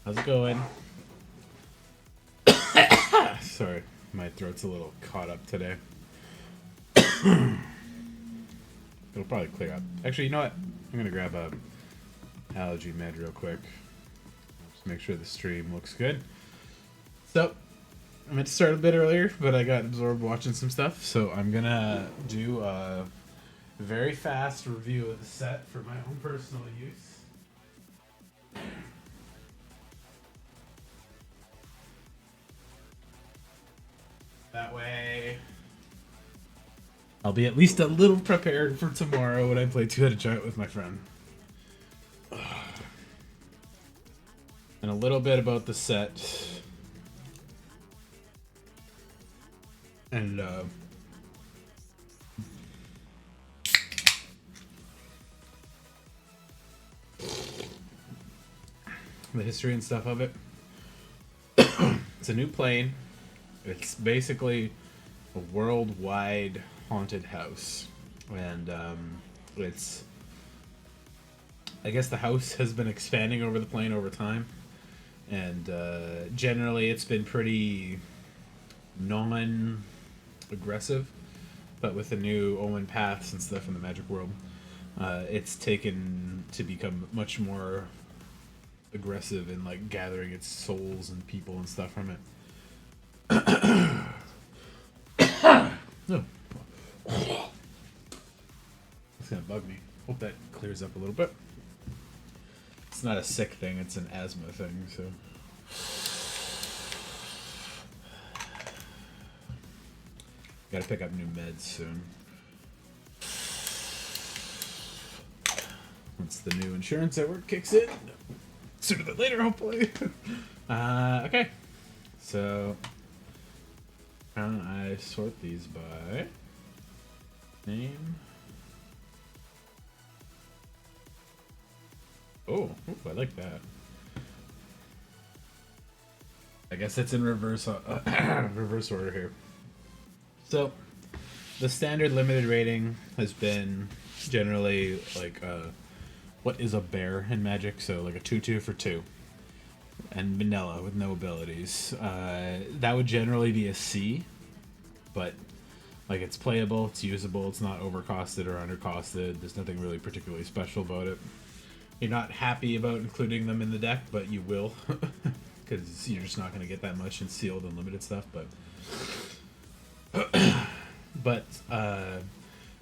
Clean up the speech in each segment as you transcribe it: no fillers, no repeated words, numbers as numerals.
How's it going? Sorry, my throat's a little caught up today. It'll probably clear up. Actually, you know what? I'm gonna grab a allergy med real quick. Just make sure the stream looks good. So, I meant to start a bit earlier, but I got absorbed watching some stuff, so I'm gonna do a very fast review of the set for my own personal use. That way, I'll be at least a little prepared for tomorrow when I play Two-Headed Giant with my friend. And a little bit about the set. And, the history and stuff of it. It's a new plane. It's basically a worldwide haunted house. And, it's... I guess the house has been expanding over the plane over time. And, generally it's been pretty non-aggressive. But with the new Omen paths and stuff in the Magic World, it's taken to become much more aggressive in like gathering its souls and people and stuff from it. Oh. It's gonna bug me. Hope that clears up a little bit. It's not a sick thing, it's an asthma thing, so. Gotta pick up new meds soon. Once the new insurance at work kicks in. Sooner than later, hopefully. Okay. So, how do I sort these by name? Oh, I like that. I guess it's in reverse reverse order here. So, the standard limited rating has been generally like what is a bear in Magic? So like a 2/2 for 2. And vanilla with no abilities. That would generally be a C, but like it's playable, it's usable, it's not overcosted or undercosted. There's nothing really particularly special about it. You're not happy about including them in the deck, but you will, because you're just not going to get that much in sealed and limited stuff. But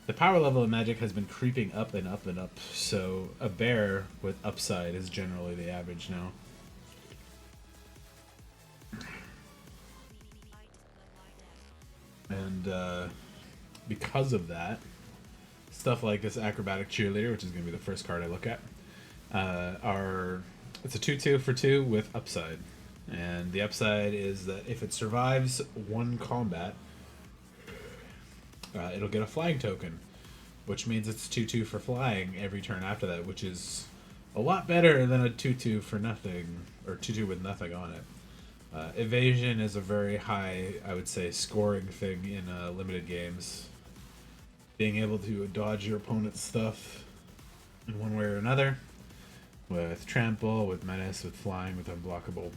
the power level of Magic has been creeping up and up and up. So a bear with upside is generally the average now. And because of that, stuff like this Acrobatic Cheerleader, which is going to be the first card I look at, it's a 2/2 for 2 with upside. And the upside is that if it survives one combat, it'll get a flying token, which means it's 2/2 for flying every turn after that, which is a lot better than a 2/2 for nothing, or 2/2 with nothing on it. Evasion is a very high, I would say, scoring thing in limited games. Being able to dodge your opponent's stuff in one way or another, with trample, with menace, with flying, with unblockable.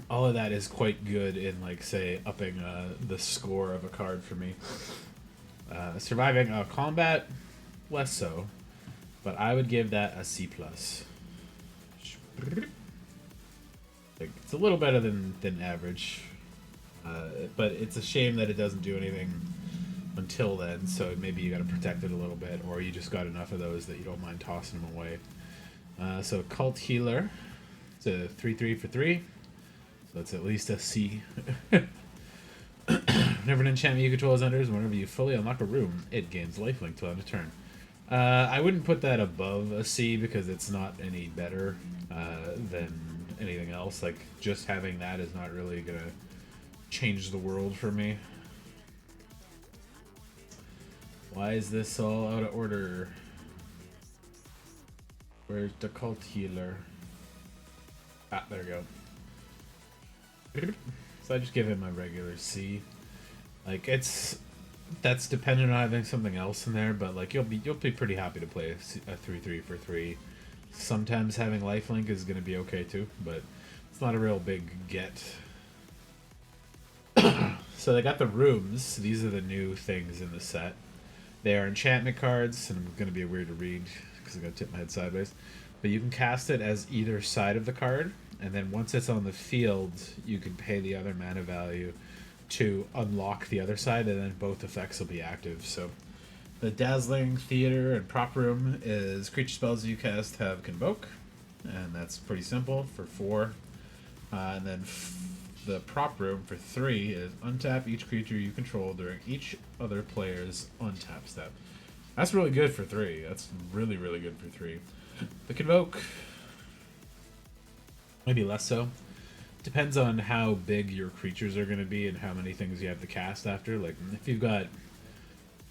All of that is quite good in, like, say, upping the score of a card for me. Surviving a combat, less so, but I would give that a C+. Like, it's a little better than average, but it's a shame that it doesn't do anything until then, so maybe you gotta protect it a little bit, or you just got enough of those that you don't mind tossing them away. So Cult Healer, it's a 3/3 for 3, so it's at least a C. Whenever an enchantment you control is under, whenever you fully unlock a room, it gains lifelink till end of turn. I wouldn't put that above a C because it's not any better than anything else. Like, just having that is not really gonna change the world for me. Why is this all out of order? Where's the Cult Healer? Ah, there we go. So I just give him a regular C. Like, that's dependent on having something else in there, but like you'll be pretty happy to play a 3/3 for 3 Sometimes having lifelink is going to be okay too, but it's not a real big get. So they got the rooms. These are the new things in the set. They are enchantment cards, and I'm going to be weird to read because I'm going to tip my head sideways. But you can cast it as either side of the card, and then once it's on the field, you can pay the other mana value to unlock the other side, and then both effects will be active. So the Dazzling Theater and Prop Room is creature spells you cast have Convoke, and that's pretty simple for 4. And then the Prop Room for 3 is untap each creature you control during each other player's untap step. That's really good for 3. That's really, really good for 3. The Convoke, maybe less so. Depends on how big your creatures are going to be and how many things you have to cast after. Like, if you've got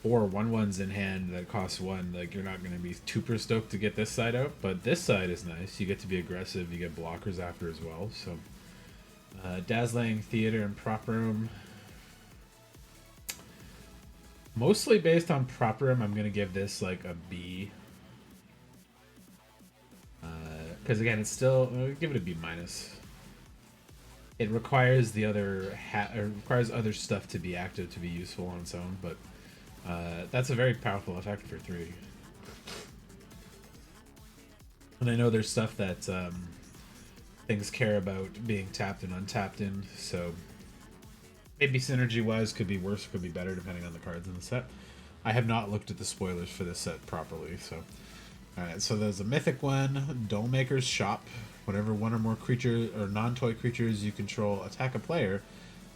4 1/1s in hand that cost 1, like, you're not going to be super stoked to get this side out. But this side is nice. You get to be aggressive. You get blockers after as well. So, Dazzling Theater and Prop Room. Mostly based on Prop Room, I'm going to give this, like, a B. Because, again, it's still... I'll give it a B-. It requires the other requires other stuff to be active to be useful on its own, but that's a very powerful effect for 3. And I know there's stuff that things care about being tapped and untapped in, so maybe synergy-wise could be worse, could be better depending on the cards in the set. I have not looked at the spoilers for this set properly, so... Alright, so there's a mythic one, Dollmaker's Shop. Whenever one or more creature or non-toy creatures you control attack a player,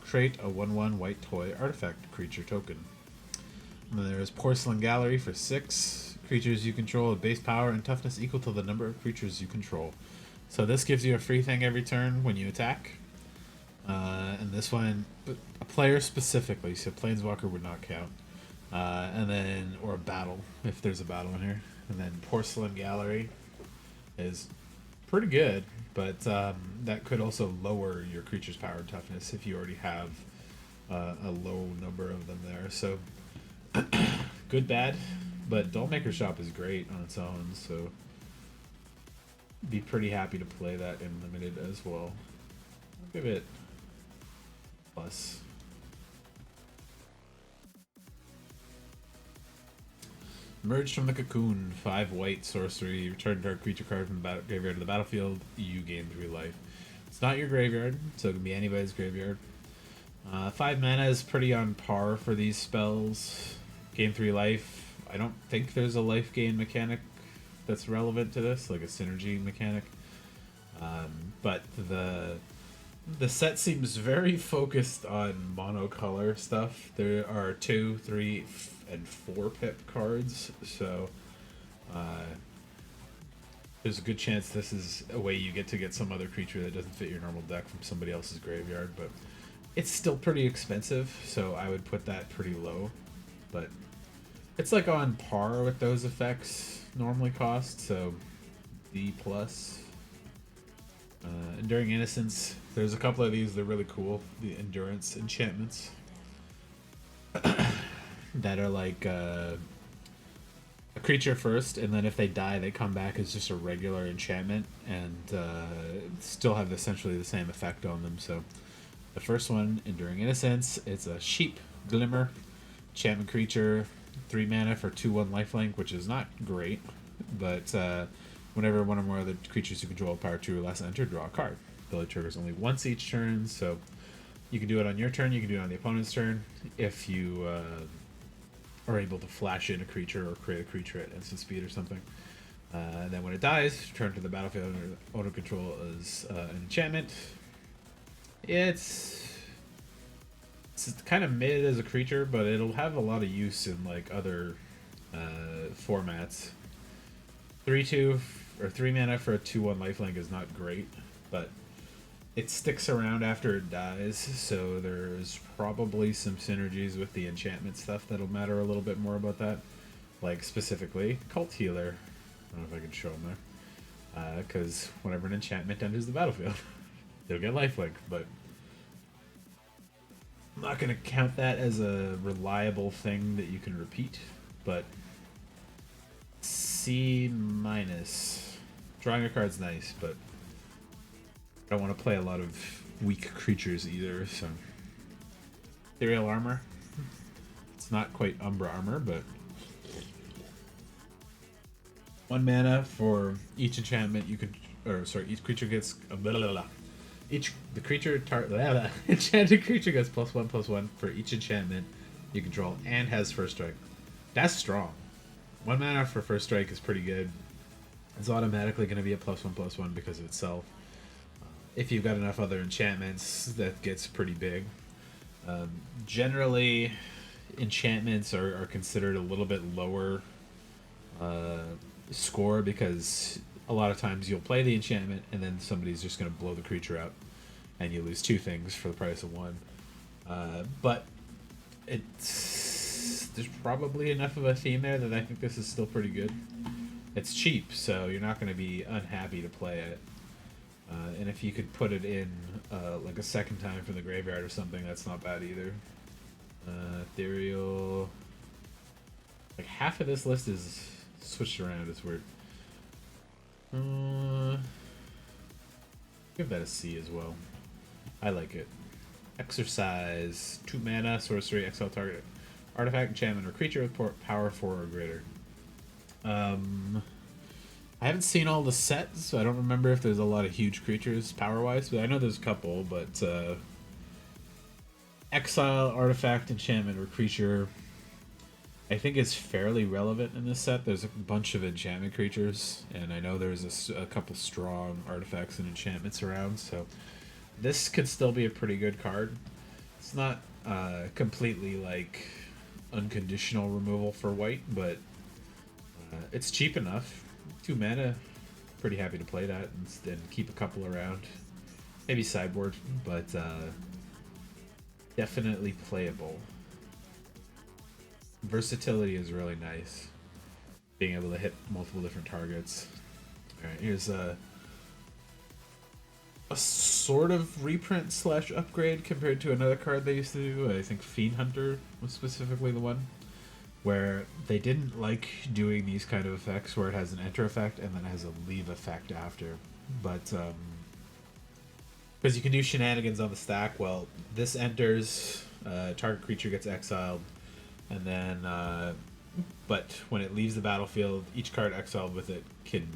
create a 1/1 white toy artifact creature token. And then there's Porcelain Gallery for 6. Creatures you control have base power and toughness equal to the number of creatures you control. So this gives you a free thing every turn when you attack. And this one, a player specifically, so Planeswalker would not count. And then, or a battle, if there's a battle in here. And then Porcelain Gallery is pretty good, but that could also lower your creature's power and toughness if you already have a low number of them there. So, good, bad, but Dollmaker's Shop is great on its own, so be pretty happy to play that in Limited as well. I'll give it plus. Merge from the Cocoon, 5 white sorcery. Return target creature card from the graveyard to the battlefield. You gain 3 life. It's not your graveyard, so it can be anybody's graveyard. 5 mana is pretty on par for these spells. Gain 3 life. I don't think there's a life gain mechanic that's relevant to this, like a synergy mechanic. But the set seems very focused on monocolor stuff. There are 2, 3, and 4 pip cards, so there's a good chance this is a way you get to get some other creature that doesn't fit your normal deck from somebody else's graveyard, but it's still pretty expensive, so I would put that pretty low. But it's like on par with those effects normally cost, so D+. Enduring Innocence, there's a couple of these, they're really cool, the Endurance enchantments. That are like a creature first, and then if they die, they come back as just a regular enchantment, and still have essentially the same effect on them. So the first one, Enduring Innocence, it's a Sheep Glimmer enchantment creature, 3 mana for 2/1 lifelink, which is not great, but whenever one or more of the creatures you control power 2 or less enter, draw a card. Ability triggers only once each turn, so you can do it on your turn, you can do it on the opponent's turn. If you are able to flash in a creature or create a creature at instant speed or something. And then when it dies, return to the battlefield under auto control as an enchantment. It's kind of mid as a creature, but it'll have a lot of use in like other formats. 3/2 or 3 mana for a 2/1 lifelink is not great, but it sticks around after it dies, so there's probably some synergies with the enchantment stuff that'll matter a little bit more about that. Like, specifically, Cult Healer. I don't know if I can show them there. Because whenever an enchantment enters the battlefield, they'll get lifelink, but I'm not going to count that as a reliable thing that you can repeat, but C-. Drawing a card's nice, but I don't want to play a lot of weak creatures either, so... Ethereal Armor. It's not quite Umbra Armor, but... 1 mana for each enchantment you could... Or, sorry, each creature gets... Blah, blah, blah. Enchanted creature gets +1/+1 for each enchantment you control and has first strike. That's strong. 1 mana for first strike is pretty good. It's automatically going to be a +1/+1 because of itself. If you've got enough other enchantments, that gets pretty big. Generally, enchantments are considered a little bit lower score because a lot of times you'll play the enchantment and then somebody's just going to blow the creature out and you lose 2 things for the price of 1. But there's probably enough of a theme there that I think this is still pretty good. It's cheap, so you're not going to be unhappy to play it. And if you could put it in like a second time from the graveyard or something, that's not bad either. Ethereal... Like half of this list is switched around, it's weird. Give that a C as well. I like it. Exercise. 2 mana, sorcery, exile target. Artifact, enchantment, or creature with power 4 or greater. I haven't seen all the sets, so I don't remember if there's a lot of huge creatures power-wise, but I know there's a couple, but exile, artifact, enchantment, or creature I think is fairly relevant in this set. There's a bunch of enchantment creatures, and I know there's a couple strong artifacts and enchantments around, so this could still be a pretty good card. It's not completely like unconditional removal for white, but it's cheap enough. 2 mana, pretty happy to play that and keep a couple around. Maybe sideboard, but definitely playable. Versatility is really nice. Being able to hit multiple different targets. Alright, here's a sort of reprint / upgrade compared to another card they used to do. I think Fiend Hunter was specifically the one where they didn't like doing these kind of effects where it has an enter effect and then it has a leave effect after. But because you can do shenanigans on the stack, well, this enters, target creature gets exiled, and then but when it leaves the battlefield, each card exiled with it can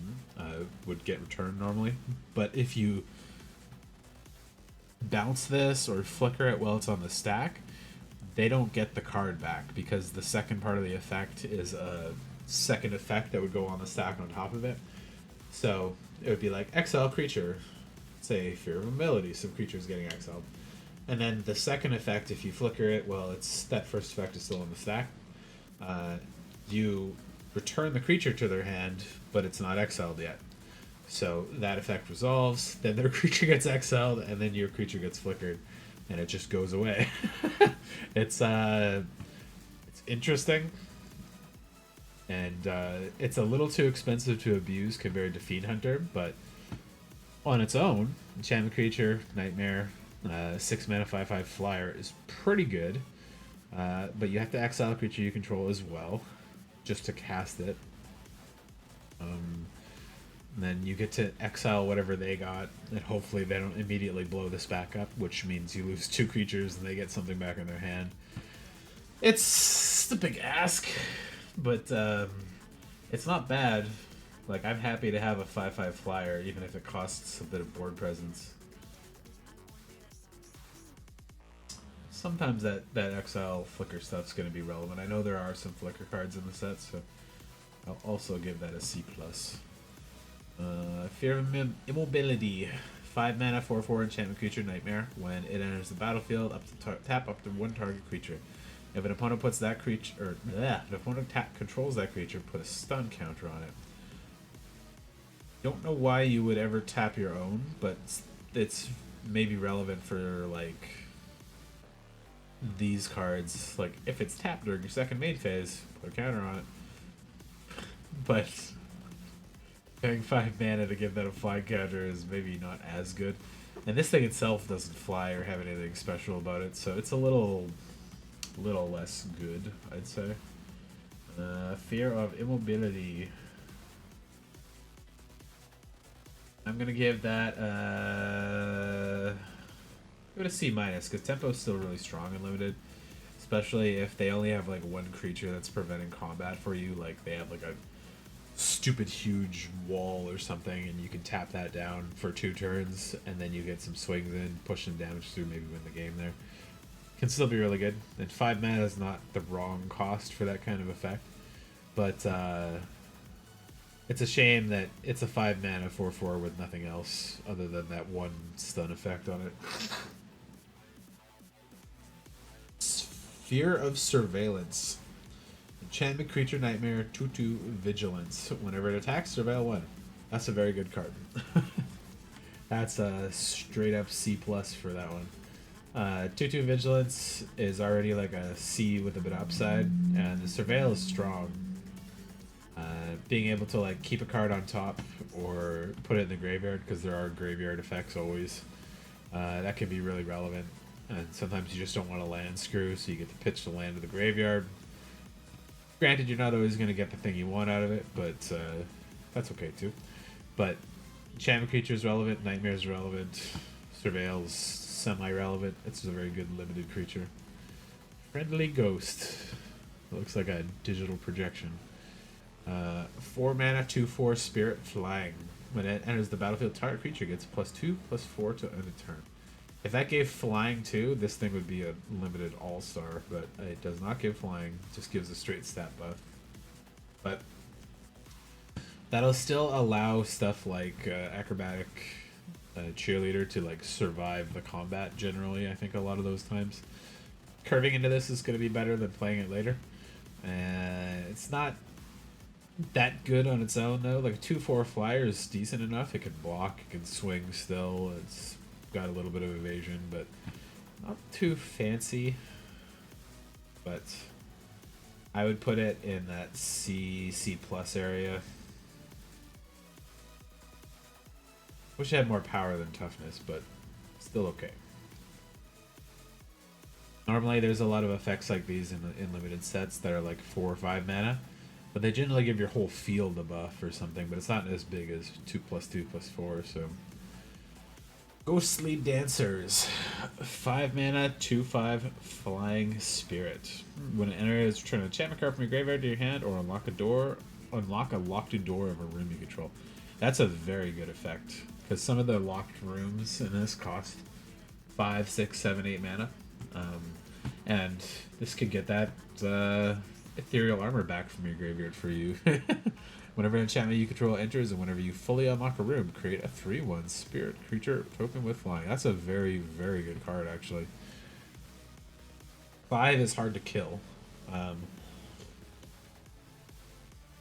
would get returned normally. But if you bounce this or flicker it while it's on the stack, they don't get the card back because the second part of the effect is a second effect that would go on the stack on top of it. So it would be like exile creature, say Fear of Ability, some creature's getting exiled. And then the second effect, if you flicker it, well, it's that first effect is still on the stack. You return the creature to their hand, but it's not exiled yet. So that effect resolves, then their creature gets exiled, and then your creature gets flickered, and it just goes away. It's interesting, and it's a little too expensive to abuse compared to Fiend Hunter, but on its own, enchantment creature, nightmare, 6 mana 5/5 flyer is pretty good, but you have to exile a creature you control as well, just to cast it. Then you get to exile whatever they got, and hopefully they don't immediately blow this back up, which means you lose 2 creatures and they get something back in their hand. It's a big ask, but it's not bad. Like, I'm happy to have a 5/5 flyer, even if it costs a bit of board presence. Sometimes that exile flicker stuff's going to be relevant. I know there are some flicker cards in the set, so I'll also give that a C+. Fear of Immobility. 5 mana 4/4 enchantment creature nightmare. When it enters the battlefield, tap up to 1 target creature. If an opponent puts that creature, or if an opponent controls that creature, put a stun counter on it. Don't know why you would ever tap your own, but it's maybe relevant for like these cards. Like if it's tapped during your second main phase, put a counter on it. But paying 5 mana to give that a fly counter is maybe not as good. And this thing itself doesn't fly or have anything special about it, so it's a little less good, I'd say. Fear of Immobility. I'm gonna give that give it a C minus because tempo's still really strong and limited, especially if they only have like one creature that's preventing combat for you. Like they have like a stupid huge wall or something, and you can tap that down for 2 turns, and then you get some swings in, push some damage through, maybe win the game there. Can still be really good. And 5 mana is not the wrong cost for that kind of effect, but it's a shame that it's a 5 mana 4/4 with nothing else other than that one stun effect on it. Sphere of Surveillance. Enchantment creature nightmare 2/2 vigilance. Whenever it attacks, surveil 1. That's a very good card. That's a straight up C plus for that one. 2/2 vigilance is already like a C with a bit of upside, and the surveil is strong. Being able to like keep a card on top or put it in the graveyard, because there are graveyard effects always. That can be really relevant, and sometimes you just don't want to land screw, so you get to pitch the land to the graveyard. Granted, you're not always going to get the thing you want out of it, but that's okay too. But enchantment creature is relevant, nightmare is relevant, surveil's semi-relevant. It's a very good limited creature. Friendly Ghost. It looks like a digital projection. 4 mana, 2/4 spirit flying. When it enters the battlefield, target creature gets +2/+4 to end a turn. If that gave flying too, this thing would be a limited all-star, but it does not give flying, it just gives a straight stat buff. But that'll still allow stuff like acrobatic cheerleader to like survive the combat generally, I think a lot of those times. Curving into this is going to be better than playing it later. It's not that good on its own though. Like a 2/4 flyer is decent enough. It can block, it can swing still. It's got a little bit of evasion, but not too fancy. But I would put it in that C plus area. Wish it had more power than toughness, but still okay. Normally there's a lot of effects like these in limited sets that are like 4 or 5 mana, but they generally give your whole field a buff or something, but it's not as big as 2/2/4, so. Ghostly Dancers. 5 mana, 2/5 Flying Spirit. When it enters, return an enchantment card from your graveyard to your hand, or unlock a locked door of a room you control. That's a very good effect, because some of the locked rooms in this cost 5, 6, 7, 8 mana. And this could get that ethereal armor back from your graveyard for you. Whenever an enchantment you control enters, and whenever you fully unlock a room, create a 3/1 spirit creature token with flying. That's a very, very good card, actually. 5 is hard to kill.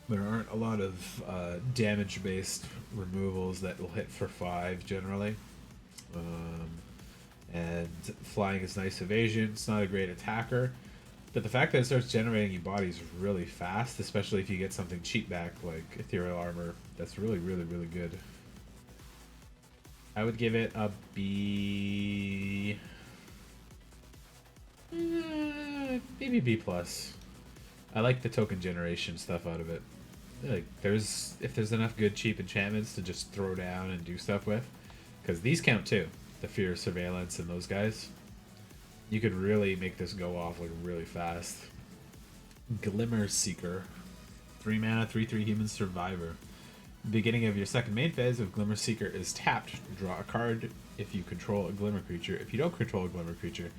There aren't a lot of damage-based removals that will hit for 5 generally. And flying is nice evasion. It's not a great attacker, but the fact that it starts generating you bodies really fast, especially if you get something cheap back like ethereal armor, that's really, really, really good. I would give it a B. Maybe B plus. I like the token generation stuff out of it. Like, if there's enough good cheap enchantments to just throw down and do stuff with, because these count too. The Fear of Surveillance and those guys. You could really make this go off like really fast. Glimmer Seeker. 3 mana, 3/3 human survivor. Beginning of your second main phase, if Glimmer Seeker is tapped, draw a card if you control a Glimmer creature. If you don't control a Glimmer creature,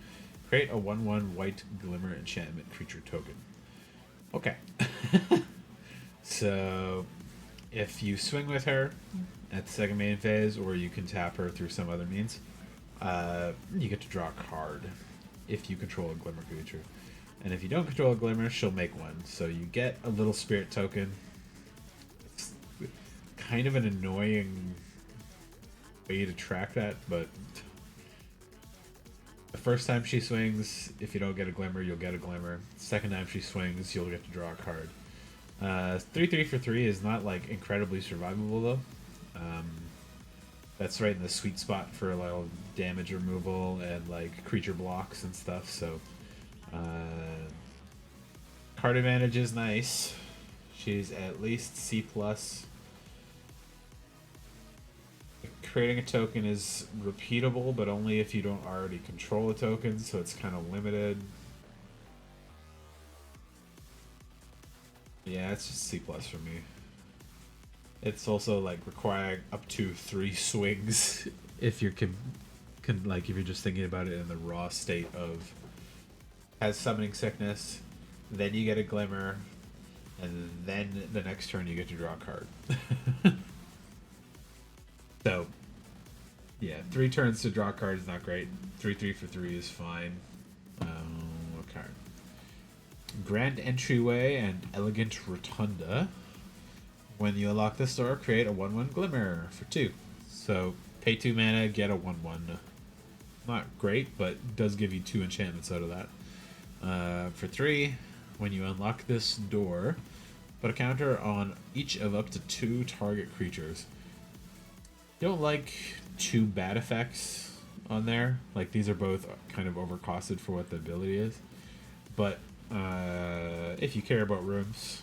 create a 1/1 white Glimmer enchantment creature token. Okay. So, if you swing with her at the second main phase, or you can tap her through some other means, you get to draw a card if you control a Glimmer creature. And if you don't control a Glimmer, she'll make one. So you get a little spirit token. It's kind of an annoying way to track that, but the first time she swings, if you don't get a Glimmer, you'll get a Glimmer. Second time she swings, you'll get to draw a card. 3/3 for 3 is not like incredibly survivable though. That's right in the sweet spot for a lot of damage removal and like creature blocks and stuff. So card advantage is nice. She's at least C plus. creating a token is repeatable, but only if you don't already control a token, so it's kind of limited. Yeah, it's just C+ for me. It's also like requiring up to 3 swings if you're like if you're just thinking about it in the raw state of has summoning sickness, then you get a glimmer, and then the next turn you get to draw a card. So yeah, 3 turns to draw a card is not great. 3 for 3 is fine. What card? Grand Entryway and Elegant Rotunda. When you unlock this door, create a 1/1 Glimmer for 2. So pay 2 mana, get a 1/1. Not great, but does give you 2 enchantments out of that. For 3, when you unlock this door, put a counter on each of up to 2 target creatures. Don't like 2 bad effects on there. Like, these are both kind of overcosted for what the ability is. But if you care about rooms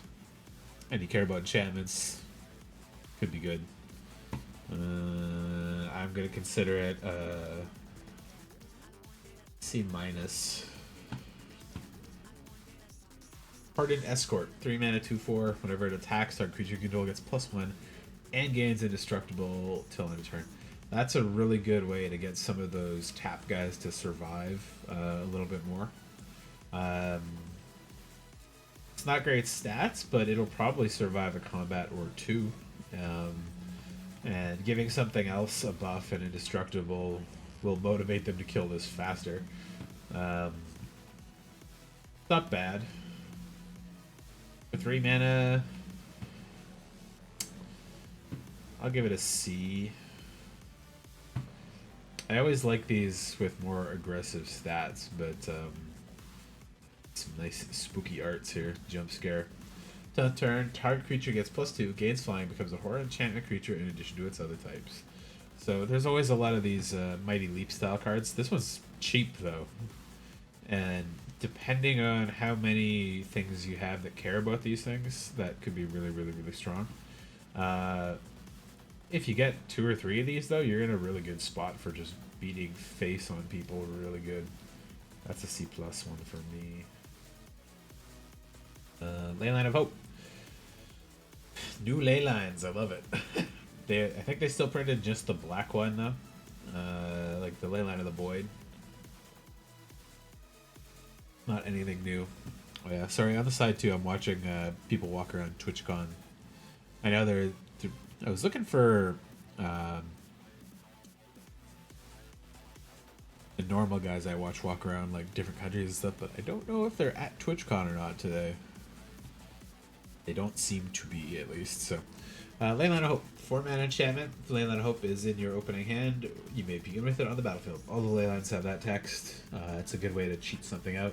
and you care about enchantments, could be good. I'm gonna consider it C-. Hardened Escort, 3 mana, 2/4. Whenever it attacks, target creature you control gets +1 and gains indestructible till end of turn. That's a really good way to get some of those tap guys to survive a little bit more. It's not great stats, but it'll probably survive a combat or 2. And giving something else a buff and indestructible will motivate them to kill this faster. Not bad. For 3 mana, I'll give it a C. I always like these with more aggressive stats, but some nice spooky arts here. Jump scare. 10th turn, target creature gets +2, gains flying, becomes a horror enchantment creature in addition to its other types. So there's always a lot of these Mighty Leap style cards. This one's cheap though, and depending on how many things you have that care about these things, that could be really, really, really strong. If you get 2 or 3 of these though, you're in a really good spot for just beating face on people really good. That's a C+ one for me. Leyline of Hope. New ley lines, I love it. I think they still printed just the black one though, like the Leyline of the Void. Not anything new. Oh yeah, sorry. On the side too, I'm watching people walk around TwitchCon. I know they're I was looking for the normal guys I watch walk around like different countries and stuff, but I don't know if they're at TwitchCon or not today. They don't seem to be, at least. So, Leyline of Hope. 4 mana enchantment. Leyline of Hope is in your opening hand. You may begin with it on the battlefield. All the Leylines have that text. It's a good way to cheat something out.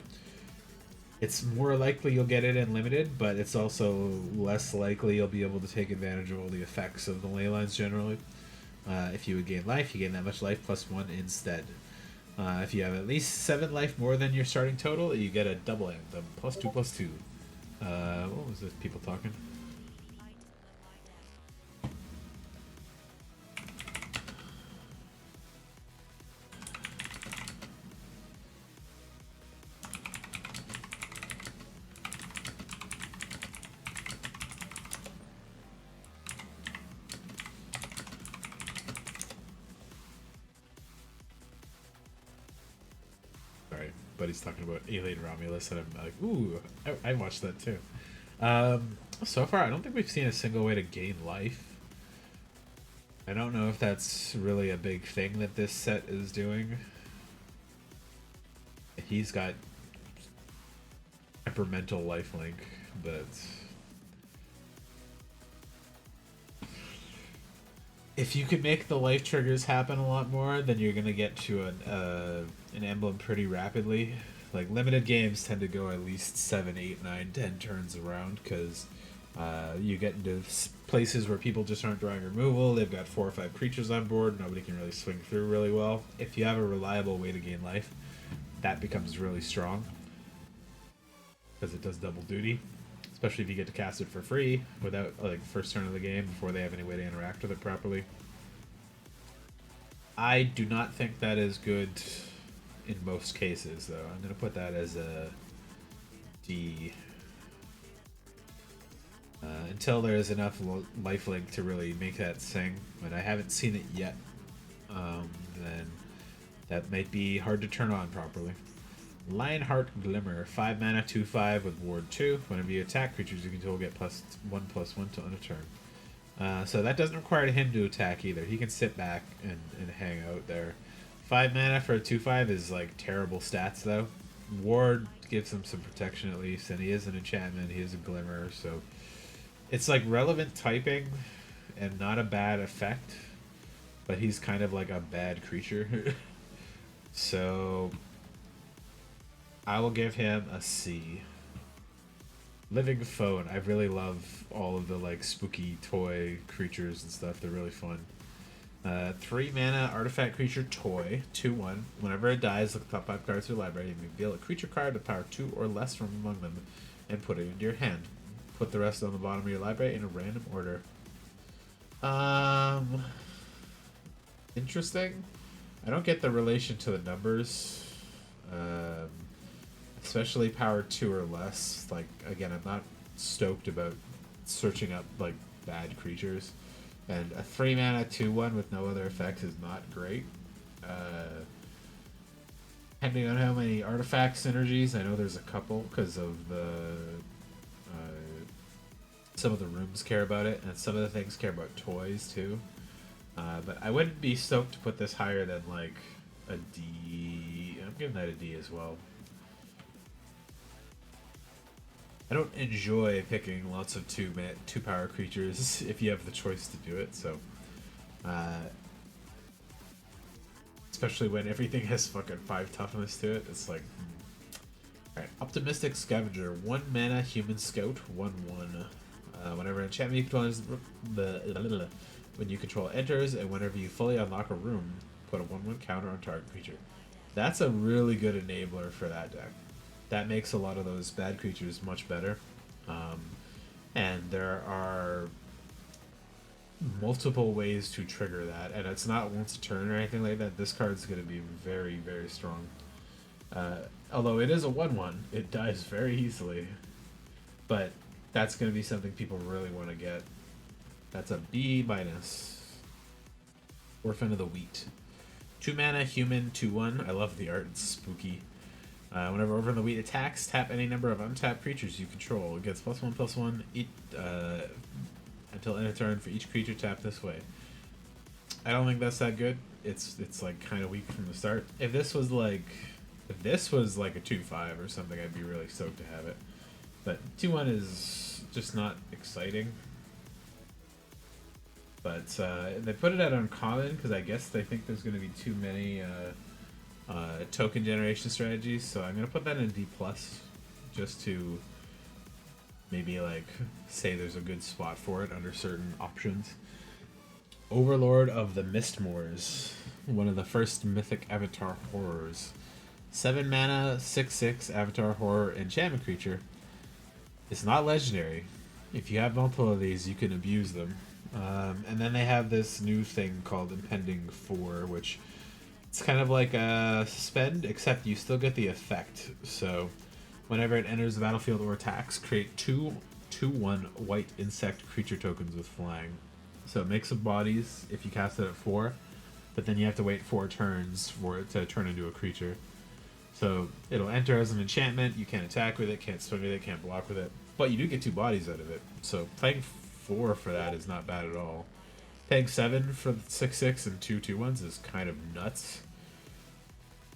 It's more likely you'll get it in limited, but it's also less likely you'll be able to take advantage of all the effects of the Leylines generally. If you would gain life, you gain that much life +1 instead. If you have at least 7 life more than your starting total, you get a double anthem. +2/+2. What was this? People talking? Sorry, buddy's talking about Alien Romulus, and I'm like, ooh, I watched that too. So far, I don't think we've seen a single way to gain life. I don't know if that's really a big thing that this set is doing. He's got temperamental lifelink, but if you could make the life triggers happen a lot more, then you're gonna get to an emblem pretty rapidly. Like, limited games tend to go at least 7, 8, 9, 10 turns around, because you get into places where people just aren't drawing removal. They've got 4 or 5 creatures on board. Nobody can really swing through really well. If you have a reliable way to gain life, that becomes really strong, because it does double duty. Especially if you get to cast it for free without, like, first turn of the game before they have any way to interact with it properly. I do not think that is good in most cases, though. I'm going to put that as a D. Until there is enough lifelink to really make that sing, but I haven't seen it yet. Then that might be hard to turn on properly. Lionheart Glimmer, 5 mana, 2/5 with Ward 2. Whenever you attack, creatures you control get +1/+1 to end a turn. So that doesn't require him to attack either. He can sit back and hang out there. 5 mana for a 2/5 is like terrible stats though. Ward gives him some protection at least, and he is an enchantment, he is a Glimmer, so it's like relevant typing and not a bad effect, but he's kind of like a bad creature. So I will give him a C. Living Phone. I really love all of the like spooky toy creatures and stuff. They're really fun. 3 mana artifact creature toy, 2/1. Whenever it dies, look at the top 5 cards of your library and reveal a creature card with power 2 or less from among them and put it into your hand. Put the rest on the bottom of your library in a random order. Interesting. I don't get the relation to the numbers. Especially power 2 or less. Like, again, I'm not stoked about searching up, like, bad creatures. And a 3 mana 2/1 with no other effects is not great. Depending on how many artifact synergies, I know there's a couple because of the some of the rooms care about it, and some of the things care about toys too. But I wouldn't be stoked to put this higher than like a D. I'm giving that a D as well. I don't enjoy picking lots of 2 power creatures if you have the choice to do it. So, especially when everything has fucking 5 toughness to it, it's like. Alright, Optimistic Scavenger, 1 mana Human Scout, 1/1. Whenever enchantment you control when you control enters, and whenever you fully unlock a room, put a 1/1 counter on target creature. That's a really good enabler for that deck. That makes a lot of those bad creatures much better. And there are multiple ways to trigger that, and it's not once a turn or anything like that. This card's going to be very, very strong. Although it is a 1/1, it dies very easily. But that's going to be something people really want to get. That's a B-. Orphan of the Wheat. 2 mana, human, 2/1. I love the art, it's spooky. Whenever Orphan of the Wheat attacks, tap any number of untapped creatures you control. It gets +1/+1 until end of turn for each creature tapped this way. I don't think that's that good. It's like kind of weak from the start. If this was like a 2/5 or something, I'd be really stoked to have it. But 2/1 is just not exciting. But they put it at uncommon because I guess they think there's going to be too many token generation strategies. So I'm going to put that in D+, just to maybe like say there's a good spot for it under certain options. Overlord of the Mistmoors, one of the first mythic Avatar horrors. 7 mana, 6/6 Avatar horror enchantment creature. It's not legendary. If you have multiple of these, you can abuse them. And then they have this new thing called Impending 4, which it's kind of like a suspend, except you still get the effect. So whenever it enters the battlefield or attacks, create 2/1 white insect creature tokens with flying. So it makes some bodies if you cast it at 4, but then you have to wait 4 turns for it to turn into a creature. So it'll enter as an enchantment, you can't attack with it, can't swing with it, can't block with it, but you do get 2 bodies out of it. So playing 4 for that is not bad at all. Paying 7 for 6/6 and 2 2/1s is kind of nuts.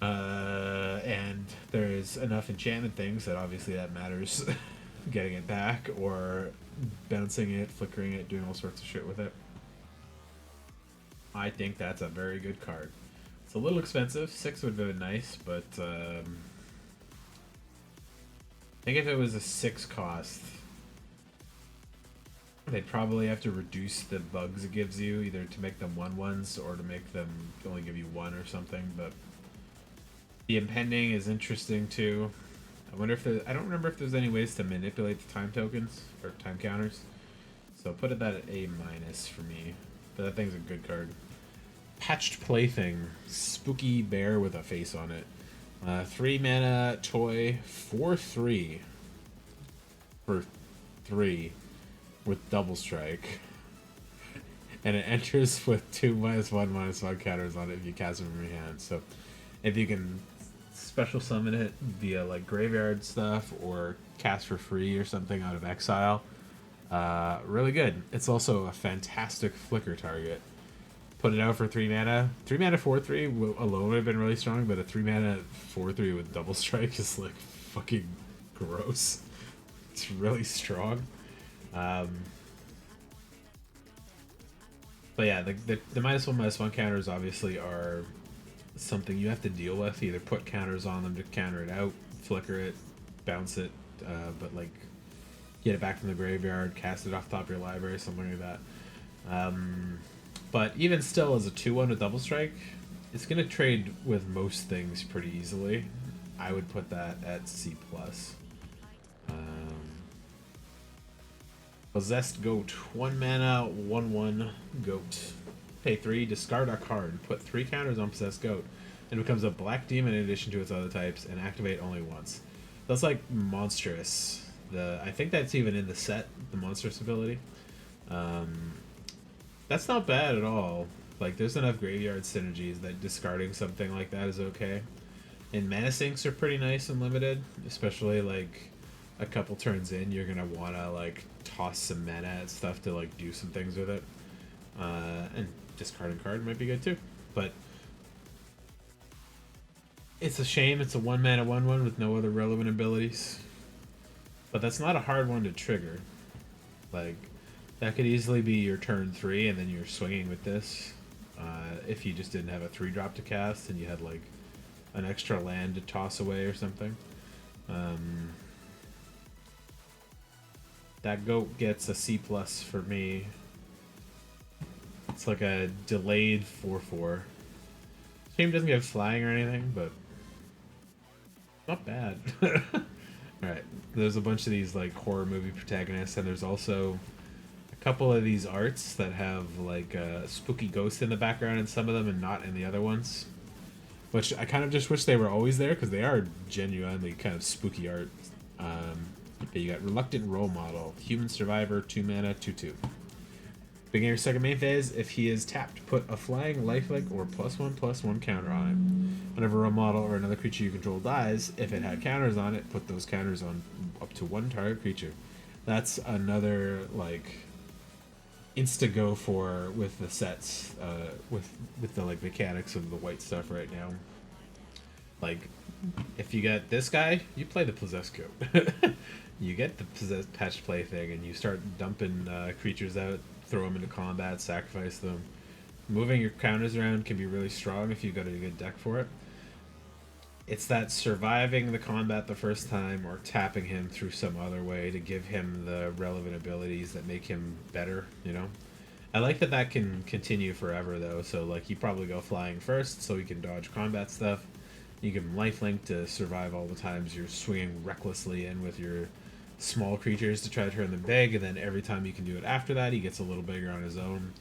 And there's enough enchantment things that obviously that matters. Getting it back or bouncing it, flickering it, doing all sorts of shit with it. I think that's a very good card. It's a little expensive. 6 would have been nice, but I think if it was a 6 cost, they'd probably have to reduce the bugs it gives you, either to make them 1/1s or to make them only give you 1 or something. But the impending is interesting too. I wonder if I don't remember if there's any ways to manipulate the time tokens or time counters. So put it that at A- for me. But that thing's a good card. Patched Plaything, spooky bear with a face on it. 3 mana toy, 4/3 for 3 with double strike. And it enters with 2/1/1 counters on it if you cast it from your hand. So if you can special summon it via like graveyard stuff or cast for free or something out of exile, really good. It's also a fantastic flicker target. Put it out for 3 mana. 3 mana 4/3 alone would have been really strong, but a 3 mana 4/3 with double strike is like fucking gross. It's really strong. But yeah, the -1/-1 counters obviously are something you have to deal with. Either put counters on them to counter it out, flicker it, bounce it, but like get it back from the graveyard, cast it off top of your library, something like that. But even still, as a 2/1 with double strike, it's going to trade with most things pretty easily. I would put that at C+. Possessed Goat, 1 mana, 1/1 Goat. Pay 3, discard a card, put 3 counters on Possessed Goat, and it becomes a black demon in addition to its other types, and activate only once. That's like monstrous. I think that's even in the set, the monstrous ability. That's not bad at all. Like, there's enough graveyard synergies that discarding something like that is okay. And mana sinks are pretty nice and limited, especially like a couple turns in, you're gonna wanna like toss some mana at stuff to like do some things with it. And discarding card might be good too. But it's a shame it's a 1 mana 1/1 with no other relevant abilities. But that's not a hard one to trigger. Like, that could easily be your turn 3 and then you're swinging with this. If you just didn't have a 3-drop to cast and you had like an extra land to toss away or something. That goat gets a C+ for me. It's like a delayed 4/4. Shame doesn't get flying or anything, but not bad. Alright, there's a bunch of these like horror movie protagonists, and there's also a couple of these arts that have like a spooky ghost in the background in some of them and not in the other ones. Which I kind of just wish they were always there, because they are genuinely kind of spooky art. Okay, you got Reluctant Role Model, Human Survivor, 2 mana, 2/2. Beginning your second main phase, if he is tapped, put a flying, lifelink, or +1/+1 counter on him. Whenever a role model or another creature you control dies, if it had counters on it, put those counters on up to 1 target creature. That's another like insta-go for with the sets, with the like mechanics of the white stuff right now. Like, if you get this guy, you play the Possessed Goat. You get the Possessed Patched Plaything, and you start dumping creatures out, throw them into combat, sacrifice them. Moving your counters around can be really strong if you've got a good deck for it. It's that surviving the combat the first time or tapping him through some other way to give him the relevant abilities that make him better, you know? I like that that can continue forever, though, so like you probably go flying first so you can dodge combat stuff. You give him lifelink to survive all the times you're swinging recklessly in with your small creatures to try to turn them big, and then every time you can do it after that, he gets a little bigger on his own.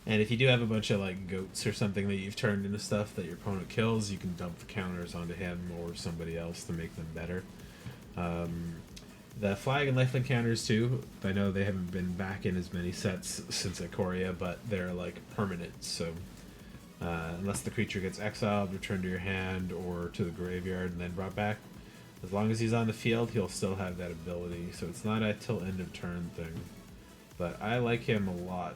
And if you do have a bunch of like goats or something that you've turned into stuff that your opponent kills, you can dump the counters onto him or somebody else to make them better. The flag and lifelink counters too, I know they haven't been back in as many sets since Ikoria, but they're like permanent, so unless the creature gets exiled, returned to your hand or to the graveyard and then brought back, as long as he's on the field, he'll still have that ability, so it's not a till end of turn thing. But I like him a lot.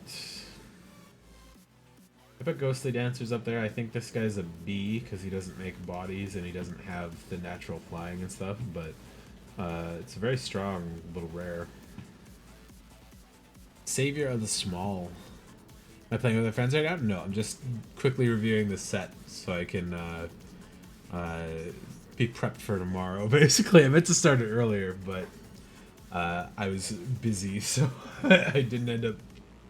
I put Ghostly Dancers up there. I think this guy's a B because he doesn't make bodies and he doesn't have the natural flying and stuff, but it's a very strong little rare. Savior of the Small. Am I playing with my friends right now? No, I'm just quickly reviewing the set so I can be prepped for tomorrow. Basically, I meant to start it earlier, but I was busy, so I didn't end up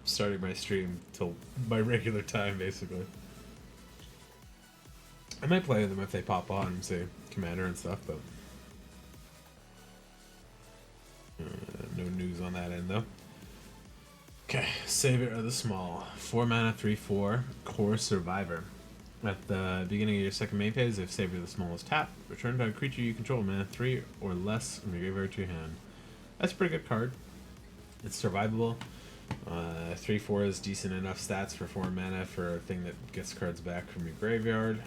starting my stream till my regular time, basically. I might play with them if they pop on, say Commander and stuff, but no news on that end, though. Okay, Savior of the Small. 4 mana, 3/4, Core Survivor. At the beginning of your second main phase, if Savior of the Small is tapped, return to a creature you control mana 3 or less from your graveyard to your hand. That's a pretty good card. It's survivable. 3/4 is decent enough stats for 4 mana for a thing that gets cards back from your graveyard.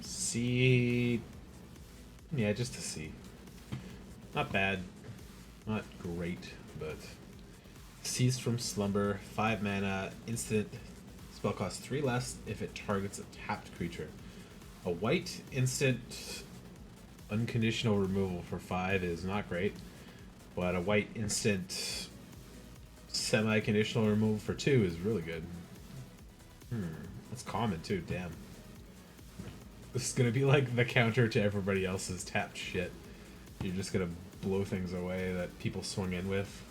C. Yeah, just a C. Not bad. Not great, but. Cease from Slumber, 5 mana, instant. Spell costs 3 less if it targets a tapped creature. A white instant unconditional removal for 5 is not great, but a white instant semi-conditional removal for 2 is really good. That's common too, damn. This is gonna be like the counter to everybody else's tapped shit. You're just gonna blow things away that people swung in with.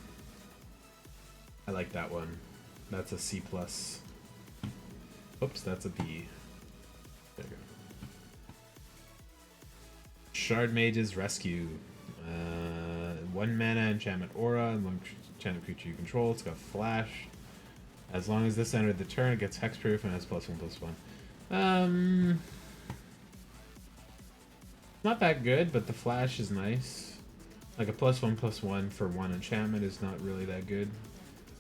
I like that one. That's a C+. Oops, that's a B. There you go. Shard Mage's Rescue. 1 mana enchantment aura, and 1 enchanted creature you control. It's got flash. As long as this entered the turn, it gets hexproof and has +1/+1. Not that good, but the flash is nice. Like a +1/+1 for 1 enchantment is not really that good.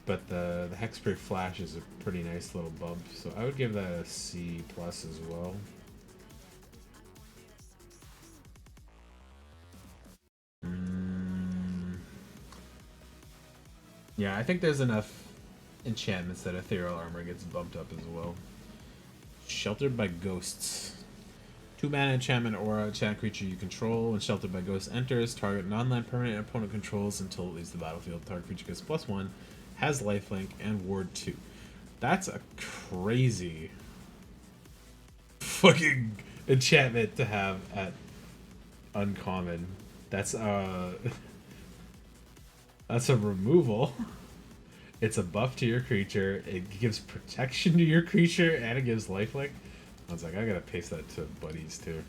But the hexproof flash is a pretty nice little bump, so I would give that a C+ as well. Yeah, I think there's enough enchantments that Ethereal Armor gets bumped up as well. Sheltered by Ghosts. 2 mana enchantment aura, enchant creature you control. When Sheltered by Ghosts enters, target non-land permanent opponent controls until it leaves the battlefield. Target creature gets +1, has lifelink, and ward 2. That's a crazy fucking enchantment to have at uncommon. That's that's a removal. It's a buff to your creature. It gives protection to your creature, and it gives lifelink. I was like, I gotta paste that to buddies too.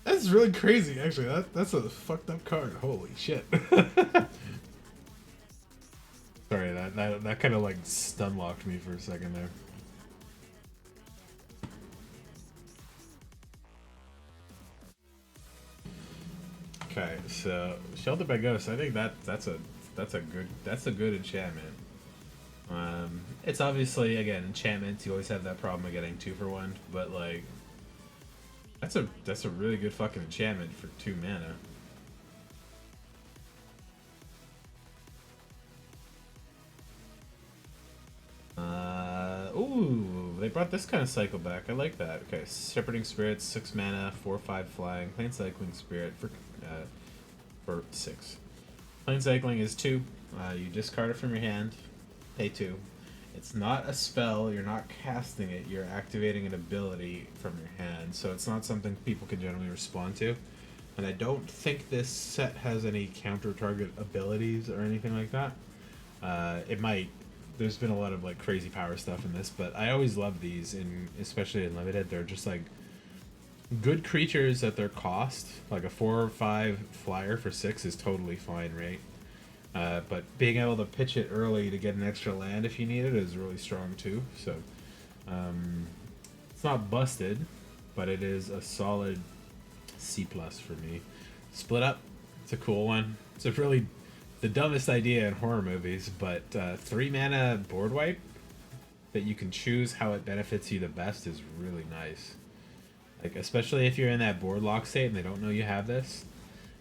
That's really crazy, actually. That's a fucked up card. Holy shit. Sorry, that kind of like stun locked me for a second there. Okay, so Sheltered by Ghosts. I think that's a good enchantment. It's obviously, again, enchantments. You always have that problem of getting 2 for 1, but like that's a really good fucking enchantment for 2 mana. Ooh, they brought this kind of cycle back. I like that. Okay, Shepherding Spirits, 6 mana, 4/5 flying, Plane Cycling Spirit for 6. Plane Cycling is 2. You discard it from your hand, pay 2. It's not a spell, you're not casting it, you're activating an ability from your hand, so it's not something people can generally respond to. And I don't think this set has any counter-target abilities or anything like that. It might. There's been a lot of like crazy power stuff in this, but I always love these, especially in Limited. They're just like good creatures at their cost. Like a 4 or 5 flyer for 6 is totally fine, right? But being able to pitch it early to get an extra land if you need it is really strong too. So it's not busted, but it is a solid C+ for me. Split Up, it's a cool one. It's a really the dumbest idea in horror movies, but 3 mana board wipe that you can choose how it benefits you the best is really nice. Like, especially if you're in that board lock state and they don't know you have this.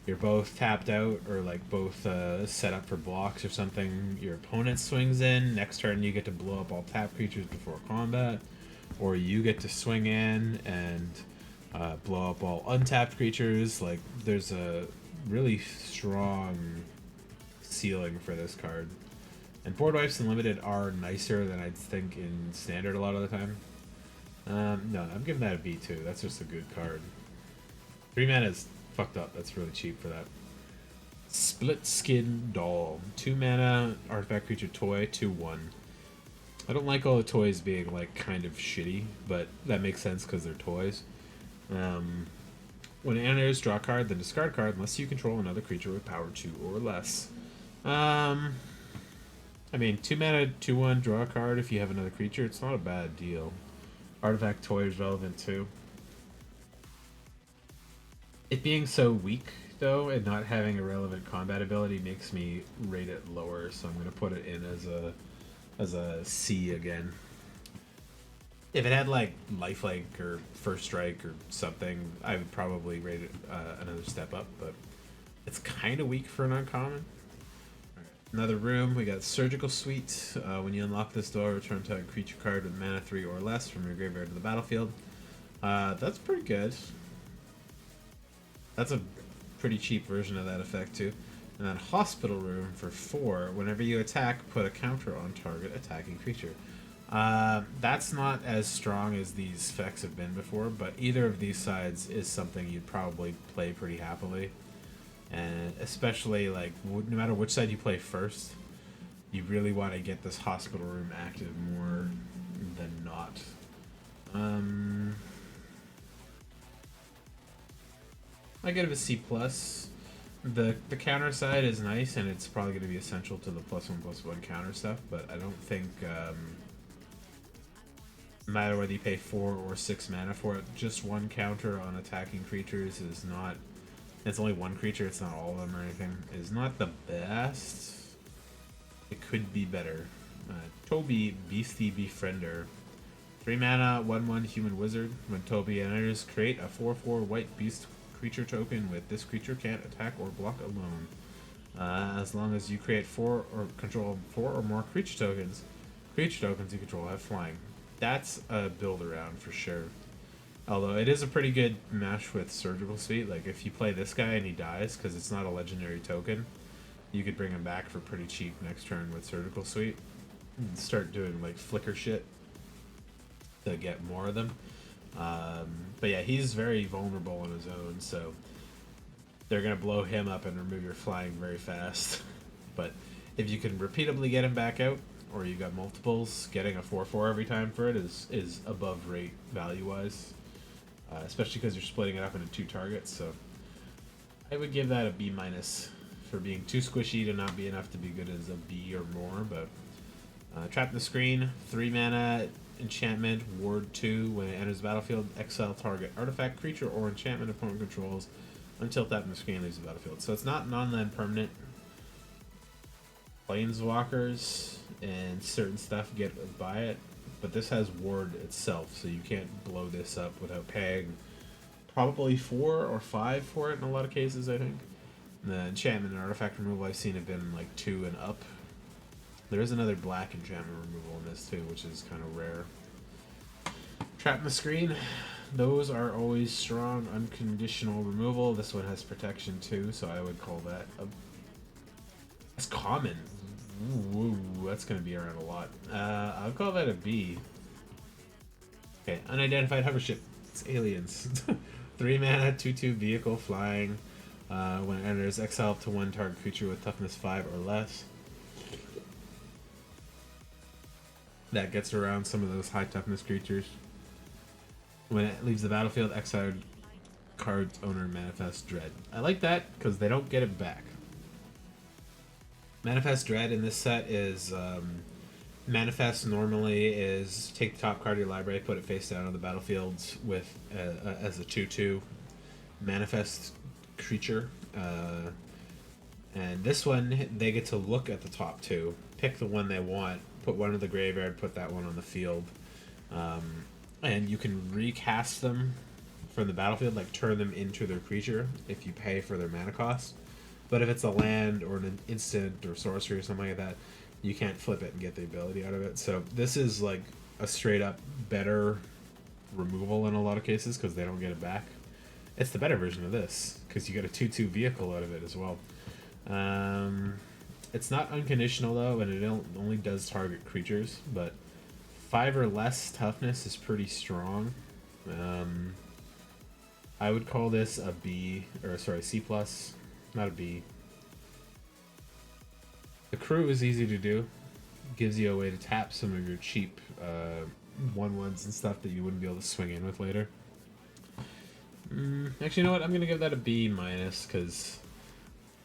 you're both tapped out or like both set up for blocks or something, your opponent swings in. Next turn, you get to blow up all tap creatures before combat, or you get to swing in and blow up all untapped creatures. Like, there's a really strong ceiling for this card. And board wipes in limited are nicer than I'd think in standard a lot of the time. No, I'm giving that a B too. That's just a good card. 3 mana is fucked up. That's really cheap for that. Split Skin Doll. 2 mana, artifact creature toy, 2/1. I don't like all the toys being like kind of shitty, but that makes sense because they're toys. When it enters, draw a card, then discard a card unless you control another creature with power 2 or less. I mean, 2 mana, 2/1, draw a card if you have another creature. It's not a bad deal. Artifact toy is relevant too. It being so weak, though, and not having a relevant combat ability makes me rate it lower, so I'm going to put it in as a C again. If it had, like, lifelink or first strike or something, I would probably rate it another step up, but it's kind of weak for an uncommon. Another room, we got Surgical Suite. When you unlock this door, return to a creature card with mana 3 or less from your graveyard to the battlefield. That's pretty good. That's a pretty cheap version of that effect, too. And then Hospital Room for 4. Whenever you attack, put a counter on target attacking creature. That's not as strong as these effects have been before, but either of these sides is something you'd probably play pretty happily. And especially, like, no matter which side you play first, you really want to get this Hospital Room active more than not. I give it a C+. The counter side is nice, and it's probably going to be essential to the +1/+1 counter stuff, but I don't think, no matter whether you pay 4 or 6 mana for it, just one counter on attacking creatures is not... It's only one creature, it's not all of them or anything. Is not the best. It could be better. Toby, Beastie Befriender. 3 mana, 1/1 human wizard. When Toby enters, create a 4/4 white beast creature token with this creature can't attack or block alone. As long as you create 4 or control 4 or more creature tokens you control have flying. That's a build around for sure. Although it is a pretty good match with Surgical Suite. Like, if you play this guy and he dies, because it's not a legendary token, you could bring him back for pretty cheap next turn with Surgical Suite. And start doing, like, flicker shit to get more of them. But yeah, he's very vulnerable on his own, so they're going to blow him up and remove your flying very fast. But if you can repeatedly get him back out, or you got multiples, getting a 4/4 every time for it is above rate value-wise. Especially because you're splitting it up into 2 targets, so I would give that a B- for being too squishy to not be enough to be good as a B or more. But Trap the Screen, 3 mana, enchantment, ward 2. When it enters the battlefield, exile target artifact, creature, or enchantment opponent controls until tapping the screen leaves the battlefield. So it's not non-land permanent. Planeswalkers and certain stuff get by it, but this has ward itself, so you can't blow this up without paying probably 4 or 5 for it in a lot of cases, I think. The enchantment and artifact removal I've seen have been like 2 and up. There is another black enchantment removal in this too, which is kind of rare. Trap in the Screen. Those are always strong, unconditional removal. This one has protection too, so I would call that a... That's common. Ooh, that's going to be around a lot. I'll call that a B. Okay, unidentified hover ship. It's aliens. 3 mana, 2/2 vehicle flying. When it enters, exile to 1 target creature with toughness 5 or less. That gets around some of those high toughness creatures. When it leaves the battlefield, exile card's owner manifests dread. I like that because they don't get it back. Manifest Dread in this set is, Manifest normally is take the top card of your library, put it face down on the battlefield with as a 2/2 Manifest creature. And this one, they get to look at the top 2, pick the one they want, put one in the graveyard, put that one on the field. And you can recast them from the battlefield, like turn them into their creature if you pay for their mana cost. But if it's a land or an instant or sorcery or something like that, you can't flip it and get the ability out of it. So this is like a straight up better removal in a lot of cases because they don't get it back. It's the better version of this because you get a 2/2 vehicle out of it as well. It's not unconditional though, and it only does target creatures, but 5 or less toughness is pretty strong. I would call this a B, or sorry, C+, not a B. The crew is easy to do. Gives you a way to tap some of your cheap 1/1s and stuff that you wouldn't be able to swing in with later. Actually, you know what? I'm going to give that a B-, because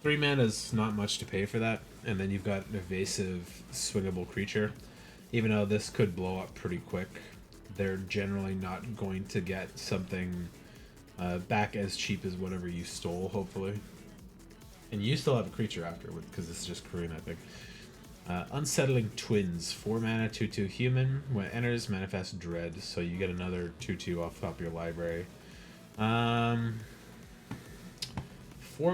3 mana is not much to pay for that, and then you've got an evasive, swingable creature. Even though this could blow up pretty quick, they're generally not going to get something back as cheap as whatever you stole, hopefully. And you still have a creature afterward, because this is just Korean, I think. Unsettling Twins, 4 mana, 2/2 human. When it enters, manifest Dread, so you get another 2/2 off the top of your library. 4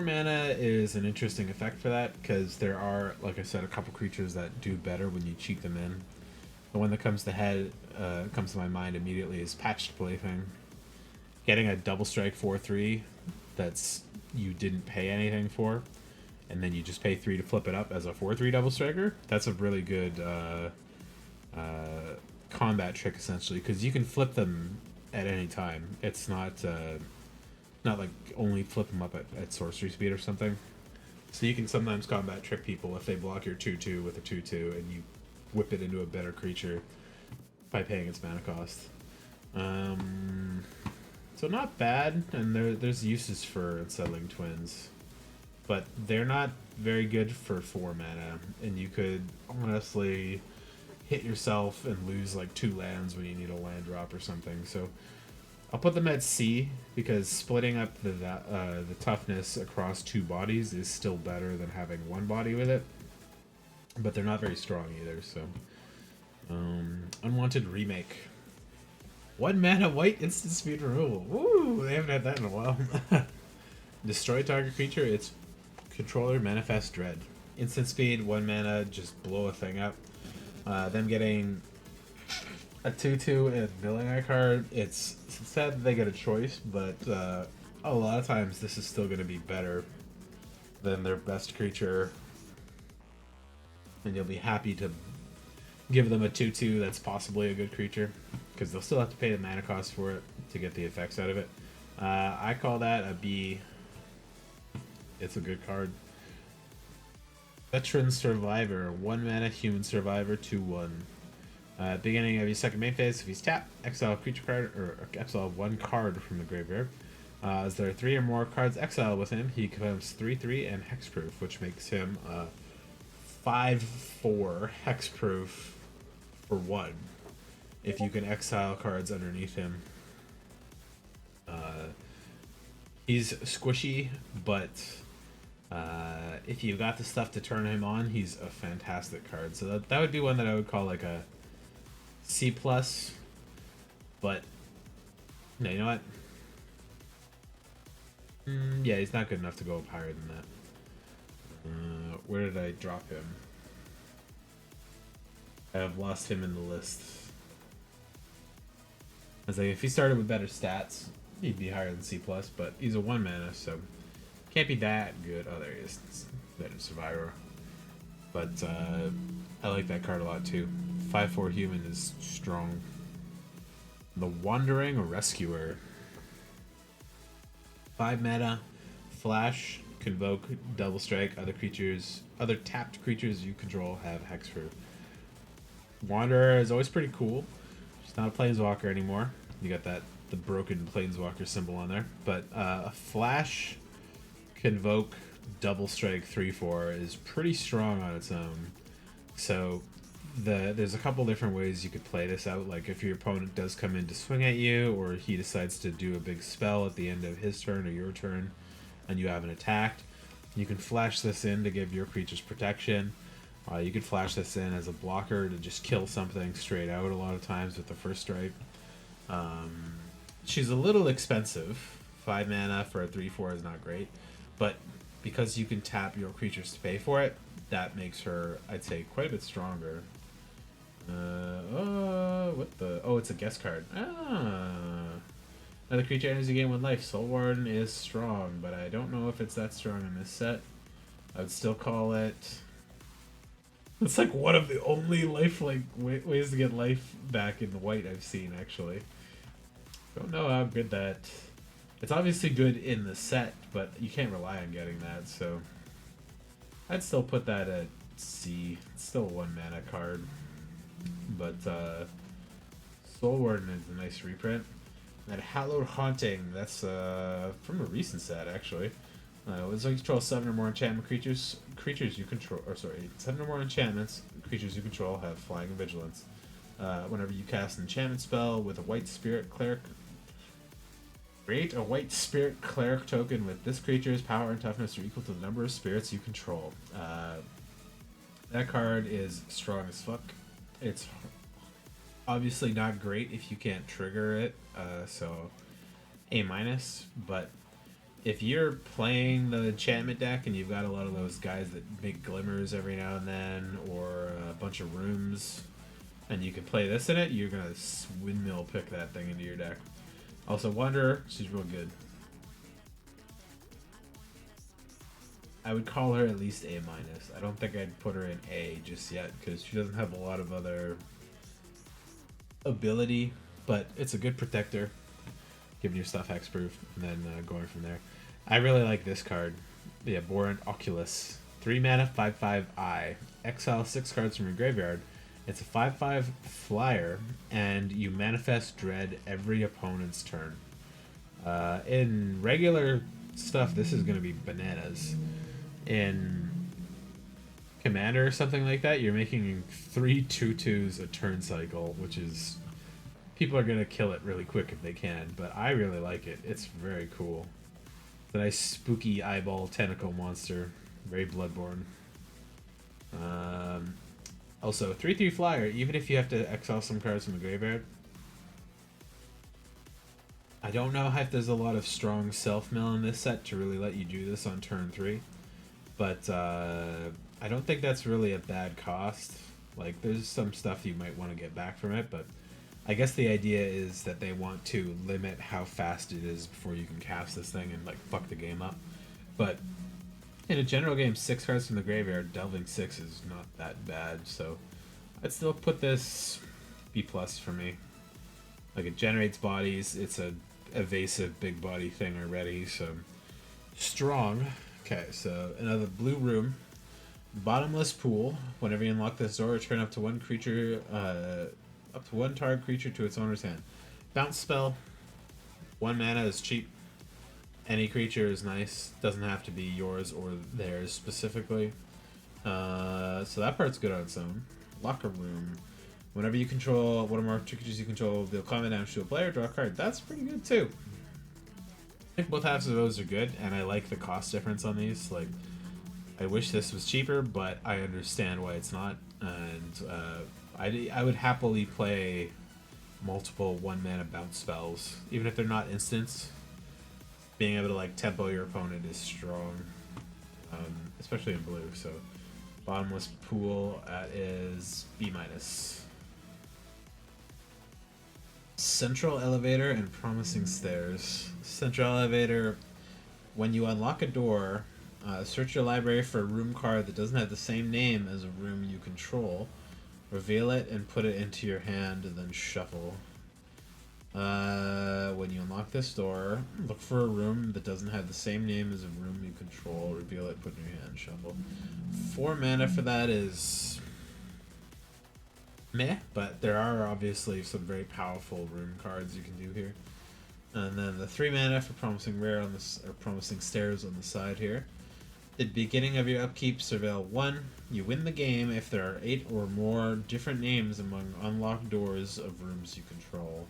mana is an interesting effect for that, because there are, like I said, a couple creatures that do better when you cheat them in. The one that comes to my mind immediately is Patched Plaything. Getting a double strike 4/3 that's you didn't pay anything for, and then you just pay 3 to flip it up as a 4/3 double striker. That's a really good combat trick essentially, because you can flip them at any time. It's not like only flip them up at sorcery speed or something. So you can sometimes combat trick people if they block your 2/2 with a 2/2 and you whip it into a better creature by paying its mana cost. So not bad, and there's uses for Unsettling Twins, but they're not very good for 4 mana, and you could honestly hit yourself and lose like 2 lands when you need a land drop or something. So I'll put them at C, because splitting up the toughness across 2 bodies is still better than having 1 body with it, but they're not very strong either. So Unwanted Remake, 1 mana white instant speed removal. Woo! They haven't had that in a while. Destroy target creature. Its controller manifest Dread. Instant speed, 1 mana, just blow a thing up. Them getting a 2/2 and milling a card. It's sad that they get a choice, but a lot of times this is still going to be better than their best creature, and you'll be happy to give them a 2/2 that's possibly a good creature, because they'll still have to pay the mana cost for it to get the effects out of it. I call that a B. It's a good card. Veteran Survivor, 1 mana human survivor, 2/1. Beginning of your second main phase, if he's tapped, exile a creature card, or exile 1 card from the graveyard. As there are 3 or more cards exiled with him, he becomes 3/3 and hexproof, which makes him 5/4 hexproof for 1. If you can exile cards underneath him. He's squishy, but if you've got the stuff to turn him on, he's a fantastic card. So that would be one that I would call like a C+, but no, you know what? Yeah, he's not good enough to go up higher than that. Where did I drop him? I've lost him in the list. I was like, if he started with better stats, he'd be higher than C+, but he's a 1 mana, so can't be that good. Oh, there he is. Better Survivor. But I like that card a lot too. 5/4 human is strong. The Wandering Rescuer. 5 mana, flash, convoke, double strike. Other tapped creatures you control have hexproof. Wanderer is always pretty cool. She's not a planeswalker anymore. You got the broken planeswalker symbol on there. But a flash, convoke, double strike 3/4 is pretty strong on its own. So there's a couple different ways you could play this out. Like if your opponent does come in to swing at you, or he decides to do a big spell at the end of his turn or your turn, and you haven't attacked, you can flash this in to give your creatures protection. You could flash this in as a blocker to just kill something straight out a lot of times with the first strike. she's a little expensive. 5 mana for a 3/4 is not great, but because you can tap your creatures to pay for it, that makes her, I'd say, quite a bit stronger. What the? Oh, it's a guest card. Another creature enters the game with life. Soul Warden is strong, but I don't know if it's that strong in this set. I would still call it... It's like one of the only ways to get life back in the white I've seen, actually. Don't know how good that... It's obviously good in the set, but you can't rely on getting that, so... I'd still put that at C. It's still a 1 mana card. But, Soul Warden is a nice reprint. That Hallowed Haunting, that's from a recent set, actually. It's like control 7 or more enchantment creatures. Creatures you control, 7 or more enchantments. Creatures you control have flying and vigilance. Whenever you cast an enchantment spell with a white spirit cleric, create a white spirit cleric token with this creature's power and toughness are equal to the number of spirits you control. That card is strong as fuck. It's obviously not great if you can't trigger it, so A-, but if you're playing the enchantment deck and you've got a lot of those guys that make glimmers every now and then, or a bunch of rooms, and you can play this in it, you're gonna windmill pick that thing into your deck. Also, Wanderer, she's real good. I would call her at least A-. I don't think I'd put her in A just yet, because she doesn't have a lot of other ability, but it's a good protector, giving your stuff hexproof, and then going from there. I really like this card. Yeah, Boron Oculus. 3 mana, 5/5 I. Exile 6 cards from your graveyard. It's a 5/5 flyer, and you manifest dread every opponent's turn. In regular stuff, this is going to be bananas. In Commander or something like that, you're making 3 2/2s a turn cycle, which is... People are going to kill it really quick if they can, but I really like it. It's very cool. It's a nice spooky eyeball tentacle monster. Very Bloodborne. Also, 3/3 flyer, even if you have to exile some cards from the graveyard. I don't know if there's a lot of strong self-mill in this set to really let you do this on turn 3. But I don't think that's really a bad cost. Like, there's some stuff you might want to get back from it, but I guess the idea is that they want to limit how fast it is before you can cast this thing and, like, fuck the game up. But in a general game, 6 cards from the graveyard, delving 6 is not that bad, so I'd still put this B+ for me. Like, it generates bodies, it's a evasive big body thing already, so strong. Okay, so another blue room. Bottomless pool. Whenever you unlock this door, return up to one target creature to its owner's hand. Bounce spell. 1 mana is cheap. Any creature is nice. Doesn't have to be yours or theirs specifically. So that part's good on its own. Locker room. Whenever you control one or more creatures you control, deal combat damage to a player, draw a card. That's pretty good too. I think both halves of those are good, and I like the cost difference on these. Like, I wish this was cheaper, but I understand why it's not. And I would happily play multiple 1 mana bounce spells, even if they're not instants. Being able to, like, tempo your opponent is strong, especially in blue. So bottomless pool is B-. Central elevator and promising stairs. Central elevator, when you unlock a door, search your library for a room card that doesn't have the same name as a room you control. Reveal it and put it into your hand and then shuffle. When you unlock this door, look for a room that doesn't have the same name as a room you control. Reveal it, put it in your hand, shuffle. 4 mana for that is meh, but there are obviously some very powerful room cards you can do here. And then the 3 mana for promising rare on this, or promising stairs on the side here. At the beginning of your upkeep, surveil 1. You win the game if there are 8 or more different names among unlocked doors of rooms you control.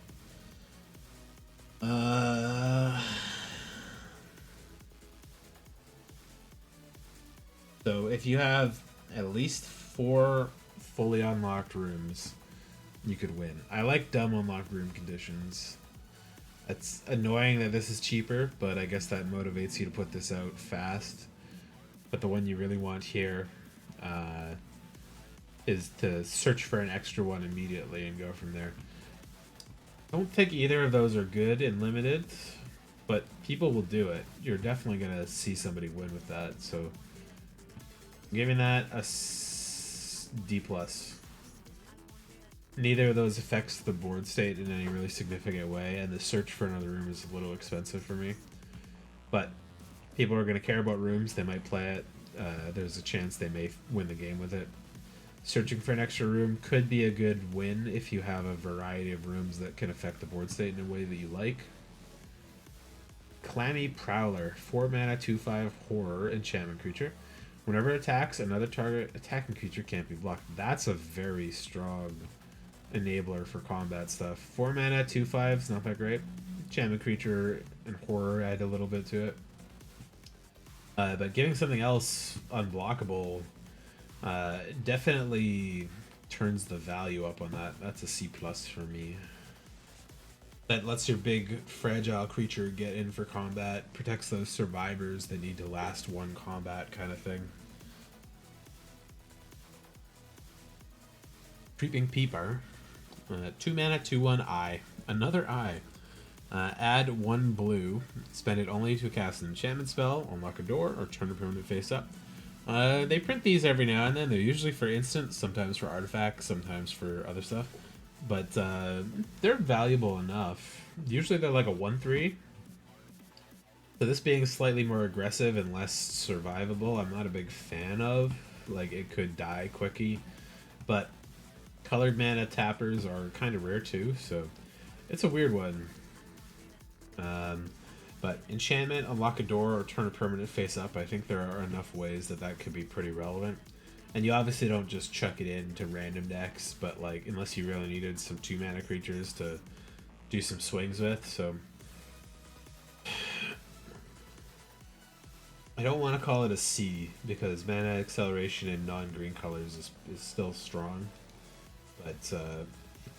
So if you have at least 4 fully unlocked rooms, you could win. I like dumb unlocked room conditions. It's annoying that this is cheaper, but I guess that motivates you to put this out fast. But the one you really want here uh, is to search for an extra one immediately and go from there. I don't think either of those are good in limited, but people will do it. You're definitely gonna see somebody win with that. So I'm giving that a D plus. Neither of those affects the board state in any really significant way, and the search for another room is a little expensive for me. But people are going to care about rooms. They might play it. There's a chance they may win the game with it. Searching for an extra room could be a good win if you have a variety of rooms that can affect the board state in a way that you like. Clammy Prowler, 4 mana, 2/5 horror enchantment creature. Whenever it attacks, another target attacking creature can't be blocked. That's a very strong enabler for combat stuff. 4 mana, 2/5 is not that great. Enchantment creature and horror add a little bit to it. But giving something else unblockable definitely turns the value up on that. That's a C plus for me. That lets your big fragile creature get in for combat, protects those survivors that need to last one combat kind of thing. Creeping Peeper, 2 mana, 2/1 eye. Another eye. Add 1 blue. Spend it only to cast an enchantment spell, unlock a door, or turn a permanent face up. They print these every now and then. They're usually for instant, sometimes for artifacts, sometimes for other stuff. But they're valuable enough. Usually they're like a 1/3. So this being slightly more aggressive and less survivable, I'm not a big fan of. Like, it could die quickie. But colored mana tappers are kind of rare too, so it's a weird one. But enchantment, unlock a door, or turn a permanent face up. I think there are enough ways that that could be pretty relevant. And you obviously don't just chuck it into random decks, but like unless you really needed some 2 mana creatures to do some swings with. So I don't want to call it a C because mana acceleration in non-green colors is still strong, but it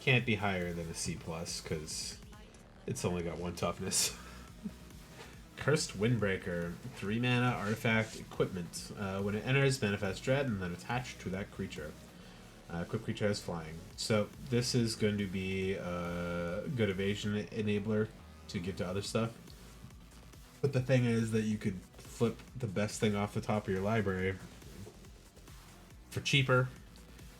can't be higher than a C plus because it's only got 1 toughness. Cursed Windbreaker, 3 mana artifact equipment. When it enters, manifest dread and then attached to that creature. Equipped creature has flying. So this is going to be a good evasion enabler to give to other stuff. But the thing is that you could flip the best thing off the top of your library for cheaper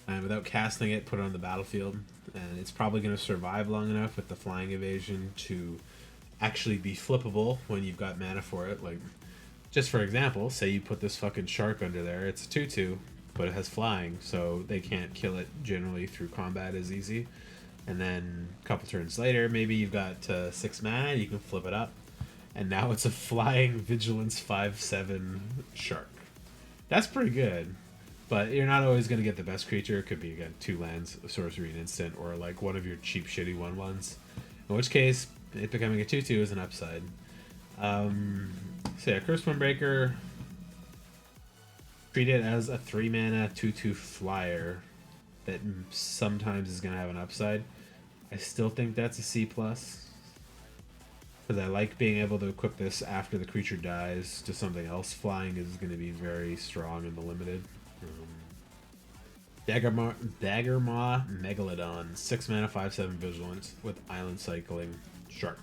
and without casting it, put it on the battlefield. And it's probably going to survive long enough with the flying evasion to actually be flippable when you've got mana for it. Like, just for example, say you put this fucking shark under there. It's a 2/2, but it has flying, so they can't kill it generally through combat as easy. And then a couple turns later, maybe you've got 6 mana, you can flip it up, and now it's a flying vigilance 5/7 shark. That's pretty good, but you're not always going to get the best creature. It could be, again, 2 lands, a sorcery, an instant, or like one of your cheap shitty 1/1s. In which case, it becoming a 2/2 is an upside. So yeah, Cursed Windbreaker, treat it as a 3 mana 2/2 flyer that sometimes is going to have an upside. I still think that's a C plus because I like being able to equip this after the creature dies to something else. Flying is going to be very strong in the limited. Daggermaw Megalodon, 6 mana 5/7 vigilance with island cycling shark.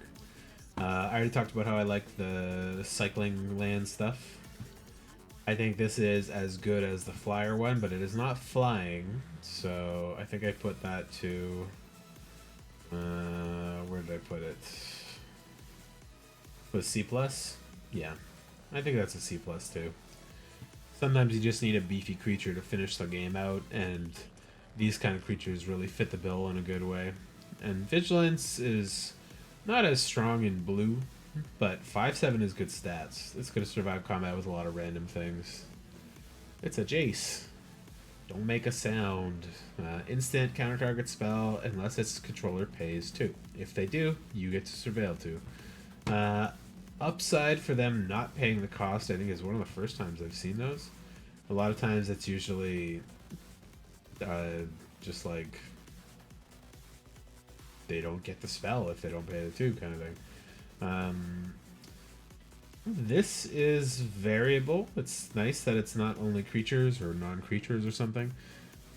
I already talked about how I like the cycling land stuff. I think this is as good as the flyer one, but it is not flying, so I think I put that to... where did I put it? Was C plus? Yeah, I think that's a C plus too. Sometimes you just need a beefy creature to finish the game out, and these kind of creatures really fit the bill in a good way. And Vigilance is not as strong in blue, but 5/7 is good stats. It's going to survive combat with a lot of random things. It's a Jace. Don't make a sound. Instant counter target spell unless its controller pays 2. If they do, you get to surveil 2. Upside for them not paying the cost, I think, is one of the first times I've seen those. A lot of times it's usually just like they don't get the spell if they don't pay the 2 kind of thing. This is variable. It's nice that it's not only creatures or non-creatures or something,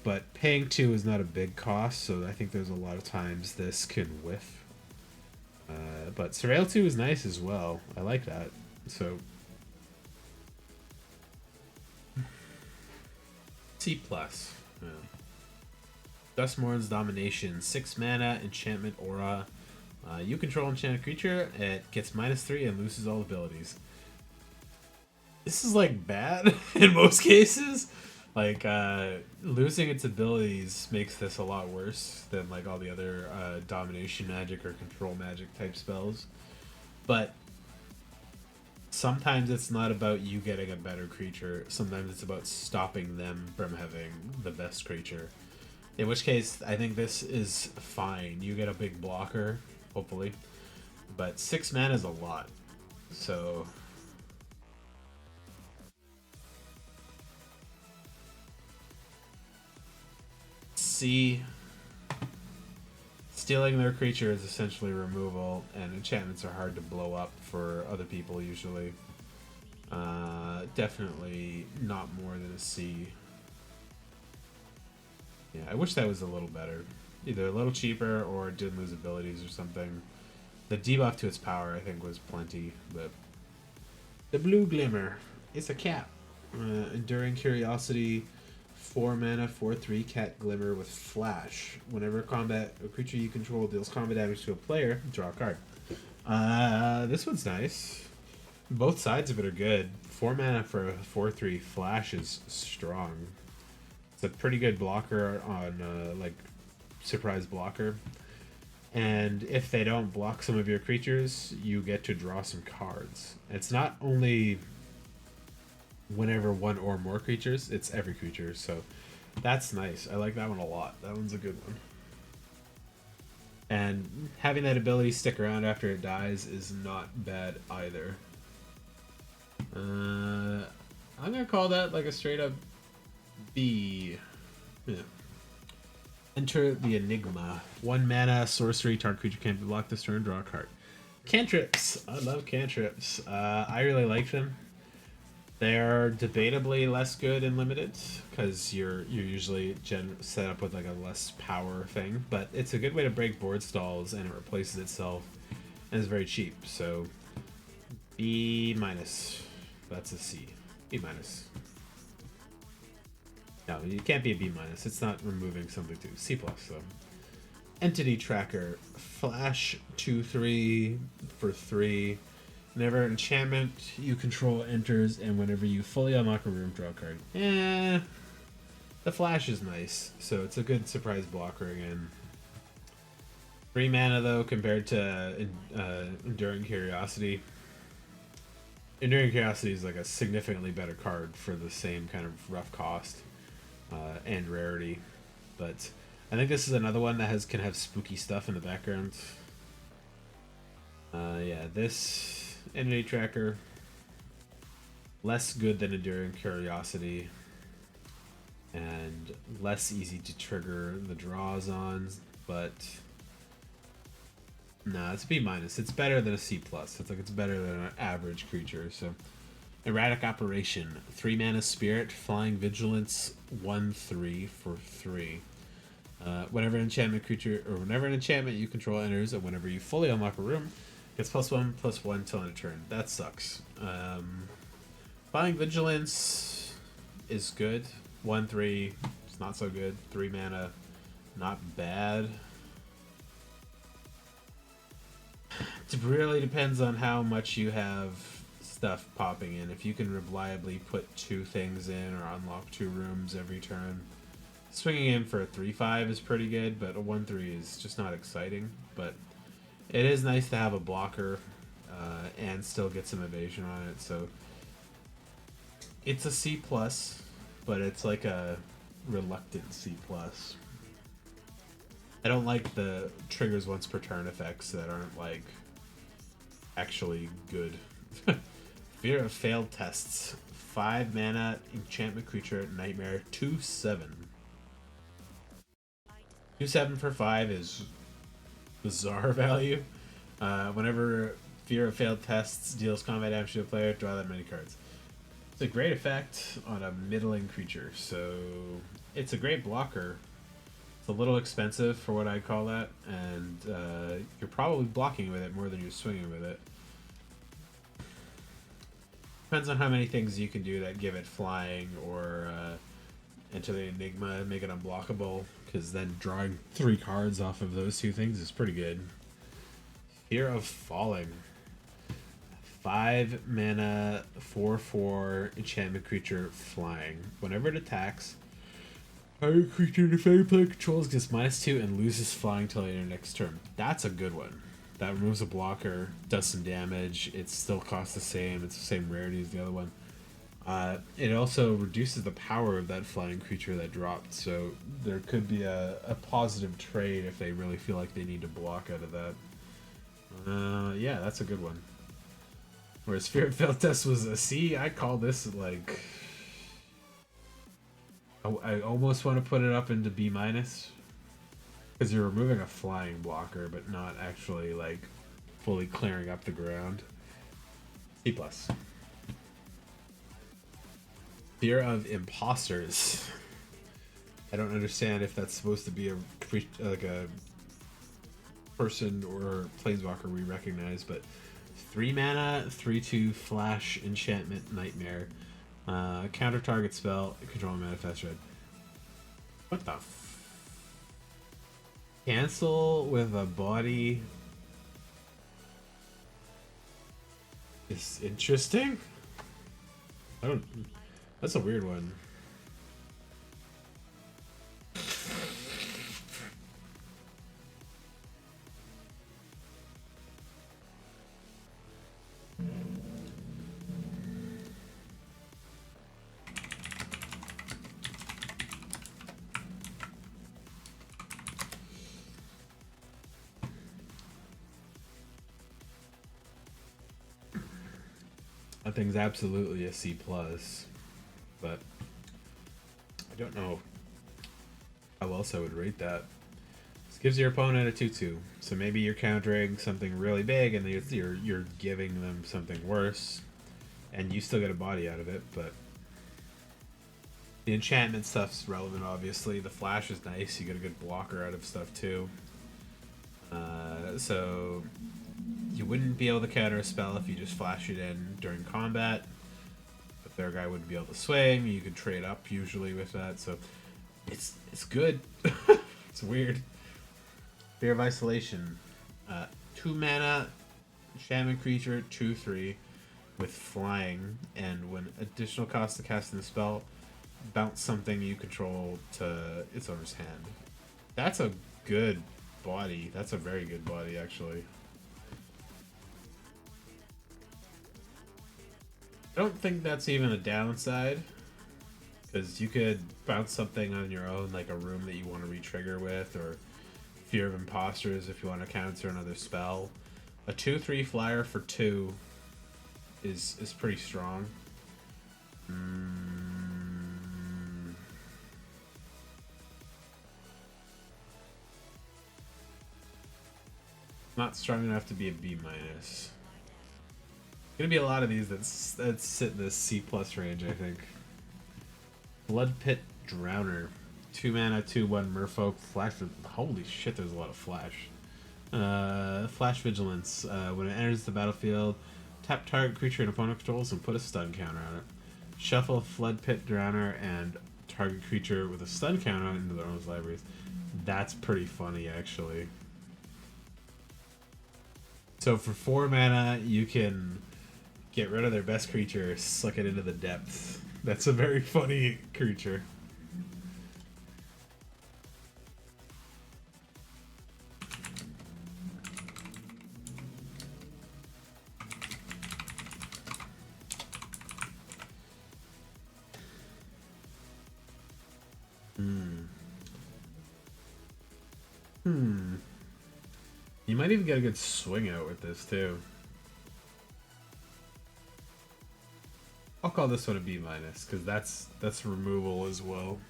but paying 2 is not a big cost, so I think there's a lot of times this can whiff. But Surveil 2 is nice as well. I like that. So C+. Yeah. Duskmourn's Domination, 6 mana, enchantment aura. You control enchanted creature, it gets -3 and loses all abilities. This is like bad in most cases. Like losing its abilities makes this a lot worse than like all the other domination magic or control magic type spells. But sometimes it's not about you getting a better creature. Sometimes it's about stopping them from having the best creature. In which case, I think this is fine. You get a big blocker, hopefully. But 6 mana is a lot. So C, stealing their creature is essentially removal, and enchantments are hard to blow up for other people usually. Definitely not more than a C. Yeah, I wish that was a little better. Either a little cheaper or it didn't lose abilities or something. The debuff to its power, I think, was plenty, but... The Blue Glimmer. It's a cat. Enduring Curiosity, 4 mana, 4/3 cat glimmer with flash. Whenever combat a creature you control deals combat damage to a player, draw a card. This one's nice. Both sides of it are good. 4 mana for a 4/3 flash is strong. It's a pretty good blocker on like surprise blocker. And if they don't block some of your creatures, you get to draw some cards. It's not only whenever one or more creatures, it's every creature, so that's nice. I like that one a lot. That one's a good one. And having that ability stick around after it dies is not bad either. I'm gonna call that like a straight up B. Yeah. Enter the Enigma. 1 mana, sorcery, target creature can't be blocked this turn, draw a card. Cantrips. I love cantrips. I really like them. They're debatably less good in limited because you're usually set up with like a less power thing, but it's a good way to break board stalls and it replaces itself and is very cheap. So B-. That's a C. B-. No, you can't be a B-. It's not removing something too. C+, though. Entity Tracker. Flash 2/3 for 3. Whenever an enchantment you control enters, and whenever you fully unlock a room, draw a card. The flash is nice, so it's a good surprise blocker again. 3 mana, though, compared to Enduring Curiosity. Enduring Curiosity is like a significantly better card for the same kind of rough cost and rarity. But I think this is another one that can have spooky stuff in the background. Yeah, this Entity Tracker, less good than Enduring Curiosity, and less easy to trigger the draws on, but nah, it's a B-. It's better than a C+. It's better than an average creature. So Erratic Operation, 3 mana spirit, flying vigilance, 1/3 for 3. Whenever an enchantment you control enters, and whenever you fully unlock a room, gets +1/+1 till end of turn. That sucks. Flying Vigilance is good. 1/3, it's not so good. 3 mana, not bad. It really depends on how much you have stuff popping in. If you can reliably put 2 things in or unlock 2 rooms every turn, swinging in for a 3/5 is pretty good, but a 1/3 is just not exciting. But it is nice to have a blocker and still get some evasion on it. So it's a C+, but it's like a reluctant C+. I don't like the triggers once per turn effects that aren't like actually good. Fear of Failed Tests. 5 mana, enchantment creature, nightmare, 2/7. 2/7 for 5 is bizarre value. Whenever Fear of failed tests deals combat damage to a player. Draw that many cards. It's a great effect on a middling creature, so it's a great blocker. It's a little expensive for what I'd call that, and you're probably blocking with it more than you're swinging with it. Depends on how many things you can do that give it flying or enter the Enigma, make it unblockable, because then drawing 3 cards off of those 2 things is pretty good. Fear of Falling. 5 mana, 4/4 enchantment creature flying. Whenever it attacks, target creature the defending player controls gets -2 and loses flying till the end of next turn. That's a good one. That removes a blocker, does some damage. It still costs the same. It's the same rarity as the other one. It also reduces the power of that flying creature that dropped, so there could be a positive trade if they really feel like they need to block out of that. Yeah, that's a good one. Whereas Fear of Failed Test was a C, I call this like... I almost want to put it up into B-. Because you're removing a flying blocker, but not actually like fully clearing up the ground. C+. Fear of Imposters. I don't understand if that's supposed to be a person or planeswalker we recognize, but 3 mana, 3/2 flash enchantment nightmare. Counter target spell, control manifest red. What the cancel with a body is interesting. I don't. That's a weird one. That thing's absolutely a C+, but I don't know how else I would rate that. This gives your opponent a 2/2, so maybe you're countering something really big and you're giving them something worse, and you still get a body out of it, but the enchantment stuff's relevant, obviously. The flash is nice, you get a good blocker out of stuff too. So you wouldn't be able to counter a spell if you just flash it in during combat. But their guy wouldn't be able to swing. You could trade up usually with that, so it's good. It's weird. Fear of Isolation. 2 mana, shaman creature, 2/3 with flying, and when additional cost to casting the spell, bounce something you control to its owner's hand. That's a good body. That's a very good body, actually. I don't think that's even a downside, because you could bounce something on your own, like a room that you want to re-trigger with, or Fear of Imposters if you want to counter another spell. A 2/3 flyer for 2 is pretty strong. Not strong enough to be a B-. Gonna be a lot of these that sit in this C+ range, I think. Blood Pit Drowner. 2 mana, 2/1 merfolk, flash. Holy shit, there's a lot of flash. Flash Vigilance. When it enters the battlefield, tap target creature and opponent controls and put a stun counter on it. Shuffle Flood Pit Drowner and target creature with a stun counter on it into their own libraries. That's pretty funny, actually. So for 4 mana, you can get rid of their best creature, suck it into the depths. That's a very funny creature. You might even get a good swing out with this too. I'll call this one a B-, because that's removal as well.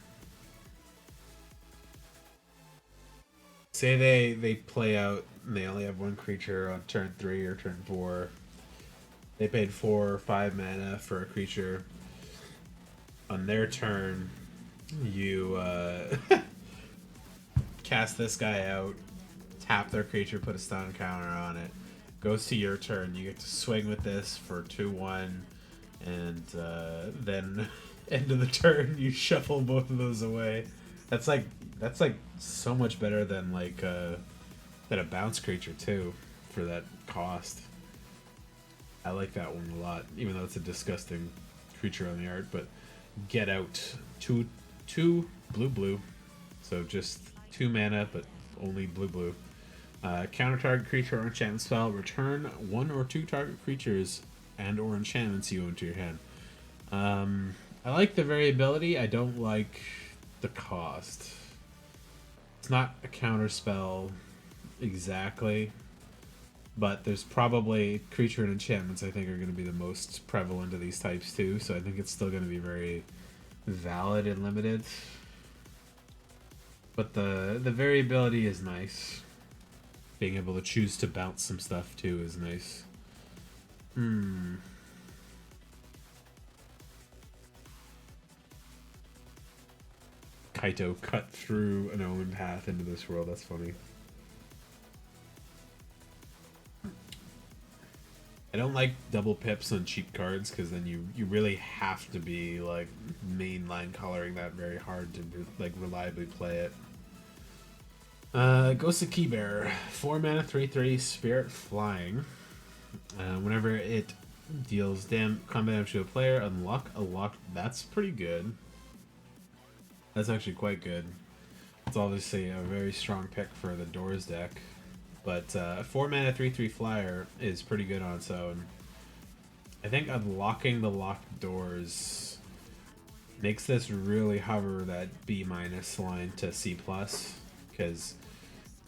Say they play out and they only have one creature on turn 3 or turn 4. They paid 4 or 5 mana for a creature. On their turn, you cast this guy out, tap their creature, put a stun counter on it. Goes to your turn. You get to swing with this for 2/1, and then end of the turn you shuffle both of those away. That's like so much better than than a bounce creature too, for that cost. I like that one a lot, even though it's a disgusting creature on the art. But get out, two blue, so just 2 mana, but only blue. Counter target creature or enchantment spell. Return 1 or 2 target creatures and or enchantments you own to your hand. I like the variability. I don't like the cost. It's not a counter spell exactly, but there's probably creature and enchantments I think are going to be the most prevalent of these types too, so I think it's still going to be very valid and limited. But the variability is nice. Being able to choose to bounce some stuff too is nice. Kaito cut through an own path into this world. That's funny. I don't like double pips on cheap cards because then you really have to be like mainline coloring that very hard to like reliably play it. Ghost of Keybearer, 4 mana, 3/3, Spirit Flying. Whenever it deals combat damage to a player, unlock a lock. That's pretty good. That's actually quite good. It's obviously a very strong pick for the Doors deck. But 4 mana, 3/3 flyer is pretty good on its own. I think unlocking the locked doors makes this really hover that B- line to C+. Because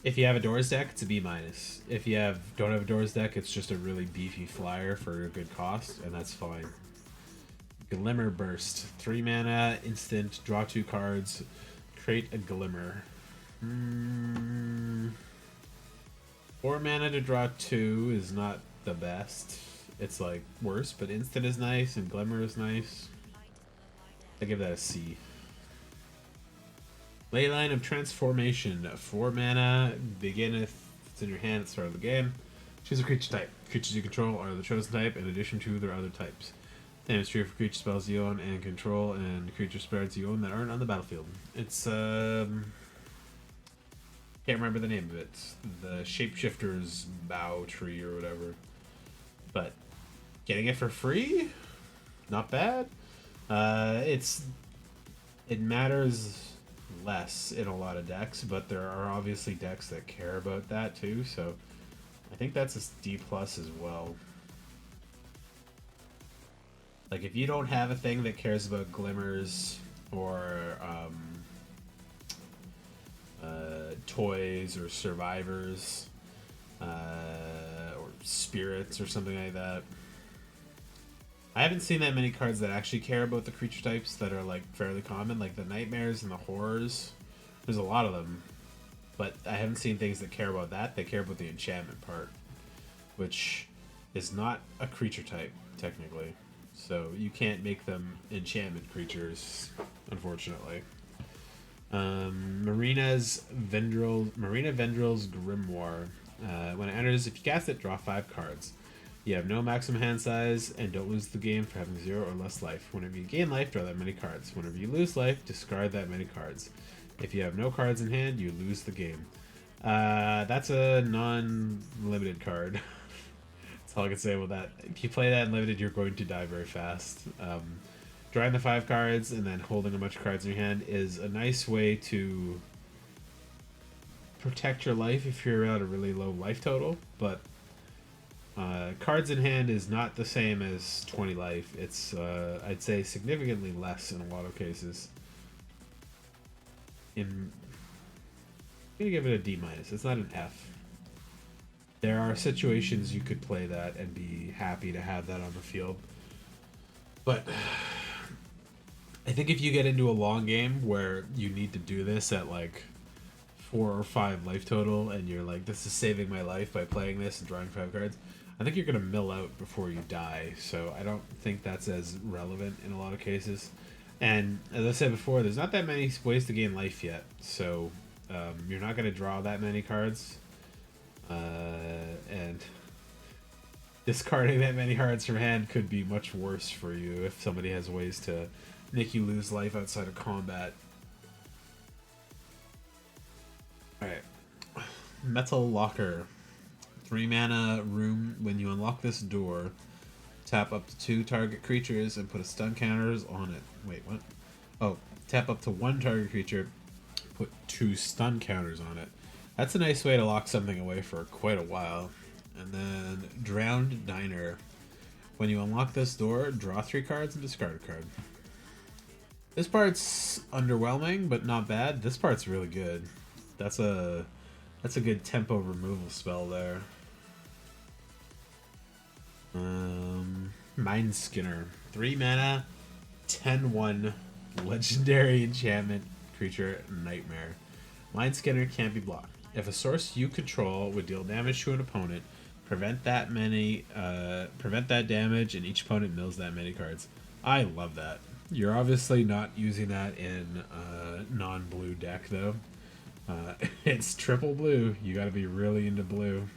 if you have a Doors deck, it's a B-. If you don't have a Doors deck, it's just a really beefy flyer for a good cost, and that's fine. Glimmer Burst, 3 mana, instant, draw 2 cards, create a Glimmer. 4 mana to draw 2 is not the best. It's like worse, but instant is nice and Glimmer is nice. I give that a C. Leyline of Transformation, 4 mana, beginneth, it's in your hand at the start of the game. Choose a creature type. Creatures you control are the chosen type in addition to their other types. Name is true for creature spells you own and control, and creature spirits you own that aren't on the battlefield. It's can't remember the name of it. The Shapeshifter's Bow Tree or whatever. But getting it for free, not bad. It matters less in a lot of decks, but there are obviously decks that care about that too. So I think that's a D+ as well. Like, if you don't have a thing that cares about glimmers or toys or survivors or spirits or something like that, I haven't seen that many cards that actually care about the creature types that are like fairly common, like the nightmares and the horrors. There's a lot of them, but I haven't seen things that care about that. They care about the enchantment part, which is not a creature type technically. So you can't make them enchantment creatures, unfortunately. Marina Vendrill's Grimoire. When it enters, if you cast it, draw 5 cards. You have no maximum hand size and don't lose the game for having 0 or less life. Whenever you gain life, draw that many cards. Whenever you lose life, discard that many cards. If you have no cards in hand, you lose the game. That's a non-limited card. That's all I can say about that. If you play that in limited, you're going to die very fast. Drawing the 5 cards and then holding a bunch of cards in your hand is a nice way to protect your life if you're at a really low life total, but cards in hand is not the same as 20 life. It's, I'd say, significantly less in a lot of cases. I'm gonna give it a D-. It's not an F. There are situations you could play that and be happy to have that on the field. But I think if you get into a long game where you need to do this at like 4 or 5 life total, and you're like, this is saving my life by playing this and drawing 5 cards, I think you're gonna mill out before you die. So I don't think that's as relevant in a lot of cases. And as I said before, there's not that many ways to gain life yet, so you're not gonna draw that many cards, and discarding that many cards from hand could be much worse for you if somebody has ways to make you lose life outside of combat. Alright. Metal Locker. 3 mana room. When you unlock this door, tap up to 2 target creatures and put a stun counters on it. Wait, what? Oh, tap up to 1 target creature, put 2 stun counters on it. That's a nice way to lock something away for quite a while. And then Drowned Diner. When you unlock this door, draw 3 cards and discard a card. This part's underwhelming, but not bad. This part's really good. That's a good tempo removal spell there. Mind Skinner. 3 mana, 10/1, legendary enchantment creature, Nightmare. Mind Skinner can't be blocked. If a source you control would deal damage to an opponent, prevent that damage, and each opponent mills that many cards. I love that. You're obviously not using that in a non-blue deck, though. It's triple blue. You got to be really into blue.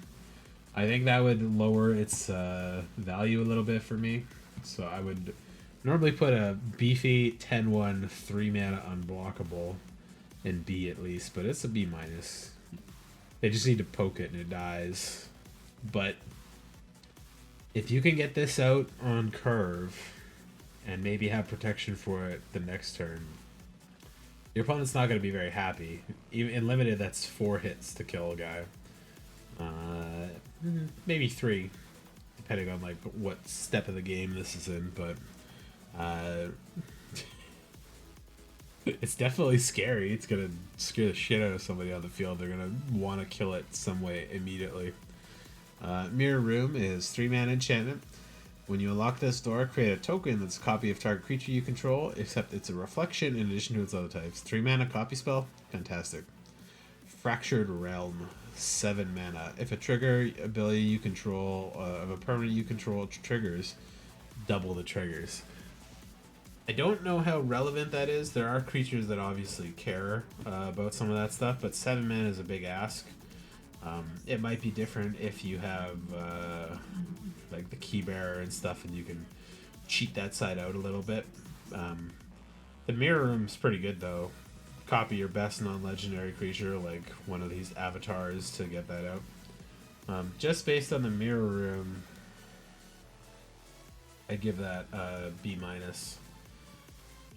I think that would lower its value a little bit for me. So I would normally put a beefy 10/1 3 mana unblockable in B at least, but it's a B minus. They just need to poke it and it dies. But if you can get this out on curve and maybe have protection for it the next turn, your opponent's not going to be very happy. Even in limited, that's 4 hits to kill a guy. Maybe 3, depending on like what step of the game this is in. But it's definitely scary. It's gonna scare the shit out of somebody on the field. They're gonna want to kill it some way immediately. Mirror Room is 3 mana enchantment. When you unlock this door, create a token that's a copy of target creature you control, except it's a reflection in addition to its other types. 3 mana copy spell? Fantastic. Fractured Realm. 7 mana. If a trigger ability you control, of a permanent you control triggers, double the triggers. I don't know how relevant that is. There are creatures that obviously care about some of that stuff, but 7 mana is a big ask. It might be different if you have like the key bearer and stuff, and you can cheat that side out a little bit. The Mirror Room's pretty good though. Copy your best non-legendary creature, like one of these avatars, to get that out. Just based on the Mirror Room, I'd give that B minus.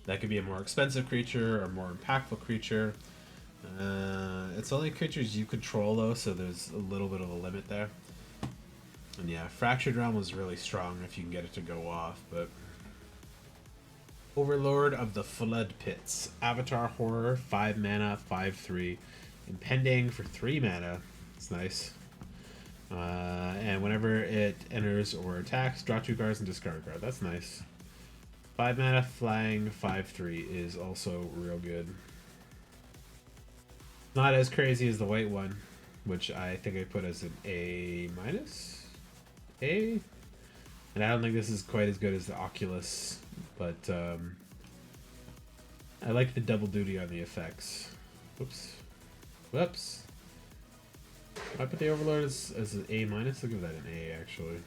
That could be a more expensive creature or more impactful creature. It's only creatures you control though, so there's a little bit of a limit there. And yeah, Fractured Realm was really strong if you can get it to go off, but Overlord of the Flood Pits. Avatar Horror, 5 mana, 5/3. Impending for 3 mana. It's nice. And whenever it enters or attacks, draw 2 cards and discard a card. That's nice. 5 mana, flying, 5/3 is also real good. Not as crazy as the white one, which I think I put as an A minus? A? And I don't think this is quite as good as the Oculus, but I like the double duty on the effects. Whoops. Whoops. I put the Overlord as an A minus. I'll give that an A, actually.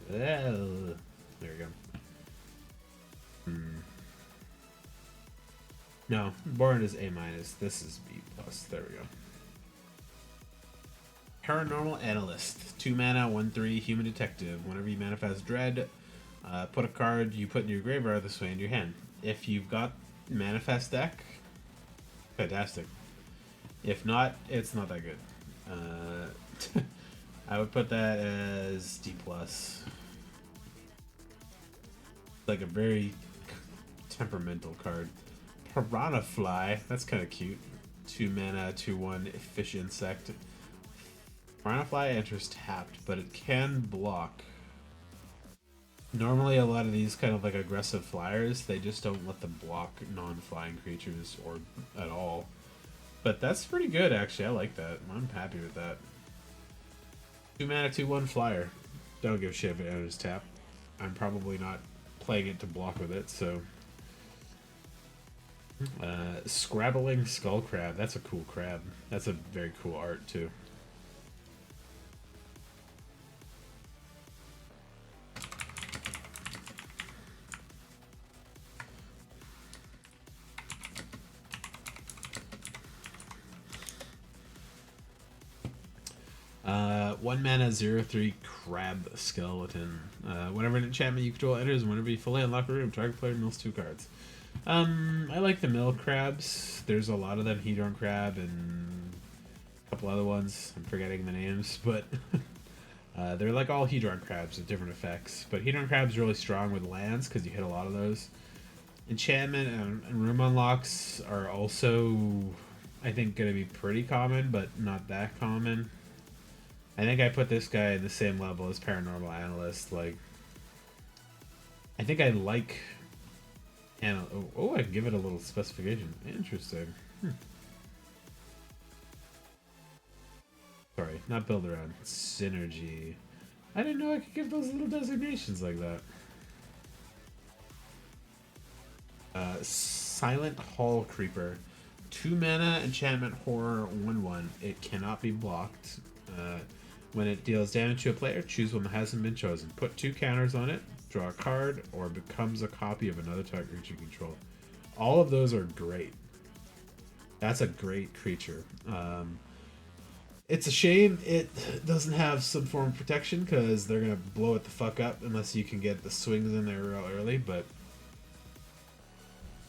There we go. No, Born is A minus. This is B plus. There we go. Paranormal Analyst. 2 mana, 1/3, Human Detective. Whenever you manifest Dread, put a card you put in your graveyard this way into your hand. If you've got Manifest deck, fantastic. If not, it's not that good. I would put that as D plus. Like a very temperamental card. Piranha Fly, that's kind of cute. 2 mana, 2/1, Fish Insect. Piranha Fly enters tapped, but it can block. Normally a lot of these kind of like aggressive flyers, they just don't let them block non-flying creatures or at all. But that's pretty good, actually. I like that. I'm happy with that. 2 mana, 2/1 flyer. Don't give a shit if it enters tap. I'm probably not playing it to block with it, so. Scrabbling Skull Crab. That's a cool crab. That's a very cool art, too. One mana, 0/3 Crab Skeleton. Whenever an enchantment you control enters, whenever you fully unlock a room, target player mills 2 cards. I like the mill crabs. There's a lot of them, Hedron Crab and a couple other ones. I'm forgetting the names, but they're like all Hedron Crabs with different effects. But Hedron Crab's really strong with lands because you hit a lot of those. Enchantment and room unlocks are also, I think, going to be pretty common, but not that common. I think I put this guy in the same level as Paranormal Analyst. Like, I think I like. Oh, I can give it a little specification. Interesting. Sorry, not build around. Synergy. I didn't know I could give those little designations like that. Silent Hall Creeper. 2 mana, enchantment, horror, 1/1. It cannot be blocked. When it deals damage to a player, choose one that hasn't been chosen. Put 2 counters on it, draw a card, or becomes a copy of another target creature you control. All of those are great. That's a great creature. It's a shame it doesn't have some form of protection because they're going to blow it the fuck up unless you can get the swings in there real early, but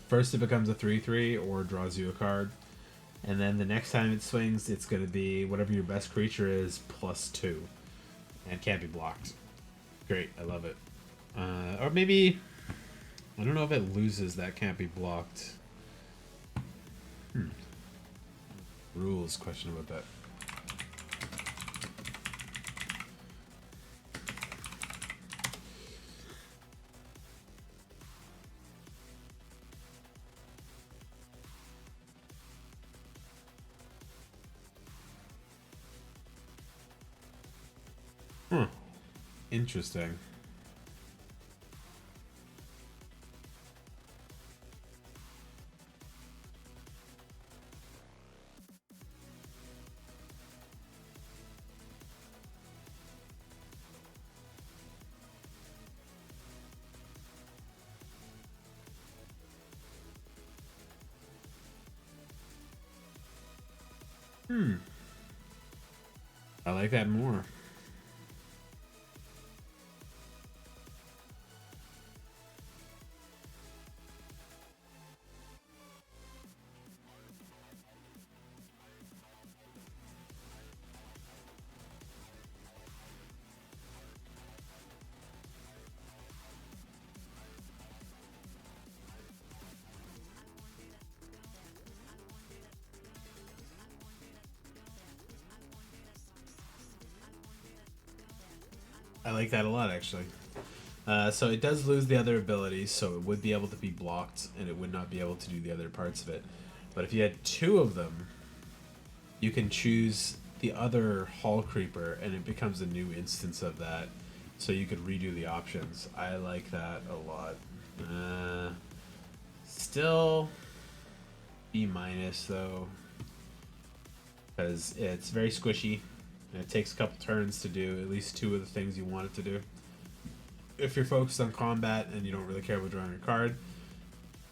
first it becomes a 3/3 or draws you a card. And then the next time it swings, it's going to be whatever your best creature is +2. And can't be blocked. Great, I love it. Or maybe, I don't know if it loses that can't be blocked. Rules question about that. Interesting. I like that more. I like that a lot, actually. So it does lose the other abilities, so it would be able to be blocked, and it would not be able to do the other parts of it. But if you had 2 of them, you can choose the other Hall Creeper, and it becomes a new instance of that. So you could redo the options. I like that a lot. Still B- though, because it's very squishy. And it takes a couple turns to do at least 2 of the things you want it to do. If you're focused on combat and you don't really care about drawing a card,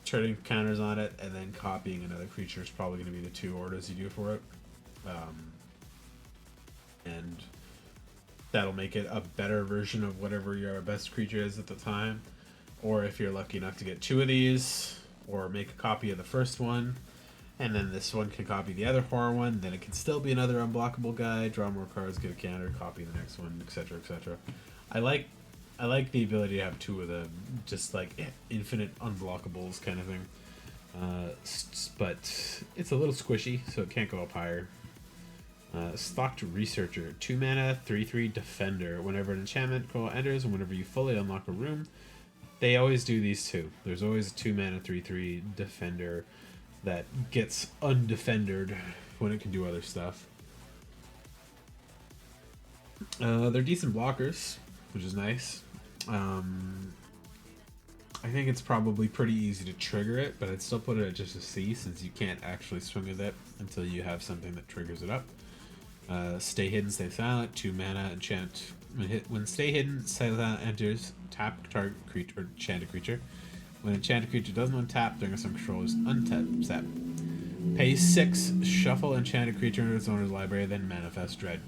turning counters on it and then copying another creature is probably going to be the 2 orders you do for it. And that'll make it a better version of whatever your best creature is at the time. Or if you're lucky enough to get 2 of these, or make a copy of the first one, and then this one can copy the other horror one, then it can still be another unblockable guy, draw more cards, get a counter, copy the next one, etc., etc. I like the ability to have 2 of them, just like infinite unblockables kind of thing. But it's a little squishy, so it can't go up higher. Stocked Researcher, 2 mana, 3/3 Defender. Whenever an enchantment enters, and whenever you fully unlock a room, they always do these 2. There's always a 2 mana, 3/3 Defender. that gets undefended when it can do other stuff. They're decent blockers, which is nice. I think it's probably pretty easy to trigger it, but I'd still put it at just a C since you can't actually swing with it until you have something that triggers it up. Stay hidden, stay silent, 2 mana, enchant. When stay hidden, silent enters, tap target creature or enchant a creature. When enchanted creature doesn't untap during some controller's untap step. Pay 6, shuffle enchanted creature into its owner's library, then manifest dread.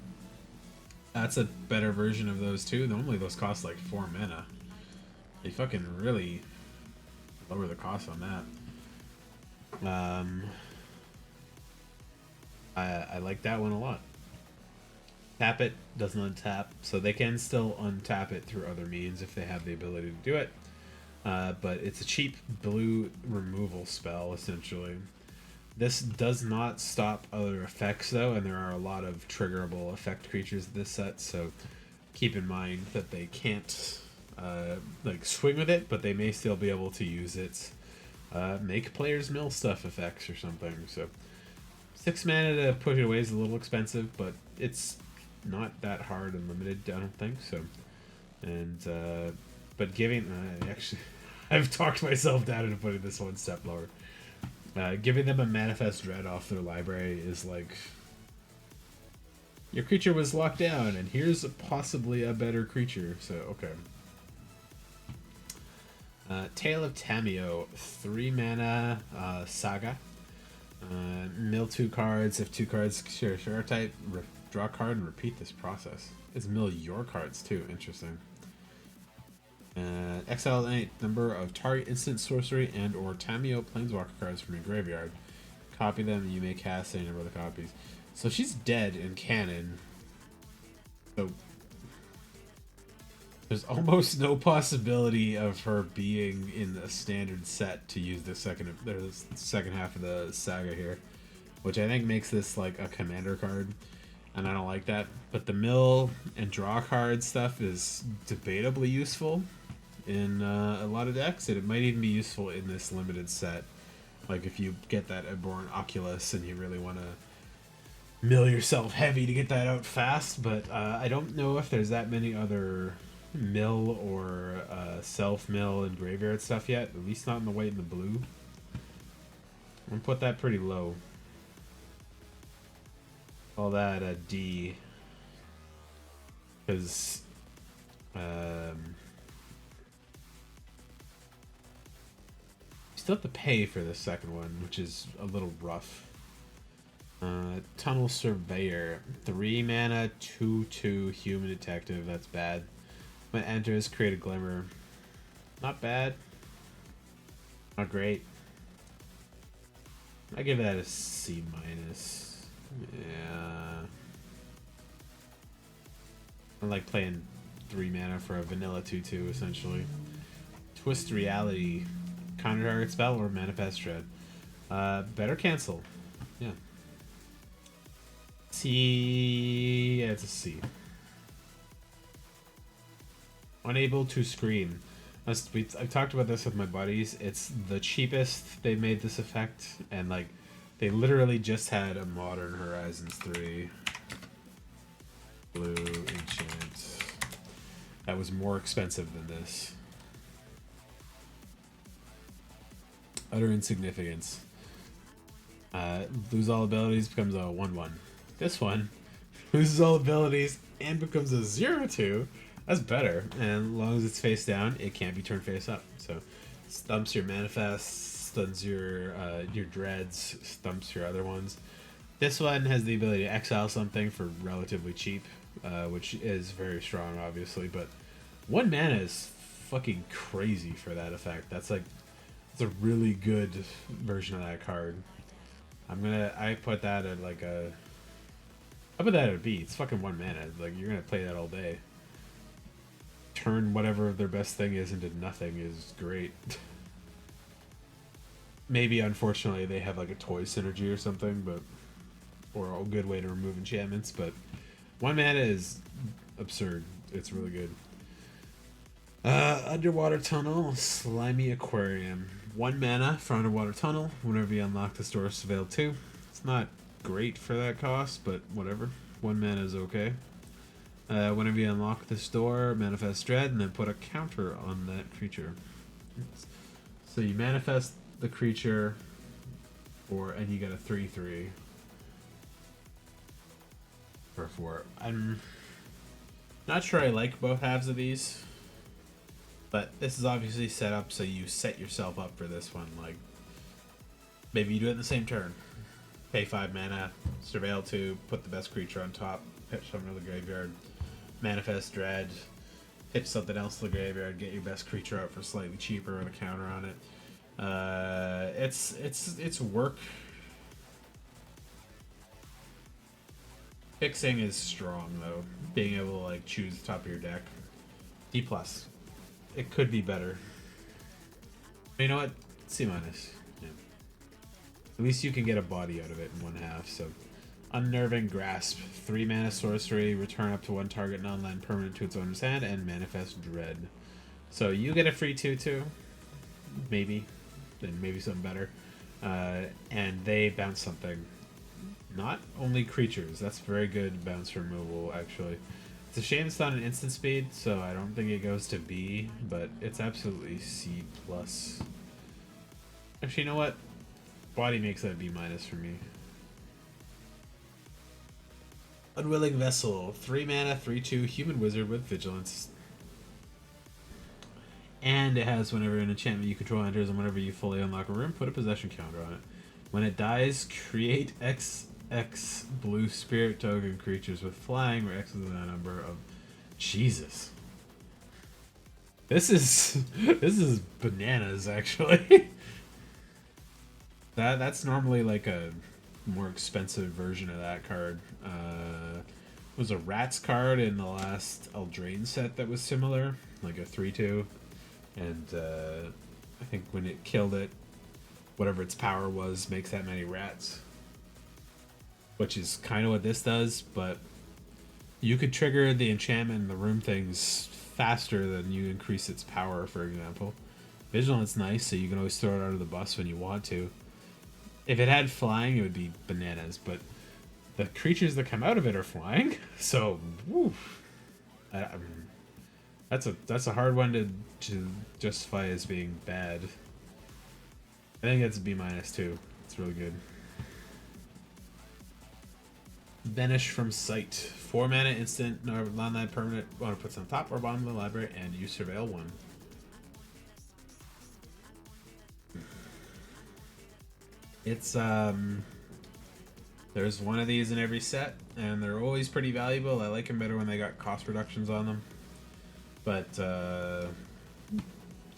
That's a better version of those two. Normally those cost like 4 mana. They fucking really lower the cost on that. I like that one a lot. Tap it, doesn't untap, so they can still untap it through other means if they have the ability to do it. But it's a cheap blue removal spell, essentially. This does not stop other effects, though, and there are a lot of triggerable effect creatures in this set, so keep in mind that they can't like swing with it, but they may still be able to use its make players mill stuff effects or something. So 6 mana to push it away is a little expensive, but it's not that hard and limited, I don't think so. And but giving actually I've talked myself down into putting this one step lower. Giving them a manifest dread off their library is like, your creature was locked down and here's possibly a better creature. So okay. Tale of Tamio, 3 mana, saga. Mill 2 cards. If 2 cards share a type, draw a card and repeat this process. It's mill your cards too. Interesting. Exile any number of target instant sorcery and or Tamio planeswalker cards from your graveyard. Copy them and you may cast any number of the copies. So she's dead in canon. So there's almost no possibility of her being in a standard set to use the second half of the saga here, which I think makes this like a commander card, and I don't like that. But the mill and draw card stuff is debatably useful in a lot of decks, and it might even be useful in this limited set. Like if you get that Abhorrent Oculus and you really want to mill yourself heavy to get that out fast, but I don't know if there's that many other mill or self-mill and graveyard stuff yet, at least not in the white and the blue. I'm gonna put that pretty low. All that a D, because still have to pay for the second one, which is a little rough. Tunnel Surveyor, 3 mana, 2/2 human detective. That's bad. When it enters, create a glimmer. Not bad. Not great. I give that a C minus. Yeah. I like playing 3 mana for a vanilla 2/2 essentially. Twist Reality. Counter target spell or manifest dread. Better cancel. Yeah. C. Yeah, it's a C. Unable to screen. I've talked about this with my buddies. It's the cheapest they made this effect, and like they literally just had a Modern Horizons 3 blue enchant that was more expensive than this. Utter insignificance. Lose all abilities becomes a 1/1. This one loses all abilities and becomes a 0/2. That's better, and as long as it's face down, it can't be turned face up. So, stumps your manifest, stuns your dreads, stumps your other ones. This one has the ability to exile something for relatively cheap, which is very strong, obviously. But 1 mana is fucking crazy for that effect. That's like, it's a really good version of that card. I put that at like a. I put that at a B. It's fucking 1 mana. Like you're gonna play that all day. Turn whatever their best thing is into nothing is great. Maybe unfortunately they have like a toy synergy or something, but or a good way to remove enchantments. But 1 mana is absurd. It's really good. Underwater Tunnel, Slimy Aquarium. 1 mana for Underwater Tunnel. Whenever you unlock this door, Surveil 2. It's not great for that cost, but whatever. 1 mana is okay. Whenever you unlock this door, manifest Dread, and then put a counter on that creature. So you manifest the creature, and you get a 3/3 for 4. I'm not sure I like both halves of these, but this is obviously set up so you set yourself up for this one. Like, maybe you do it in the same turn. Pay 5 mana, Surveil 2, put the best creature on top, pitch something to the graveyard, manifest Dread, pitch something else to the graveyard, get your best creature out for slightly cheaper with a counter on it. It's work. Fixing is strong though. Being able to like choose the top of your deck. D+. It could be better. But you know what? C-. Yeah. At least you can get a body out of it in 1/2. So, Unnerving Grasp, 3 mana sorcery, return up to 1 target non-land permanent to its owner's hand, and manifest Dread. So you get a free 2/2, maybe, then maybe something better, and they bounce something. Not only creatures. That's very good bounce removal, actually. It's a shame it's not an instant speed, so I don't think it goes to B, but it's absolutely C+. Actually, you know what? Body makes that B- for me. Unwilling Vessel, 3 mana, 3/2, human wizard with vigilance. And it has whenever an enchantment you control enters and whenever you fully unlock a room, put a possession counter on it. When it dies, create XX blue spirit token creatures with flying, where X is the number of... Jesus. This is bananas, actually. That's normally like a more expensive version of that card. It was a Rats card in the last Eldraine set that was similar, like a 3/2, and I think when it killed it, whatever its power was makes that many rats, which is kind of what this does, but you could trigger the enchantment and the room things faster than you increase its power, for example. Vigilance nice, so you can always throw it out of the bus when you want to. If it had flying, it would be bananas, but the creatures that come out of it are flying, so woo. That's a hard one to justify as being bad. I think it's a B- too. It's really good. Banish from Sight. 4 mana instant, non-land permanent. Want to put some top or bottom of the library, and you Surveil 1. It's there's one of these in every set, and they're always pretty valuable. I like them better when they got cost reductions on them. But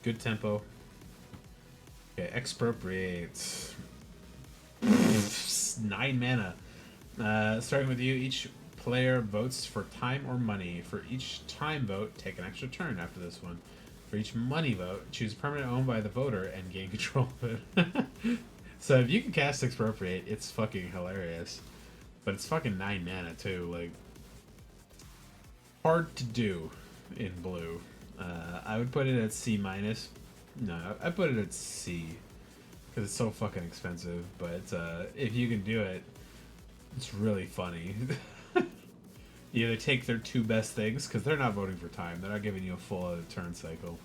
good tempo. Okay, Expropriate. 9 mana. Starting with you, each player votes for time or money. For each time vote, take an extra turn after this one. For each money vote, choose a permanent owned by the voter and gain control of it. So if you can cast Expropriate, it's fucking hilarious. But it's fucking 9 mana too, like... hard to do in blue. I would put it at C-. No, I put it at C. Because it's so fucking expensive, but if you can do it, it's really funny. You either take their 2 best things, because they're not voting for time, they're not giving you a full other turn cycle,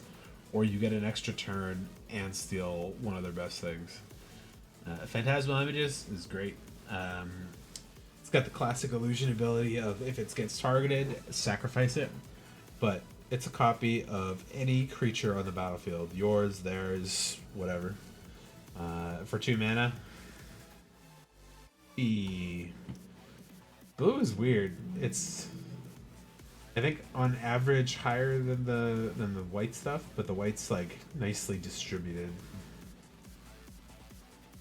or you get an extra turn and steal one of their best things. Phantasmal Images is great. It's got the classic illusion ability of if it gets targeted, sacrifice it, but it's a copy of any creature on the battlefield. Yours, theirs, whatever. For 2 mana. Blue is weird. It's, I think, on average higher than the white stuff, but the white's like nicely distributed.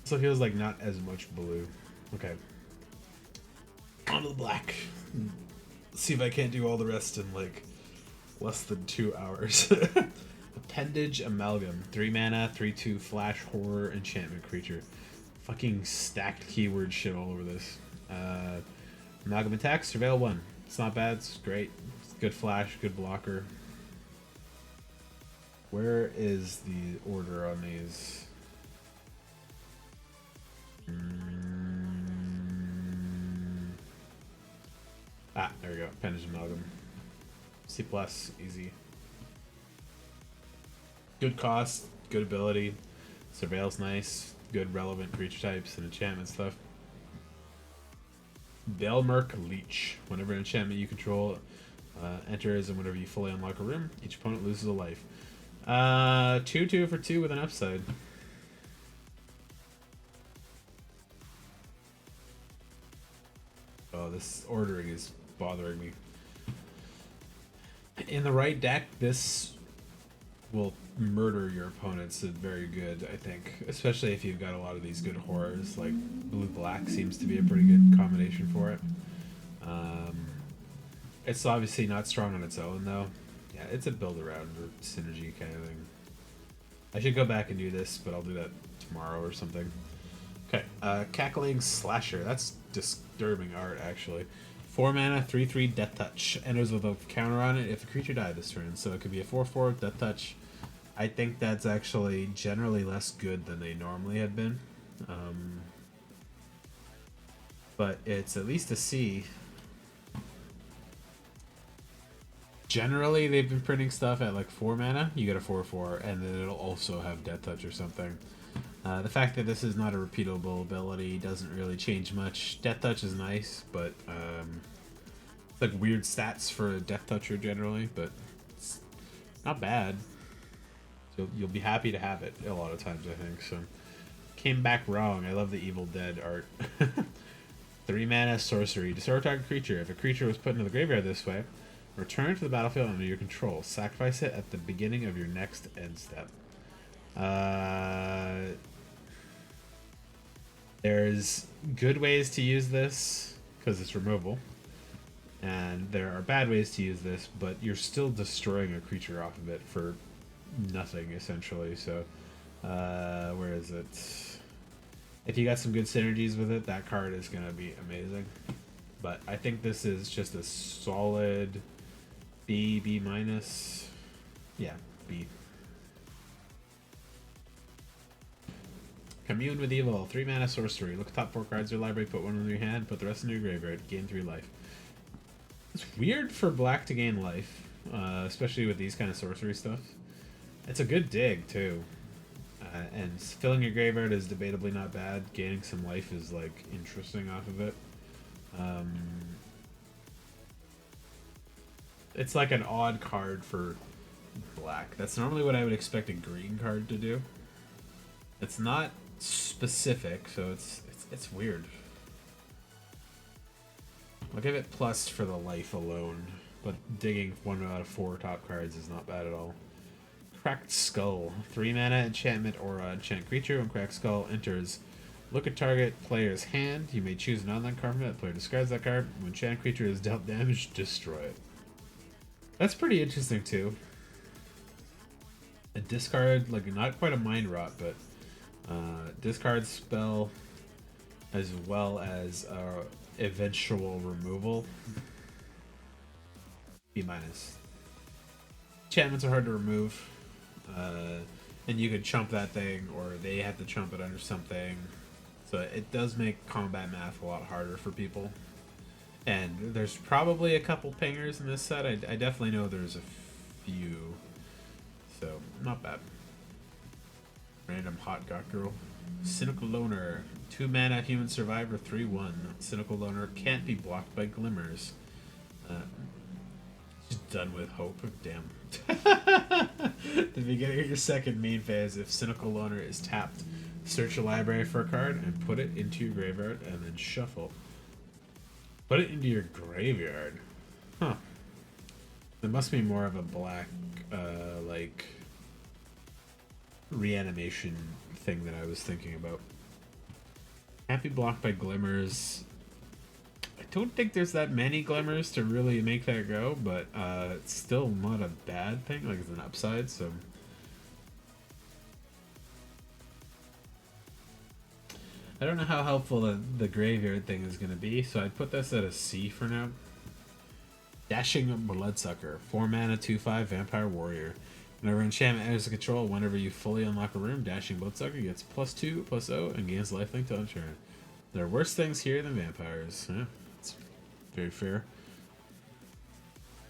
So it feels like not as much blue. Okay. On to the black. Let's see if I can't do all the rest in like less than 2 hours. Appendage Amalgam. 3 mana, 3/2 flash horror enchantment creature. Fucking stacked keyword shit all over this. Amalgam attacks, Surveil 1. It's not bad, it's great. It's good flash, good blocker. Where is the order on these? go. Appendage Amalgam. C+, easy. Good cost, good ability. Surveil's nice. Good relevant creature types and enchantment stuff. Velmerk Leech. Whenever an enchantment you control enters and whenever you fully unlock a room, each opponent loses a life. 2/2 for 2 with an upside. Oh, this ordering is bothering me. In the right deck, this will murder your opponents. It's very good, I think. Especially if you've got a lot of these good horrors. Like, blue-black seems to be a pretty good combination for it. It's obviously not strong on its own, though. Yeah, it's a build-around or synergy kind of thing. I should go back and do this, but I'll do that tomorrow or something. Okay, Cackling Slasher. That's disturbing art, actually. 4 mana, 3/3 Death Touch. Enters with a counter on it if a creature died this turn. So it could be a 4/4 Death Touch. I think that's actually generally less good than they normally have been. But it's at least a C. Generally, they've been printing stuff at like 4 mana. You get a 4/4, and then it'll also have Death Touch or something. The fact that this is not a repeatable ability doesn't really change much. Death Touch is nice, but it's like weird stats for a Death Toucher generally, but it's not bad. So you'll be happy to have it a lot of times, I think. So came back wrong. I love the Evil Dead art. 3 mana sorcery. Destroy a target creature. If a creature was put into the graveyard this way, return to the battlefield under your control. Sacrifice it at the beginning of your next end step. There's good ways to use this because it's removable, and there are bad ways to use this, but you're still destroying a creature off of it for nothing essentially. So where is it? If you got some good synergies with it, that card is gonna be amazing. But I think this is just a solid B minus. Yeah, B. Commune with Evil. 3 mana sorcery. Look at top 4 cards of your library, put one in your hand, put the rest in your graveyard. Gain 3 life. It's weird for black to gain life, especially with these kind of sorcery stuff. It's a good dig, too. And filling your graveyard is debatably not bad. Gaining some life is, like, interesting off of it. It's like an odd card for black. That's normally what I would expect a green card to do. It's not specific, so it's weird. I'll give it plus for the life alone, but digging 1 out of 4 top cards is not bad at all. Cracked Skull. 3 mana enchantment or enchant creature. When Cracked Skull enters, look at target player's hand. You may choose an online card from it. The player discards that card. When enchant creature is dealt damage, destroy it. That's pretty interesting too. A discard, like not quite a mind rot, but discard spell as well as eventual removal. B minus. Enchantments are hard to remove, and you could chump that thing, or they have to chump it under something. So it does make combat math a lot harder for people. And there's probably a couple pingers in this set. I definitely know there's a few. So, not bad. Random hot got girl. Cynical Loner. 2 mana human survivor 3/1. Cynical Loner can't be blocked by glimmers. Just done with hope. Damn. The beginning of your second main phase, if Cynical Loner is tapped, search your library for a card and put it into your graveyard and then shuffle. Put it into your graveyard. Huh. There must be more of a black, like, reanimation thing that I was thinking about. Can't be blocked by glimmers. I don't think there's that many glimmers to really make that go, but it's still not a bad thing. Like, it's an upside, so... I don't know how helpful the graveyard thing is going to be, so I'd put this at a C for now. Dashing Bloodsucker. 4 mana, 2/5, Vampire Warrior. Whenever enchantment enters the control, whenever you fully unlock a room, Dashing Bloodsucker gets +2/+0 and gains lifelink to turn. There are worse things here than vampires. Yeah, it's very fair.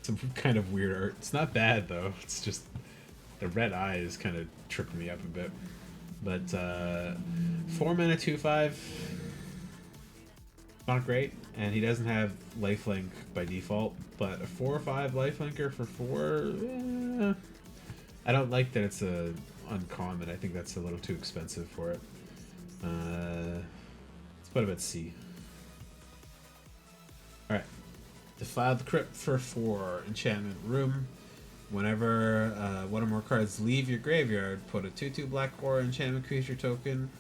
some kind of weird art. It's not bad though. It's just the red eye is kind of tripping me up a bit. But 4 mana 2/5, not great, and he doesn't have lifelink by default. But a 4/5 lifelinker for 4, I don't like that it's a uncommon. I think that's a little too expensive for it. Let's put him at C. All right, Defiled Crypt for 4, enchantment room. Whenever one or more cards leave your graveyard, put a 2/2 black or enchantment creature token.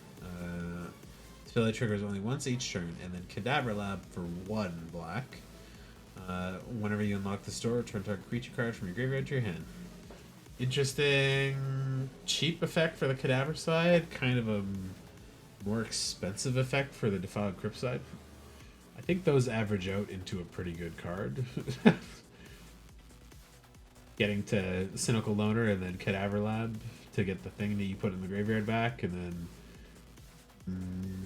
This ability triggers only once each turn, and then Cadaver Lab for 1 black. Whenever you unlock the store, return target creature card from your graveyard to your hand. Interesting, cheap effect for the Cadaver side, kind of a more expensive effect for the Defiled Crypt side. I think those average out into a pretty good card. Getting to Cynical Loner and then Cadaver Lab to get the thing that you put in the graveyard back, and then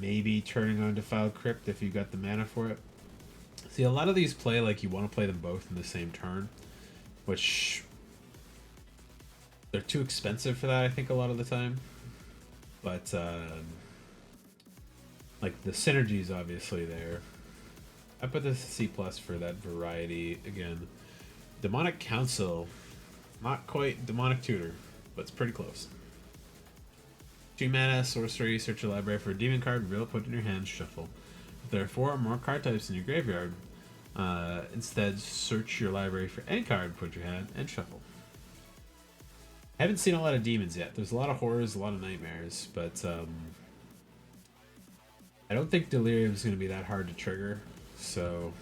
maybe turning on Defiled Crypt if you got the mana for it. See, a lot of these play like you want to play them both in the same turn, which they're too expensive for that, I think, a lot of the time. But like the synergy is obviously there. I put this C+ for that variety again. Demonic Council, not quite Demonic Tutor, but it's pretty close. 2 mana, sorcery, search your library for a demon card, reveal, put it in your hand, shuffle. If there are 4 or more card types in your graveyard, instead search your library for any card, put it in your hand, and shuffle. I haven't seen a lot of demons yet. There's a lot of horrors, a lot of nightmares, but I don't think Delirium is going to be that hard to trigger, so...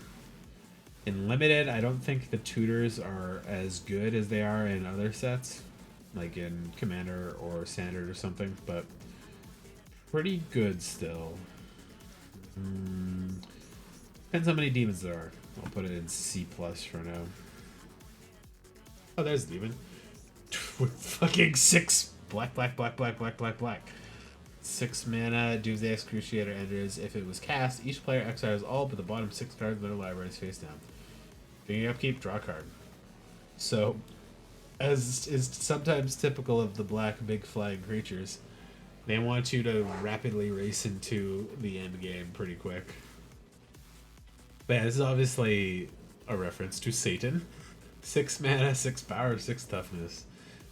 In Limited, I don't think the tutors are as good as they are in other sets, like in Commander or Standard or something, but pretty good still. Depends how many demons there are. I'll put it in C+ for now. Oh, there's a demon. With fucking 6 black. 6 mana, Doomsday Excruciator enters. If it was cast, each player exiles all but the bottom 6 cards of their libraries face down. Beginning upkeep, draw a card. So, as is sometimes typical of the black big flying creatures, they want you to rapidly race into the end game pretty quick. But yeah, this is obviously a reference to Satan. 6 mana, 6 power, 6 toughness.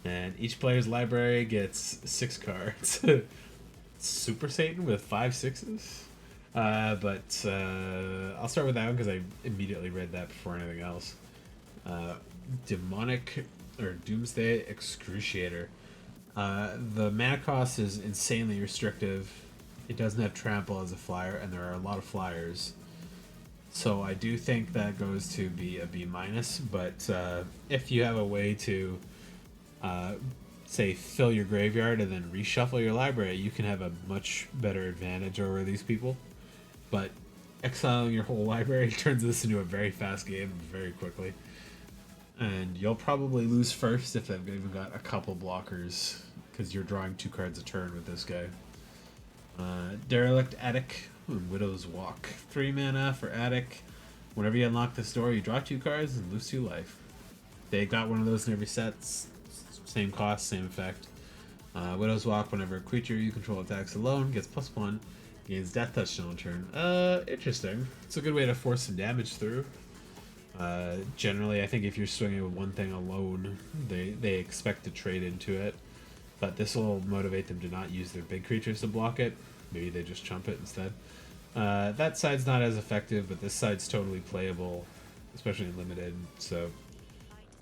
And each player's library gets 6 cards. Super Satan with 5 6s. But I'll start with that one because I immediately read that before anything else. Demonic or Doomsday Excruciator. The mana cost is insanely restrictive. It doesn't have trample as a flyer, and there are a lot of flyers. So I do think that goes to be a B-, but if you have a way to say fill your graveyard and then reshuffle your library, you can have a much better advantage over these people. But exiling your whole library turns this into a very fast game very quickly. And you'll probably lose first if they've even got a couple blockers, because you're drawing 2 cards a turn with this guy. Derelict Attic, Widow's Walk. 3 mana for Attic. Whenever you unlock this door, you draw 2 cards and lose 2 life. They got one of those in every set. Same cost, same effect. Widow's Walk, whenever a creature you control attacks alone, gets +1. Gains Death Touch on turn. Interesting. It's a good way to force some damage through. Generally, I think if you're swinging with one thing alone, they expect to trade into it. But this will motivate them to not use their big creatures to block it. Maybe they just chump it instead. That side's not as effective, but this side's totally playable, especially in Limited. So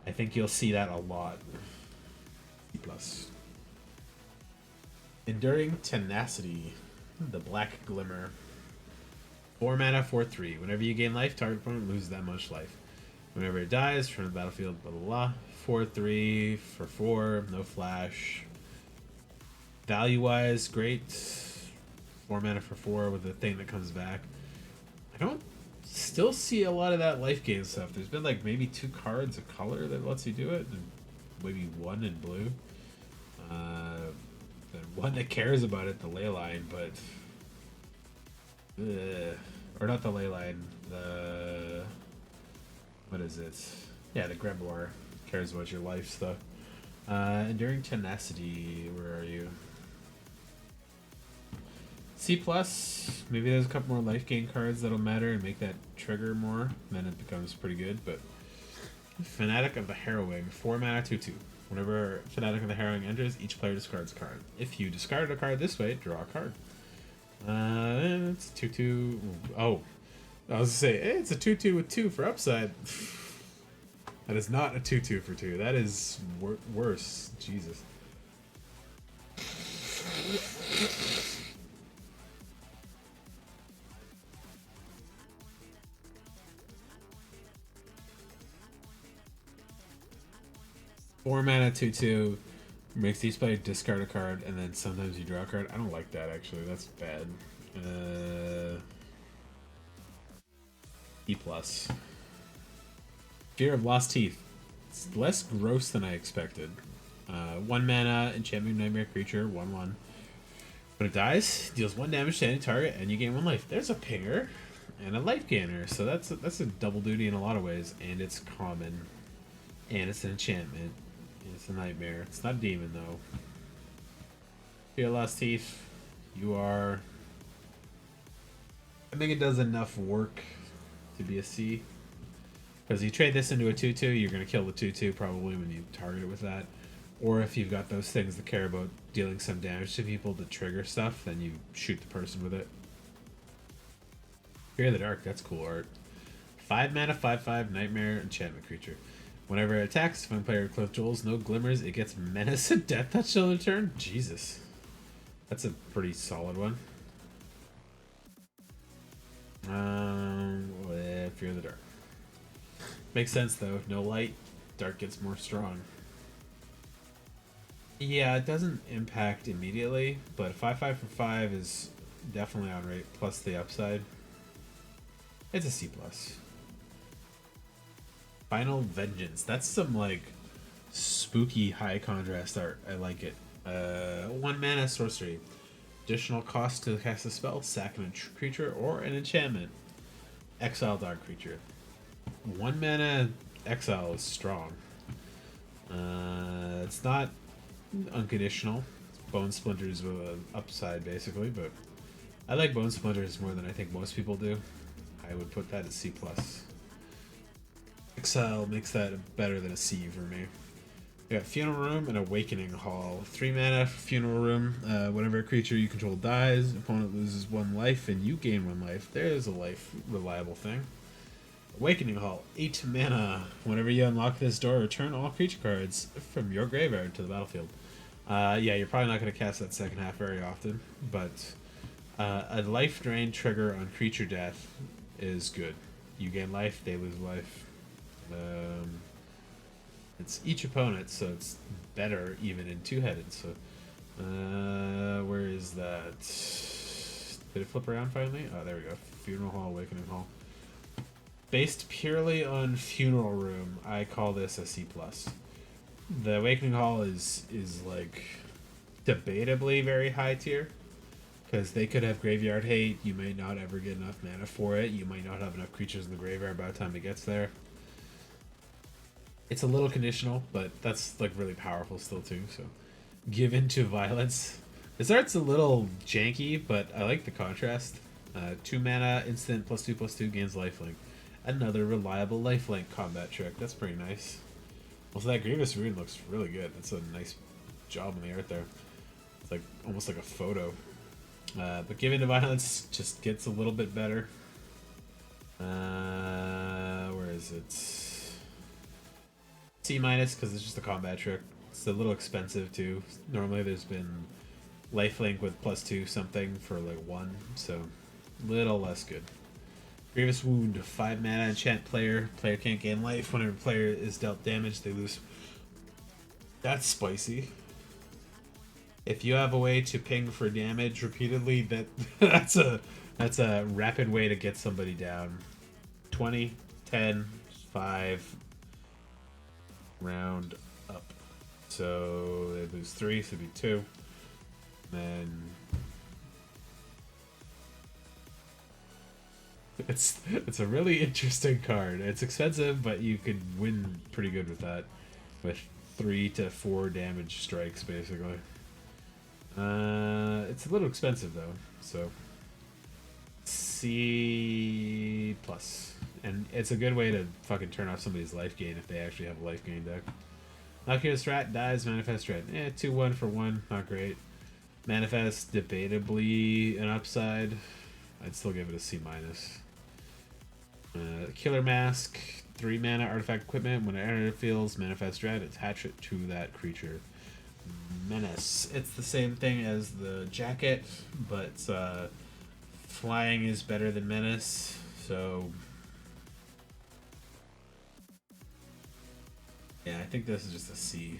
I think you'll see that a lot. C+. Enduring Tenacity. The Black Glimmer. 4 mana, 4/3. Whenever you gain life, target opponent loses that much life. Whenever it dies, from the battlefield, blah blah blah. 4/3 for 4, no flash. Value-wise, great. 4 mana for 4 with a thing that comes back. I don't still see a lot of that life gain stuff. There's been like maybe 2 cards of color that lets you do it, and maybe 1 in blue. The one that cares about it, the Leyline, but or not the Leyline, the what is it? Yeah, the Grimoire cares about your life stuff. Enduring Tenacity, where are you? C plus. Maybe there's a couple more life gain cards that'll matter and make that trigger more. Then it becomes pretty good. But Fanatic of the Harrowing, 4 mana, 2/2. Whenever Fanatic of the Harrowing enters, each player discards a card. If you discard a card this way, draw a card. It's 2/2. Oh, I was gonna say it's a 2/2 with 2 for upside. That is not a 2/2 for 2. That is worse. Jesus. Four mana, 2/2 makes each player discard a card, and then sometimes you draw a card. I don't like that actually. That's bad. E plus. Fear of Lost Teeth. It's less gross than I expected. 1 mana, enchantment nightmare creature, 1/1. When it dies, deals 1 damage to any target, and you gain 1 life. There's a pinger and a life gainer, so that's a double duty in a lot of ways. And it's common, and it's an enchantment, and it's a nightmare. It's not a demon though. Fear of Lost Teeth. You are. I think it does enough work to be a C. Because you trade this into a 2/2, you're going to kill the 2/2 probably when you target it with that. Or if you've got those things that care about dealing some damage to people to trigger stuff, then you shoot the person with it. Fear of the Dark, that's cool art. 5 mana, 5/5, Nightmare, enchantment creature. Whenever it attacks, if one player with Cliff Jewels, no glimmers, it gets Menace and Death Touch on the turn? Jesus. That's a pretty solid one. Fear of the Dark. Makes sense though. No light, dark gets more strong. Yeah, it doesn't impact immediately, but 5/5 for 5 is definitely on rate, plus the upside. It's a C plus. Final Vengeance. That's some like spooky high contrast art. I like it. 1 mana sorcery. Additional cost to cast a spell, sack a creature or an enchantment. Exile dog creature. 1 mana exile is strong. It's not unconditional. It's Bone Splinters with an upside basically, but I like Bone Splinters more than I think most people do. I would put that at C plus. Exile makes that better than a C for me. We got Funeral Room and Awakening Hall. 3 mana for Funeral Room. Whenever a creature you control dies, opponent loses 1 life and you gain 1 life. There's a life reliable thing. Awakening Hall, 8 mana. Whenever you unlock this door, return all creature cards from your graveyard to the battlefield. Yeah, you're probably not going to cast that second half very often, but a life drain trigger on creature death is good. You gain life, they lose life. It's each opponent, so it's better even in two-headed. So, where is that? Did it flip around finally? Oh, there we go. Funeral Hall, Awakening Hall. Based purely on Funeral Room, I call this a C plus. The Awakening Hall is like debatably very high tier because they could have graveyard hate. You may not ever get enough mana for it. You might not have enough creatures in the graveyard by the time it gets there. It's a little conditional, but that's like really powerful still too. So, Give Into Violence. This art's a little janky, but I like the contrast. 2 mana, instant, +2/+2, gains lifelink. Another reliable lifelink combat trick. That's pretty nice. Also, that Grievous Rune looks really good. That's a nice job on the art there. It's like almost like a photo. But Give Into Violence just gets a little bit better. Where is it? C minus because it's just a combat trick. It's a little expensive too. Normally there's been lifelink with +2 something for like 1, so little less good. Grievous Wound, 5 mana, enchant player. Player can't gain life. Whenever player is dealt damage, they lose. That's spicy. If you have a way to ping for damage repeatedly, that's a rapid way to get somebody down. 20, 10, 5, round up. So they lose 3, so it'd be 2. Then It's a really interesting card. It's expensive, but you could win pretty good with that, with 3 to 4 damage strikes basically. It's a little expensive though, so C plus, and it's a good way to fucking turn off somebody's life gain if they actually have a life gain deck. Knockio Strat dies, Manifest Dread. 2-1 for 1, not great. Manifest, debatably an upside. I'd still give it a C minus. Killer Mask, 3 mana artifact equipment. When it enters the field, Manifest Dread, attach it to that creature. Menace. It's the same thing as the jacket, but flying is better than Menace, so yeah, I think this is just a C.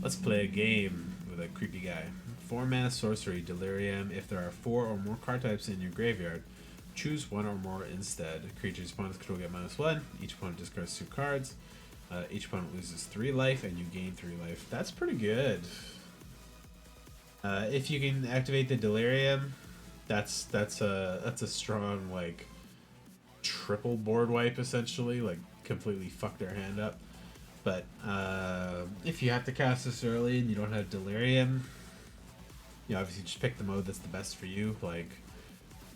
Let's play a game with a creepy guy. 4 mana sorcery, Delirium. If there are 4 or more card types in your graveyard, choose 1 or more instead. Creatures opponents control get -1. Each opponent discards 2 cards. Each opponent loses 3 life, and you gain 3 life. That's pretty good. If you can activate the Delirium, that's a strong like triple board wipe essentially. Like completely fuck their hand up. But if you have to cast this early and you don't have Delirium, you obviously just pick the mode that's the best for you. Like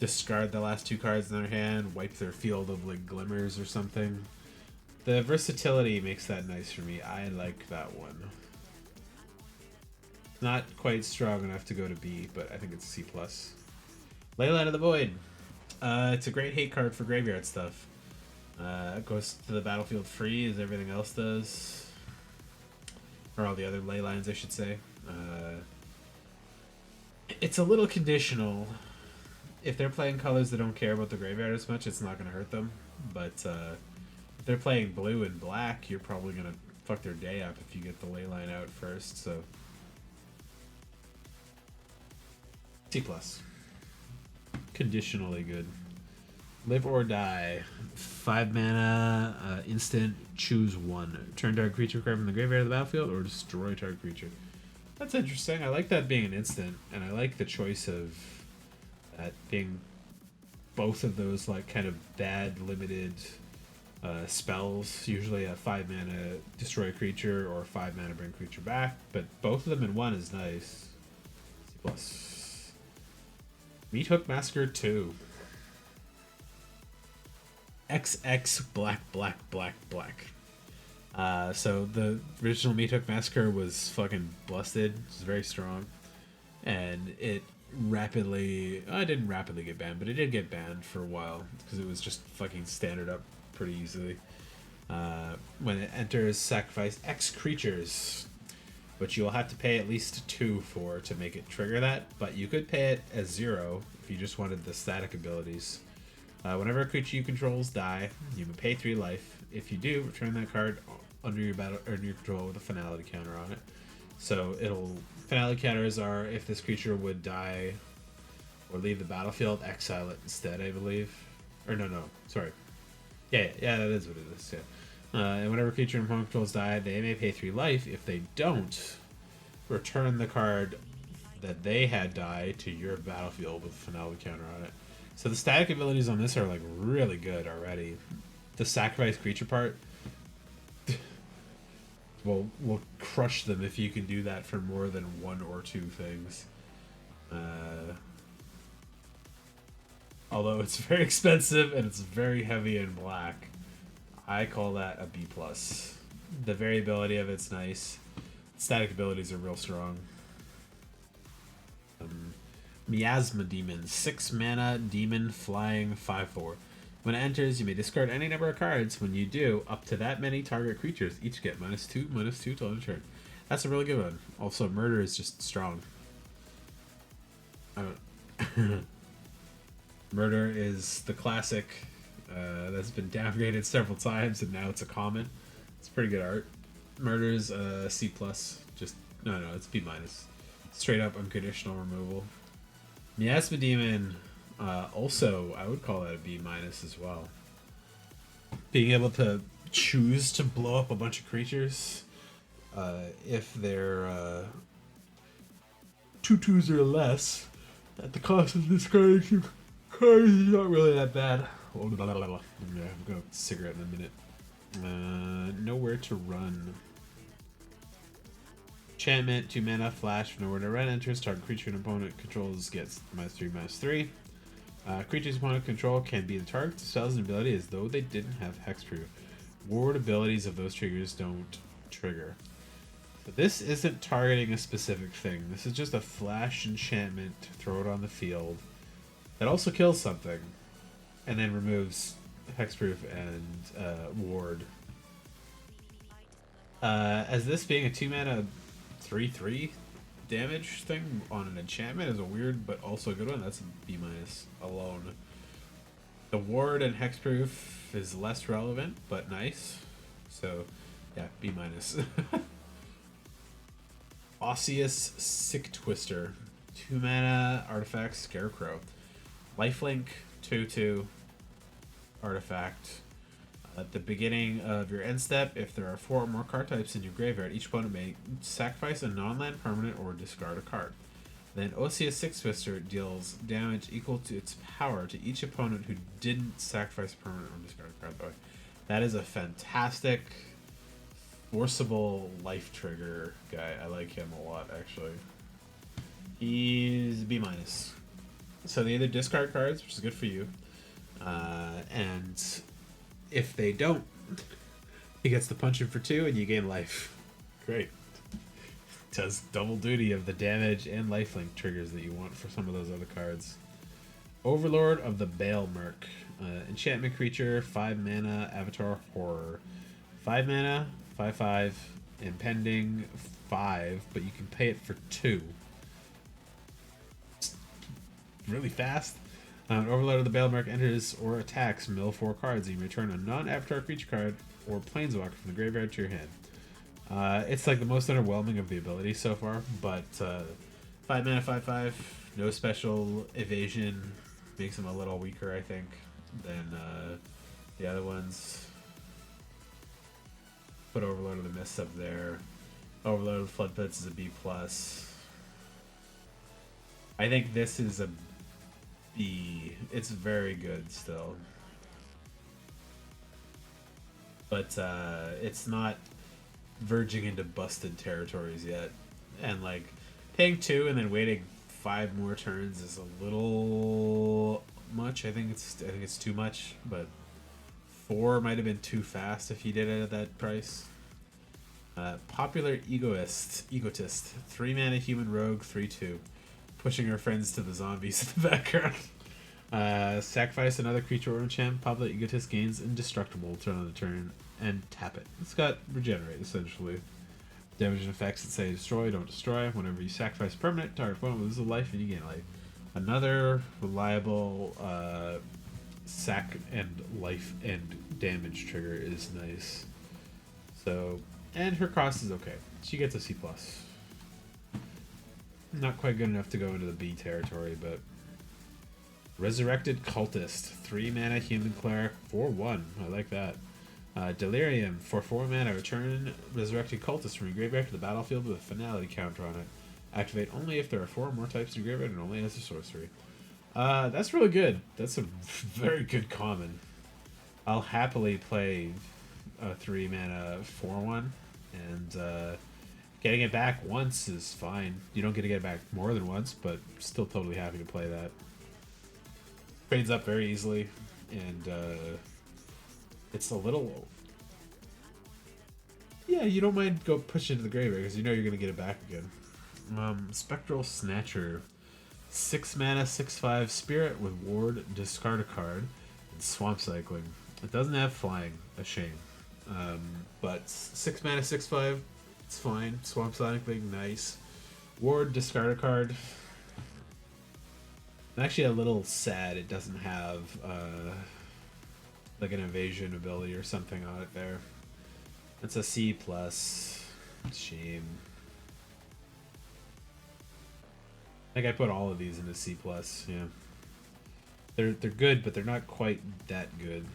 discard the last 2 cards in their hand, wipe their field of like glimmers or something. The versatility makes that nice for me. I like that one. Not quite strong enough to go to B, but I think it's C+. Leyline of the Void. It's a great hate card for graveyard stuff. It goes to the battlefield free as everything else does. Or all the other ley lines, I should say. It's a little conditional. If they're playing colors that don't care about the graveyard as much, it's not going to hurt them. But if they're playing blue and black, you're probably going to fuck their day up if you get the ley line out first. So C+. Conditionally good. Live or Die. 5 mana, instant, choose 1. Turn target creature card from the graveyard of the battlefield or destroy target creature. That's interesting. I like that being an instant, and I like the choice of that being both of those like kind of bad limited spells. Usually a 5 mana destroy a creature or 5 mana bring creature back, but both of them in one is nice. C+. Meat Hook Massacre 2. XX black black black black. So the original Meat Hook Massacre was fucking busted. It was very strong, and it rapidly, I didn't rapidly get banned, but it did get banned for a while because it was just fucking standard up pretty easily. When it enters, sacrifice X creatures, which you'll have to pay at least 2 for to make it trigger that, but you could pay it as 0 if you just wanted the static abilities. Whenever a creature you controls die, you may pay 3 life. If you do, return that card under your battle or under your control with a finality counter on it. So finality counters are if this creature would die or leave the battlefield, exile it instead, I believe. Or no, sorry. Yeah, that is what it is. Yeah. And whenever a creature in opponent controls die, they may pay 3 life. If they don't, return the card that they had die to your battlefield with a finality counter on it. So the static abilities on this are like really good already. The sacrifice creature part will crush them if you can do that for more than 1 or 2 things. Although it's very expensive and it's very heavy in black, I call that a B+. The variability of it's nice. Static abilities are real strong. Miasma Demon, 6 mana, demon, flying, 5/4. When it enters, you may discard any number of cards. When you do, up to that many target creatures each get -2/-2 till end of turn. That's a really good one. Also, Murder is just strong. Murder is the classic that's been downgraded several times, and now it's a common. It's pretty good art. Murder's C+. Just no, it's B-. Straight up unconditional removal. Miasma Demon, also, I would call that a B- as well. Being able to choose to blow up a bunch of creatures if they're 2/2s or less at the cost of discarding Not really that bad. Yeah, I'm gonna have a cigarette in a minute. Nowhere to run. Enchantment, 2 mana, flash, nowhere to run enters. Target creature and opponent controls gets -3/-3. Creatures opponent control can be the target spells and ability as though they didn't have hexproof. Ward abilities of those triggers don't trigger. So this isn't targeting a specific thing. This is just a flash enchantment to throw it on the field that also kills something and then removes hexproof and ward. As this being a 2 mana 3/3 damage thing on an enchantment is a weird but also a good one. That's a B- alone. The ward and hexproof is less relevant but nice. So yeah, B-. Osseous Sick Twister, 2 mana artifact Scarecrow. Lifelink 2/2 artifact. At the beginning of your end step, if there are 4 or more card types in your graveyard, each opponent may sacrifice a non-land permanent or discard a card. Then Osseous Sick Twister deals damage equal to its power to each opponent who didn't sacrifice a permanent or discard a card. That is a fantastic, forcible life trigger guy. I like him a lot, actually. He's B-. So they either discard cards, which is good for you, and if they don't, he gets to punch him for 2 and you gain life. Great. Does double duty of the damage and lifelink triggers that you want for some of those other cards. Overlord of the Bale Merc. Enchantment creature, 5 mana, Avatar Horror. 5 mana, 5/5, impending 5, but you can pay it for 2. It's really fast. Overlord of the Bale Merc enters or attacks, mill 4 cards, and you return a non-avatar creature card or planeswalker from the graveyard to your hand. It's like the most underwhelming of the abilities so far, but 5 mana, 5/5, no special evasion, makes him a little weaker, I think, than the other ones. Put Overlord of the Mists up there. Overlord of the Flood Pits is a B+. I think this is a B. It's very good still. But it's not verging into busted territories yet. And like paying 2 and then waiting 5 more turns is a little much. I think it's too much, but 4 might have been too fast if you did it at that price. Popular Egotist. 3 mana human rogue, 3/2. Pushing our friends to the zombies in the background. Sacrifice another creature or enchant. Popular Egotist gains indestructible turn on the turn and tap it. It's got regenerate essentially. Damage and effects that say destroy, don't destroy. Whenever you sacrifice permanent, target opponent loses a life and you gain life. Another reliable sack and life and damage trigger is nice. So, and her cost is okay. She gets a C+. Not quite good enough to go into the B territory, but Resurrected Cultist, 3 mana human cleric, 4/1. I like that. Delirium, for 4 mana, return Resurrected Cultist from your graveyard to the battlefield with a finality counter on it. Activate only if there are 4 or more types in your graveyard and only as a sorcery. That's really good. That's a very good common. I'll happily play a 3 mana 4/1, and getting it back once is fine. You don't get to get it back more than once, but still totally happy to play that. Trades up very easily, and it's a little... Yeah, you don't mind go push into the graveyard because you know you're going to get it back again. Spectral Snatcher. 6 mana, 6/5 spirit with ward, discard a card, and swamp cycling. It doesn't have flying, a shame. But 6 mana, 6/5, it's fine. Swamp cycling, nice. Ward, discard a card. I'm actually a little sad it doesn't have like an evasion ability or something on it there. It's a C+. Shame. I think I put all of these into C+. Yeah. They're good, but they're not quite that good.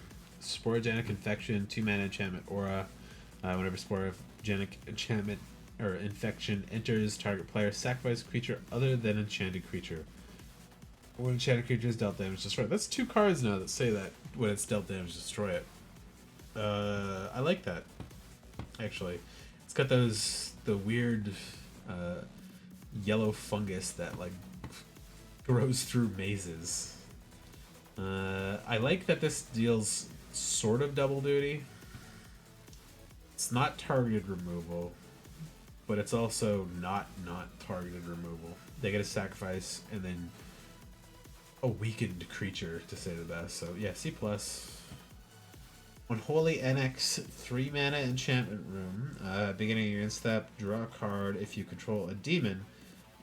Sporogenic Infection, 2 mana enchantment aura. Whenever Sporogenic enchantment or infection enters target player, sacrifice a creature other than enchanted creature. When enchanted creatures dealt damage, destroy it. That's 2 cards now that say that when it's dealt damage, destroy it. I like that, actually. It's got the weird yellow fungus that like grows through mazes. I like that this deals sort of double duty. It's not targeted removal, but it's also not targeted removal. They get a sacrifice and then a weakened creature, to say the best. So yeah, C+. Unholy Annex, 3 mana enchantment room. Beginning of your end step, draw a card. If you control a demon,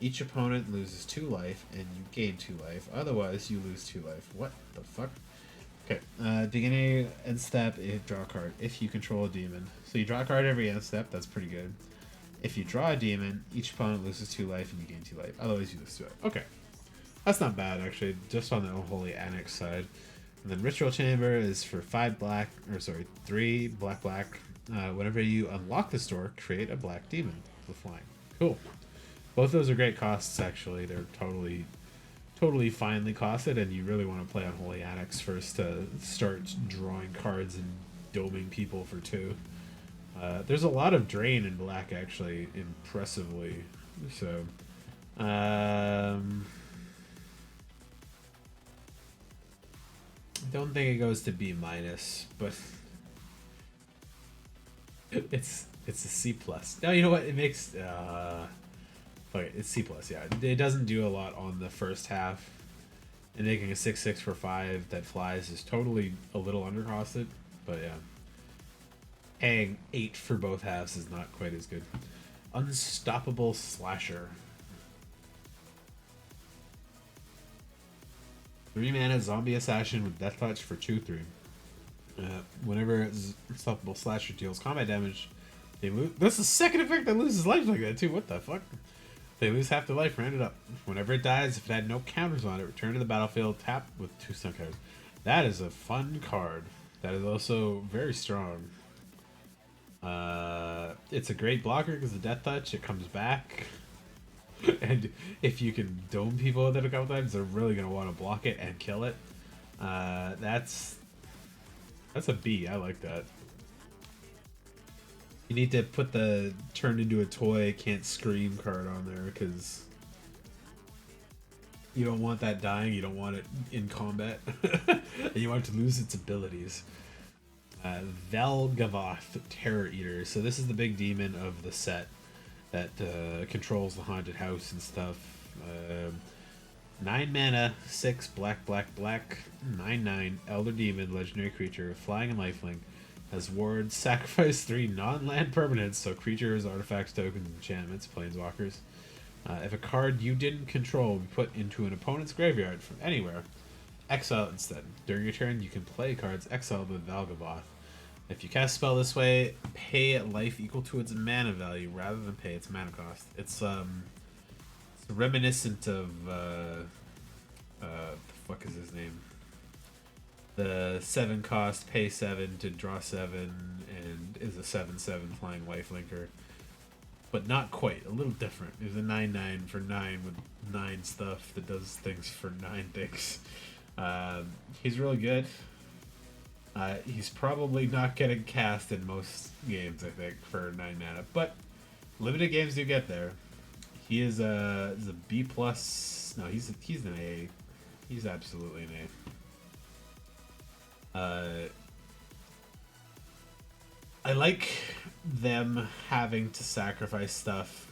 each opponent loses 2 life and you gain 2 life. Otherwise, you lose 2 life. What the fuck? Okay. Beginning end step, draw a card. If you control a demon. So you draw a card every end step. That's pretty good. If you draw a demon, each opponent loses 2 life and you gain 2 life. Otherwise, you lose 2 life. Okay. That's not bad, actually. Just on the Unholy Annex side. And then Ritual Chamber is for 3 black. Whenever you unlock this door, create a black demon with flying. Cool. Both of those are great costs, actually. They're totally finely costed, and you really want to play Unholy Annex first to start drawing cards and doming people for 2. There's a lot of drain in black, actually, impressively. So, I don't think it goes to B-, but it's a C+. No, you know what? It makes okay, it's C+. Yeah, it doesn't do a lot on the first half, and making a 6/6 for 5 that flies is totally a little undercosted. But yeah, paying 8 for both halves is not quite as good. Unstoppable Slasher. 3 mana zombie assassin with death touch for 2/3. Whenever Unstoppable Slasher deals combat damage, they lose. That's the second effect that loses life like that too. What the fuck? They lose half their life. Round it up. Whenever it dies, if it had no counters on it, return to the battlefield. Tap with 2 stun cards. That is a fun card. That is also very strong. It's a great blocker because the death touch. It comes back. And if you can dome people with it a couple times, they're really going to want to block it and kill it. That's a B. I like that. You need to put the turn into a toy, can't scream card on there because you don't want that dying. You don't want it in combat. And you want it to lose its abilities. Velgavoth, Terror Eater. So this is the big demon of the set that controls the haunted house and stuff. 9 mana, 6 black, 9/9 Elder Demon, legendary creature, flying and lifelink, has wards, sacrifice 3 non-land permanents, so creatures, artifacts, tokens, enchantments, planeswalkers. If a card you didn't control be put into an opponent's graveyard from anywhere, exile it instead. During your turn, you can play cards exiled with Velgavoth. If you cast a spell this way, pay life equal to its mana value rather than pay its mana cost. It's reminiscent of the fuck is his name? The 7 cost, pay 7 to draw 7, and is a 7/7 flying lifelinker. But not quite. A little different. It's a 9/9 for 9 with 9 stuff that does things for 9 things. He's really good. He's probably not getting cast in most games, I think, for 9 mana, but limited games do get there. He is a B+. No, he's an A. He's absolutely an A. I like them having to sacrifice stuff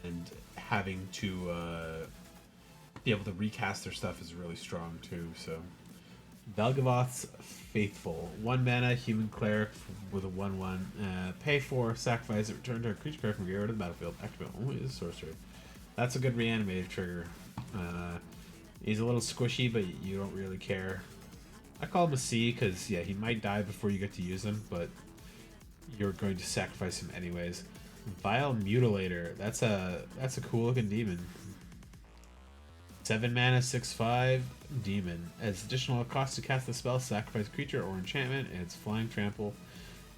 and having to be able to recast their stuff is really strong too. So Velgavoth's Faithful, 1 mana human cleric with a 1/1. Pay 4, sacrifice it, return to a creature card from your graveyard to the battlefield. Activate only as a sorcerer. That's a good reanimated trigger. He's a little squishy, but you don't really care. I call him a C because yeah, he might die before you get to use him, but you're going to sacrifice him anyways. Vile Mutilator. That's a cool looking demon. 7 mana, 6/5 demon. As additional cost to cast the spell, sacrifice creature or enchantment, and it's flying trample.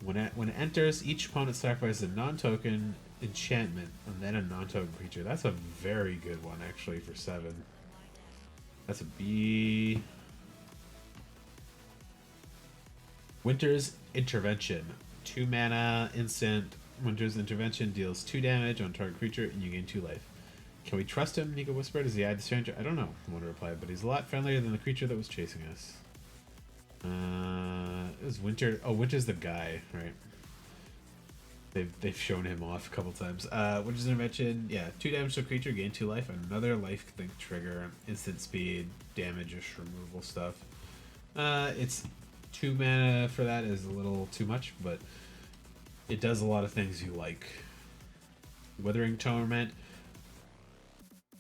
When it enters, each opponent sacrifices a non-token enchantment and then a non-token creature. That's a very good one actually for 7. That's a B. Winter's Intervention. 2 mana, instant. Winter's Intervention deals 2 damage on target creature, and you gain 2 life. Can we trust him? Nico whispered as he eyed the stranger. I don't know, Wonder replied, but he's a lot friendlier than the creature that was chasing us. It was Winter. Oh, Winter's the guy, right? They've shown him off a couple times. Winter's Intervention, yeah, 2 damage to a creature, gain 2 life, another life link trigger, instant speed, damage-ish removal stuff. It's 2 mana for that is a little too much, but it does a lot of things you like. Withering Torment,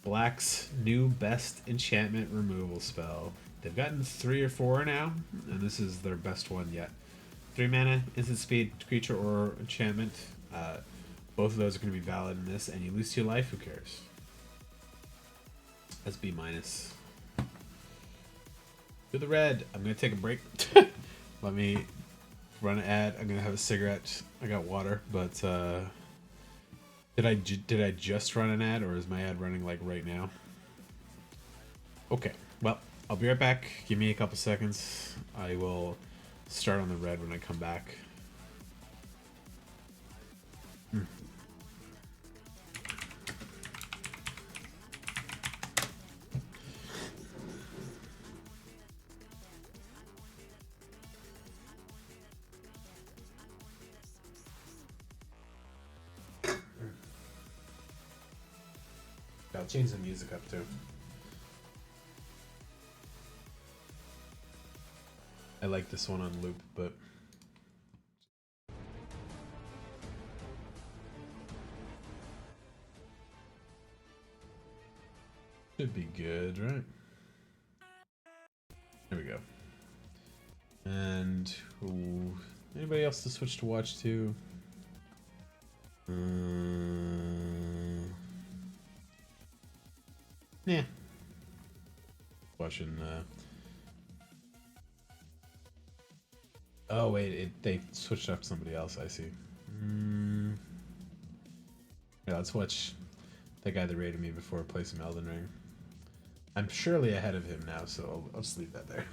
Black's new best enchantment removal spell. They've gotten 3 or 4 now, and this is their best one yet. 3 mana, instant speed, creature or enchantment. Both of those are going to be valid in this, and you lose 2 life, who cares? That's B minus. To the red. I'm going to take a break. Let me run an ad. I'm going to have a cigarette. I got water, but did I just run an ad, or is my ad running like right now? Okay. Well, I'll be right back. Give me a couple seconds. I will start on the red when I come back. I'll change the music up too. I like this one on loop, but should be good, right? There we go. And ooh, anybody else to switch to watch to? Yeah. Watching. Oh wait, they switched up somebody else. I see. Yeah, let's watch the guy that rated me before play some Elden Ring. I'm surely ahead of him now, so I'll just leave that there.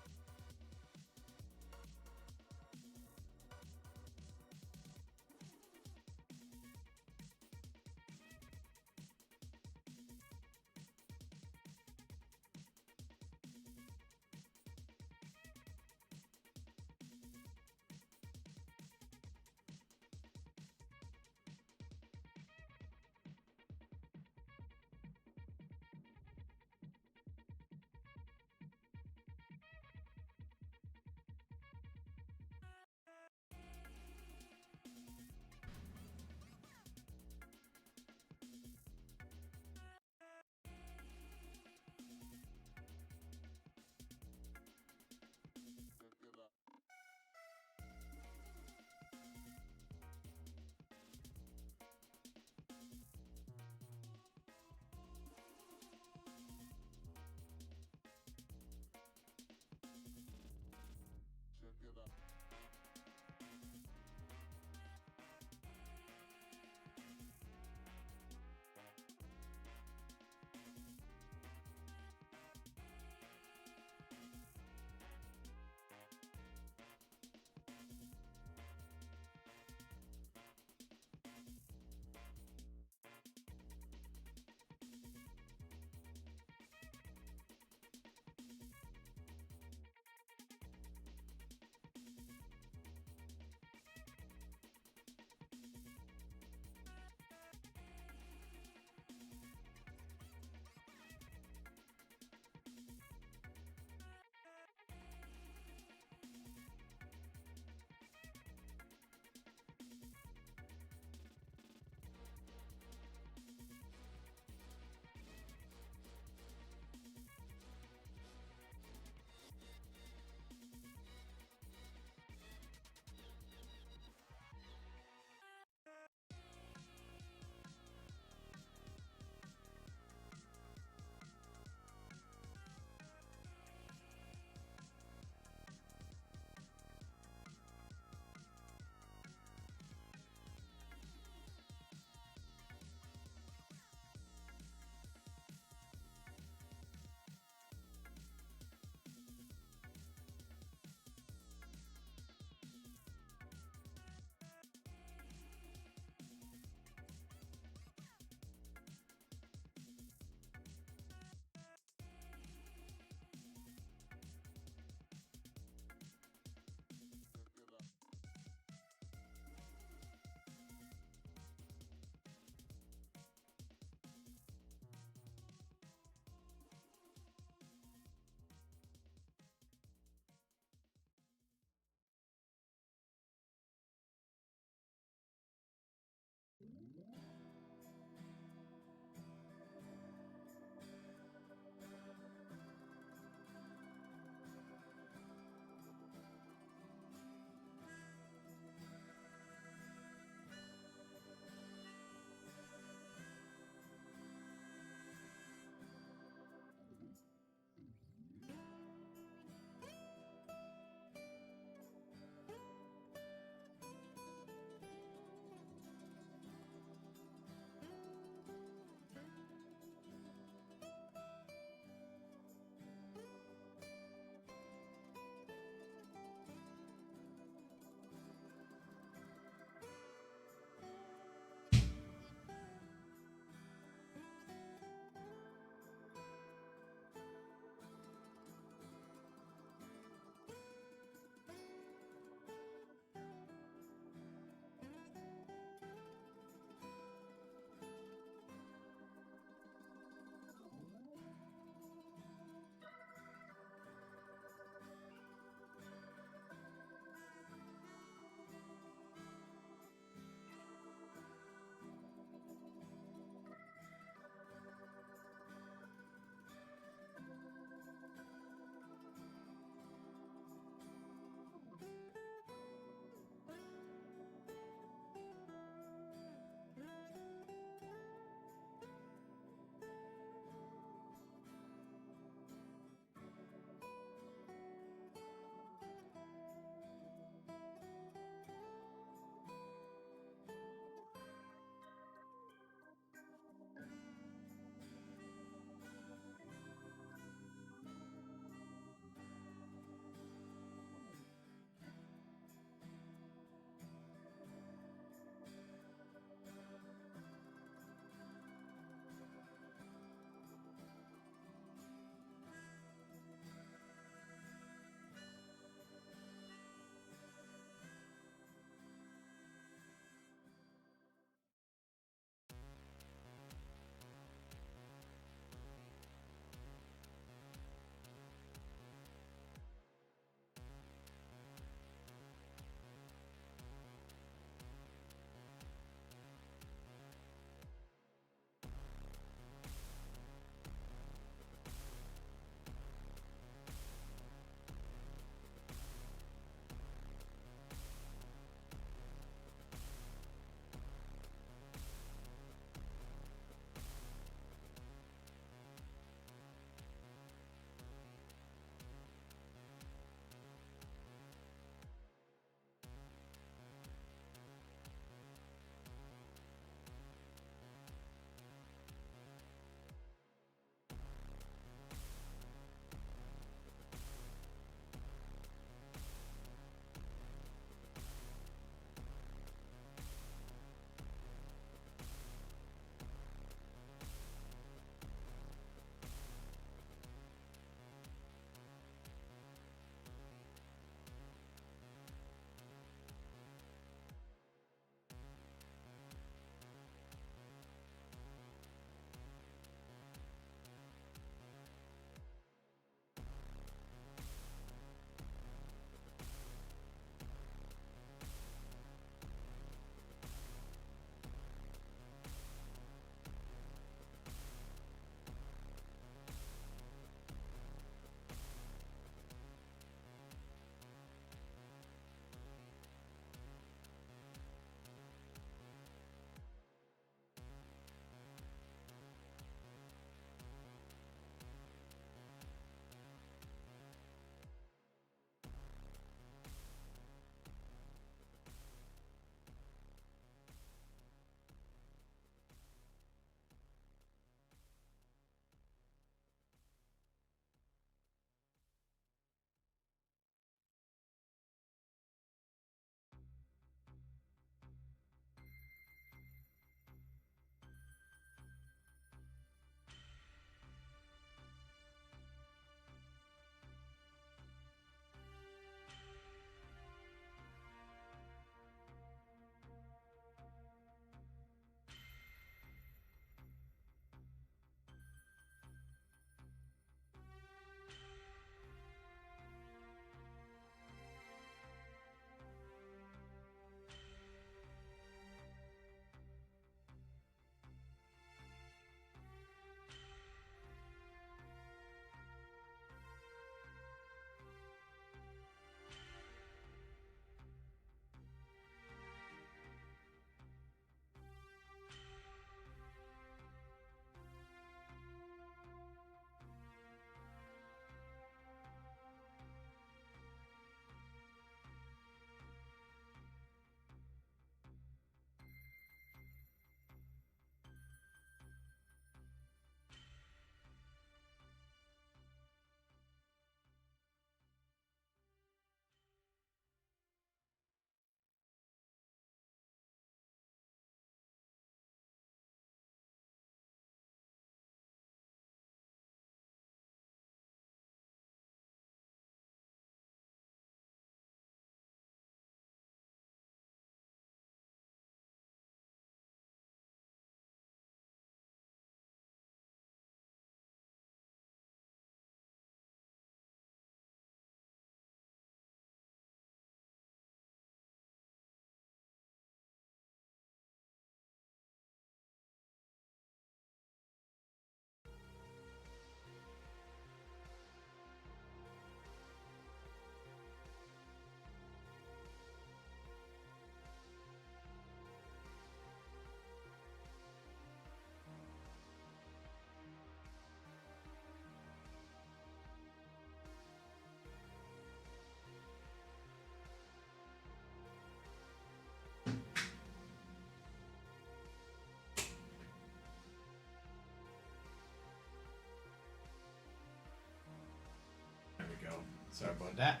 Sorry about that.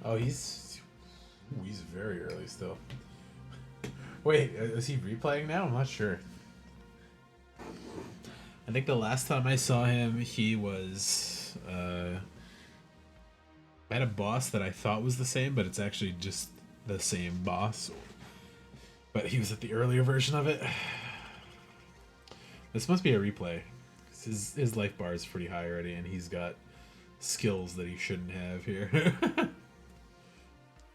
Oh, he's very early still. Wait, is he replaying now? I'm not sure. I think the last time I saw him, he was at a boss that I thought was the same, but it's actually just the same boss. But he was at the earlier version of it. This must be a replay. His life bar is pretty high already, and he's got skills that he shouldn't have here.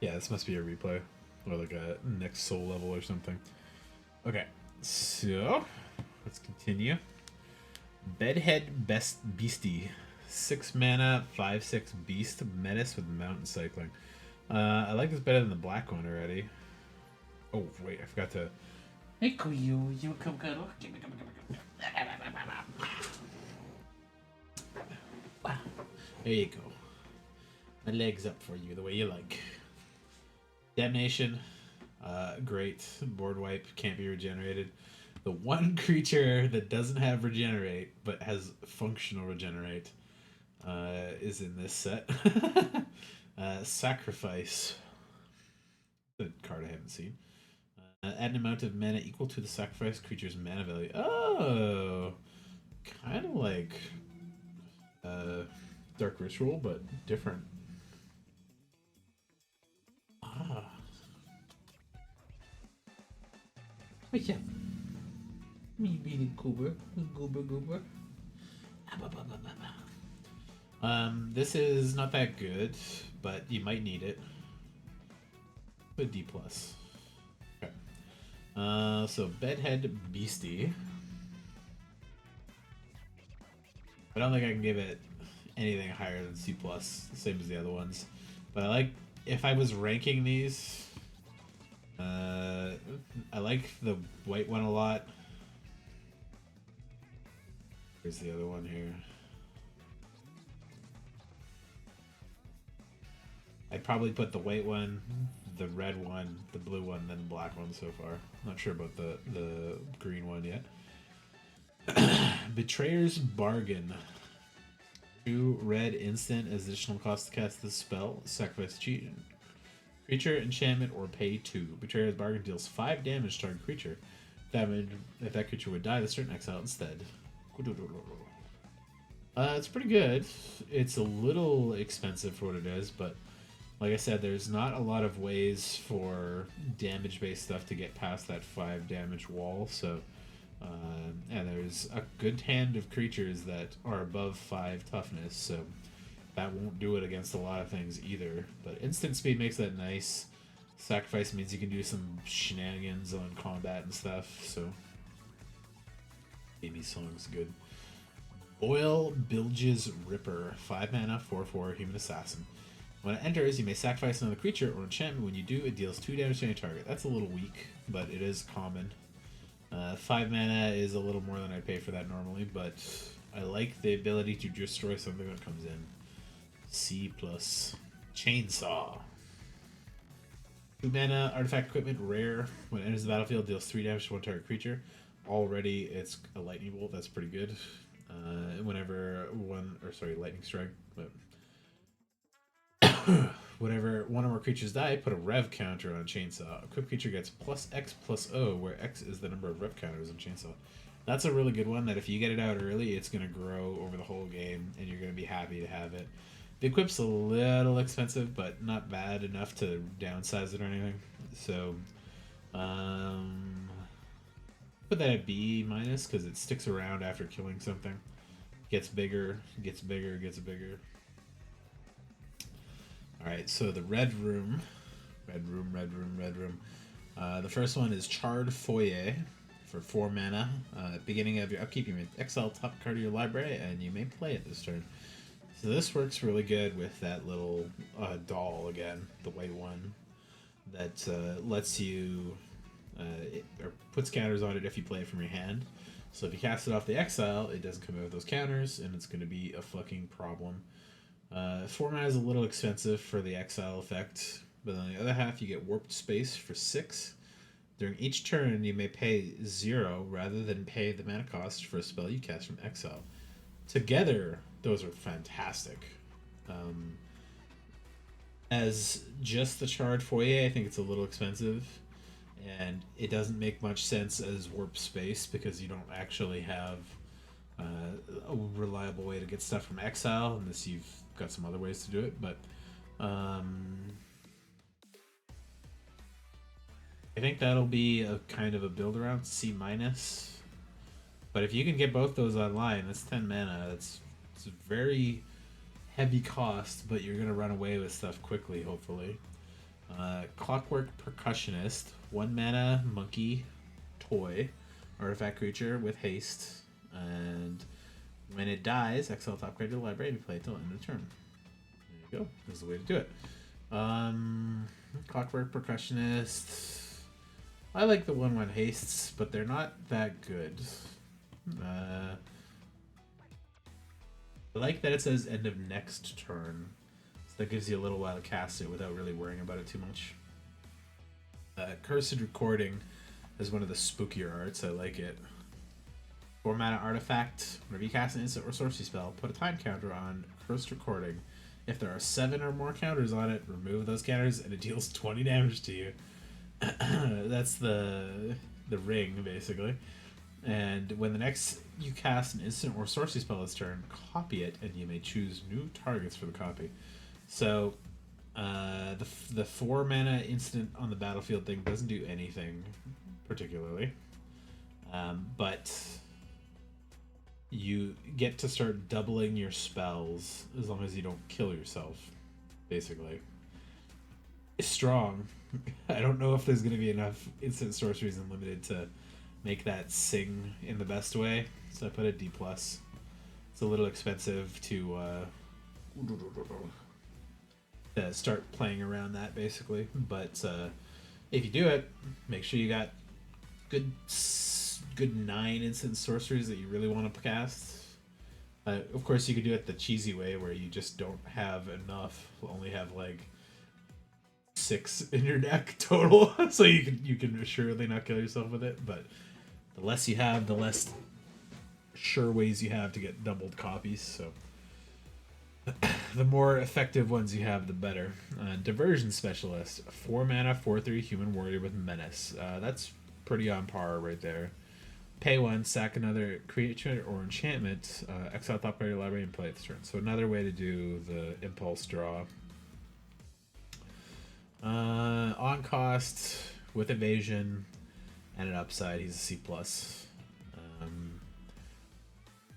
Yeah, this must be a replay. Or like a next soul level or something. Okay, so let's continue. Bedhead Best Beastie. 6 mana, 5/6 beast, menace with mountain cycling. I like this better than the black one already. Oh, wait, I forgot to... Hey, Kuyu, you come cuddle. There you go. My leg's up for you the way you like. Damnation. Great. Board wipe. Can't be regenerated. The one creature that doesn't have regenerate, but has functional regenerate, is in this set. Sacrifice. The card I haven't seen. Add an amount of mana equal to the sacrifice creature's mana value. Oh! Kind of like Dark Ritual, but different. Ah. What's up? Me being goober. Goober. This is not that good, but you might need it. A D+. Okay. So Bedhead Beastie. I don't think I can give it anything higher than C+, same as the other ones. But I like, if I was ranking these, I like the white one a lot. Here's the other one here. I'd probably put the white one, the red one, the blue one, then the black one so far. Not sure about the green one yet. Betrayer's Bargain. 2 red instant as additional cost to cast this spell. Sacrifice creature, enchantment, or pay 2. Betrayer's Bargain deals 5 damage to target creature. If that creature would die, this turn exile instead. It's pretty good. It's a little expensive for what it is, but like I said, there's not a lot of ways for damage-based stuff to get past that 5 damage wall, so and there's a good hand of creatures that are above 5 toughness, so that won't do it against a lot of things either. But instant speed makes that nice. Sacrifice means you can do some shenanigans on combat and stuff, so Amy Song's good. Boyle Bilge's Ripper. 5 mana, 4/4 human assassin. When it enters, you may sacrifice another creature or enchantment. When you do, it deals 2 damage to any target. That's a little weak, but it is common. 5 mana is a little more than I'd pay for that normally, but I like the ability to destroy something that comes in. C+. Chainsaw. 2 mana, artifact equipment, rare. When it enters the battlefield, deals 3 damage to one target creature. Already, it's a lightning bolt. That's pretty good. Lightning strike. But whenever one or more creatures die, put a rev counter on Chainsaw. Equipped creature gets +X+O, where X is the number of rev counters on Chainsaw. That's a really good one that if you get it out early, it's going to grow over the whole game, and you're going to be happy to have it. The equip's a little expensive, but not bad enough to downsize it or anything. So, put that at B- because it sticks around after killing something. Gets bigger, gets bigger, gets bigger. Alright, so the Red Room. The first one is Charred Foyer for 4 mana. Beginning of your upkeep, you may exile top card of your library, and you may play it this turn. So this works really good with that little doll again, the white one, that lets you, or puts counters on it if you play it from your hand. So if you cast it off the exile, it doesn't come out with those counters, and it's going to be a fucking problem. 4 mana is a little expensive for the exile effect, but on the other half, you get Warped Space for 6. During each turn, you may pay 0 rather than pay the mana cost for a spell you cast from exile. Together, those are fantastic. Um, as just the charred foyer, I think it's a little expensive, and it doesn't make much sense as warp space because you don't actually have a reliable way to get stuff from exile unless you've got some other ways to do it. But um, I think that'll be a kind of a build around C minus. But if you can get both those online, that's 10 mana. It's a very heavy cost, but you're gonna run away with stuff quickly, hopefully. Clockwork Percussionist, 1 mana monkey toy artifact creature with haste, and when it dies, exile top card to the library and play it till end of turn. There you go. This is the way to do it. Clockwork Percussionist. I like the 1/1 hastes, but they're not that good. I like that it says end of next turn. So that gives you a little while to cast it without really worrying about it too much. Cursed Recording is one of the spookier arts. I like it. 4 mana artifact. Whenever you cast an instant or sorcery spell, put a time counter on Cursed Recording. If there are 7 or more counters on it, remove those counters and it deals 20 damage to you. That's the ring, basically. And when the next you cast an instant or sorcery spell this turn, copy it, and you may choose new targets for the copy. So, the 4 mana instant on the battlefield thing doesn't do anything particularly, but you get to start doubling your spells as long as you don't kill yourself. Basically, it's strong. I don't know if there's going to be enough instant sorceries in limited to make that sing in the best way, so I put a D+. It's a little expensive to start playing around that, basically, but if you do it, make sure you got good 9 instant sorceries that you really want to cast. Of course, you could do it the cheesy way where you just don't have enough, only have like 6 in your deck total, so you can assuredly not kill yourself with it. But the less you have, the less sure ways you have to get doubled copies. So the more effective ones you have, the better. Diversion Specialist, 4 mana, 4/3 human warrior with menace. That's pretty on par right there. Pay 1, sack another creature or enchantment, exile top card of your library and play it this turn. So another way to do the impulse draw. On cost, with evasion, and an upside, he's a C+.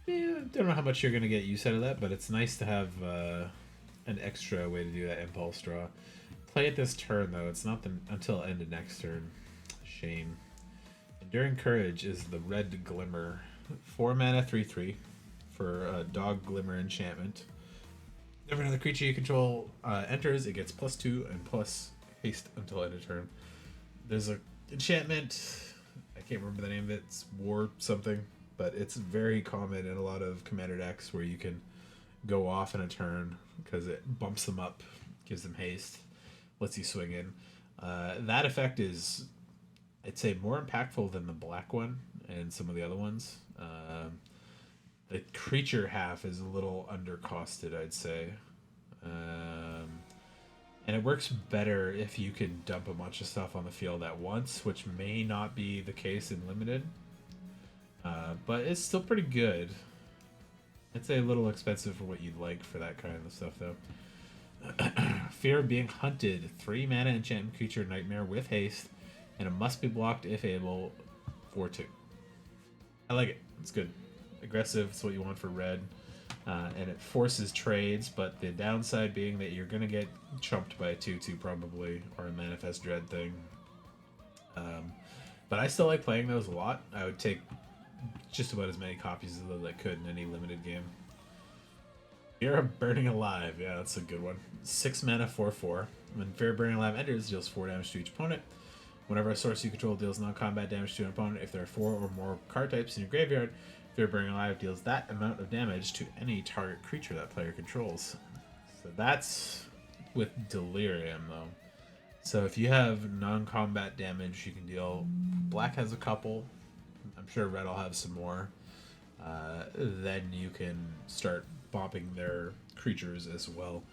Yeah, don't know how much you're going to get use out of that, but it's nice to have an extra way to do that impulse draw. Play it this turn, though. It's not until end of next turn. Shame. Enduring Courage is the Red Glimmer. 4 mana, 3/3 for a Dog Glimmer enchantment. Whenever another creature you control enters, it gets +2 and plus haste until end of turn. There's a enchantment, I can't remember the name of it, it's War something, but it's very common in a lot of commander decks where you can go off in a turn because it bumps them up, gives them haste, lets you swing in. That effect is, I'd say, more impactful than the black one and some of the other ones. The creature half is a little undercosted, I'd say. And it works better if you can dump a bunch of stuff on the field at once, which may not be the case in Limited. But it's still pretty good. I'd say a little expensive for what you'd like for that kind of stuff, though. Fear of Being Hunted. 3 mana enchantment creature nightmare with haste, and it must be blocked if able, 4/2. I like it. It's good. Aggressive. It's what you want for red. And it forces trades, but the downside being that you're going to get chumped by a 2/2 probably, or a Manifest Dread thing. But I still like playing those a lot. I would take just about as many copies of those as I could in any limited game. Fear of Burning Alive. Yeah, that's a good one. 6 mana, 4/4. When Fear of Burning Alive enters, deals 4 damage to each opponent. Whenever a source you control deals non-combat damage to an opponent, if there are 4 or more card types in your graveyard, Fear of Burning Alive deals that amount of damage to any target creature that player controls. So that's with Delirium, though. So if you have non-combat damage, you can deal... Black has a couple. I'm sure Red will have some more. then you can start bopping their creatures as well.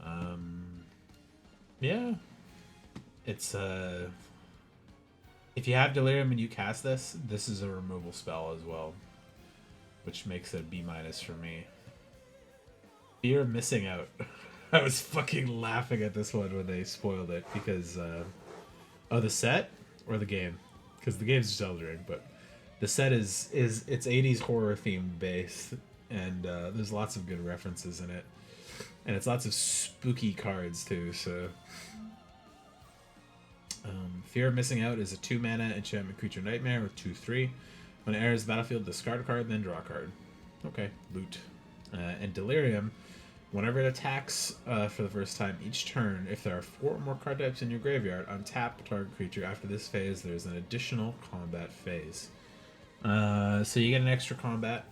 Um, yeah, it's if you have Delirium and you cast this, this is a removal spell as well, which makes it B minus for me. Fear of missing out. I was fucking laughing at this one when they spoiled it because oh, the set or the game, because the game's just Elden Ring, but the set is it's 80s horror themed based, and there's lots of good references in it, and it's lots of spooky cards too. So Fear of Missing Out is a 2-mana enchantment creature nightmare with 2/3. When it enters the battlefield, discard a card, then draw a card. Okay, loot. And Delirium, whenever it attacks for the first time each turn, if there are 4 or more card types in your graveyard, untap target creature. After this phase, there's an additional combat phase. So you get an extra combat.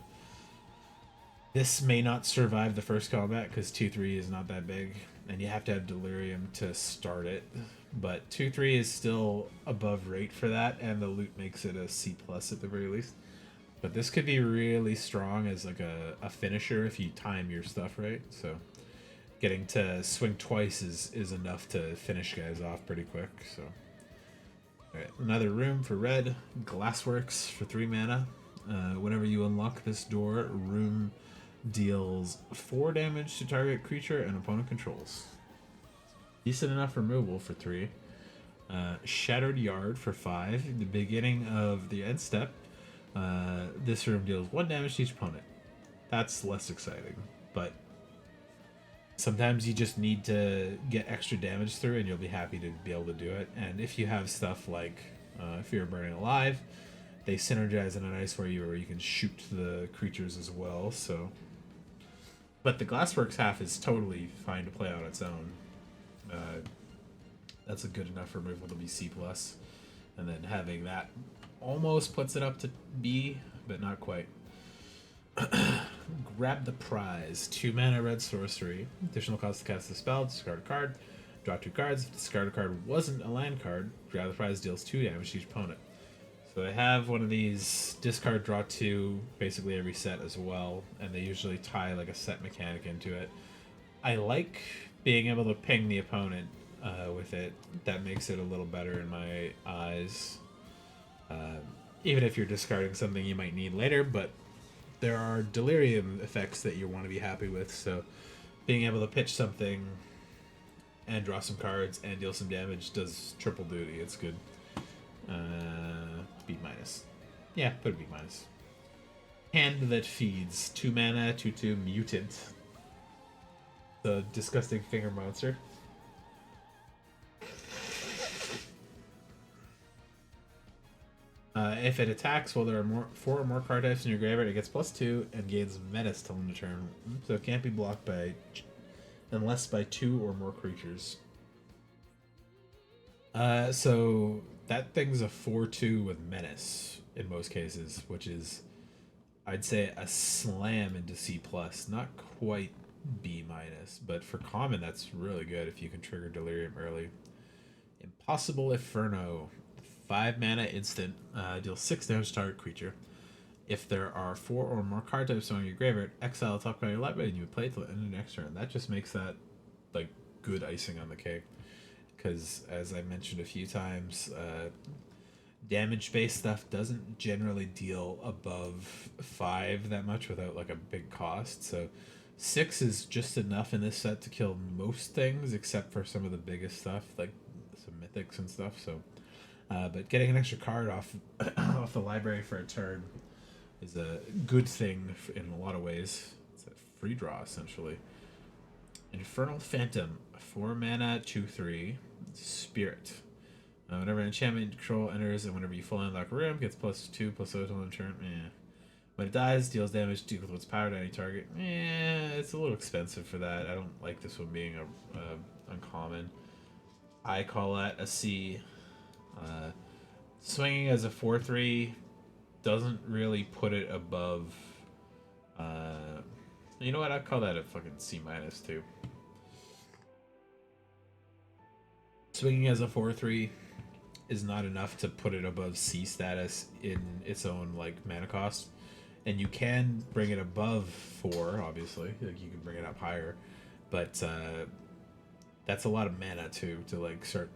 This may not survive the first combat because 2/3 is not that big, and you have to have Delirium to start it. But 2/3 is still above rate for that, and the loot makes it a C plus at the very least. But this could be really strong as like a finisher if you time your stuff right. So getting to swing twice is enough to finish guys off pretty quick. So alright, another room for red. Glassworks for 3 mana. Whenever you unlock this door, room deals 4 damage to target creature and opponent controls. Decent enough removal for 3. Shattered Yard for 5. The beginning of the end step. This room deals 1 damage to each opponent. That's less exciting, but sometimes you just need to get extra damage through and you'll be happy to be able to do it. And if you have stuff like Fear of Burning Alive, they synergize in a nice way where you can shoot the creatures as well. So, but the Glassworks half is totally fine to play on its own. That's a good enough removal to be C plus, and then having that almost puts it up to B, but not quite. Grab the Prize. 2 mana red sorcery. Additional cost to cast the spell. Discard a card. Draw 2 cards. If discard a card wasn't a land card, Grab the Prize deals 2 damage to each opponent. So they have one of these discard draw 2 basically every set as well, and they usually tie like a set mechanic into it. I like being able to ping the opponent with it. That makes it a little better in my eyes. Even if you're discarding something you might need later, but there are delirium effects that you want to be happy with, so being able to pitch something and draw some cards and deal some damage does triple duty. It's good. B minus. Yeah, put a B minus. Hand That Feeds. 2 mana, 2/2 mutant. The disgusting finger monster. If it attacks while there are 4 or more card types in your graveyard, it gets +2 and gains menace till end of turn. So it can't be blocked by unless by 2 or more creatures. So that thing's a 4/2 with menace in most cases, which is, I'd say, a slam into C plus. Not quite B minus, but for common that's really good if you can trigger Delirium early. Impossible Inferno. 5 mana instant, deals 6 damage to target creature. If there are 4 or more card types on your graveyard, exile the top card of your library and you would play it till the end of the next turn. That just makes that like good icing on the cake. Because as I mentioned a few times, damage based stuff doesn't generally deal above 5 that much without like a big cost. So 6 is just enough in this set to kill most things except for some of the biggest stuff like some mythics and stuff. So but getting an extra card off off the library for a turn is a good thing in a lot of ways. It's a free draw, essentially. Infernal Phantom. 4 mana, 2/3. Spirit. Whenever an enchantment control enters and whenever you fully unlock a room, gets +2/+0 on the turn. When it dies, deals damage to equal to its power to any target. It's a little expensive for that. I don't like this one being a uncommon. I call that a C. Swinging as a 4/3 doesn't really put it above. You know what? I'd call that a fucking C minus too. Swinging as a 4/3 is not enough to put it above C status in its own like mana cost. and you can bring it above 4. Obviously, like you can bring it up higher, but that's a lot of mana too to like start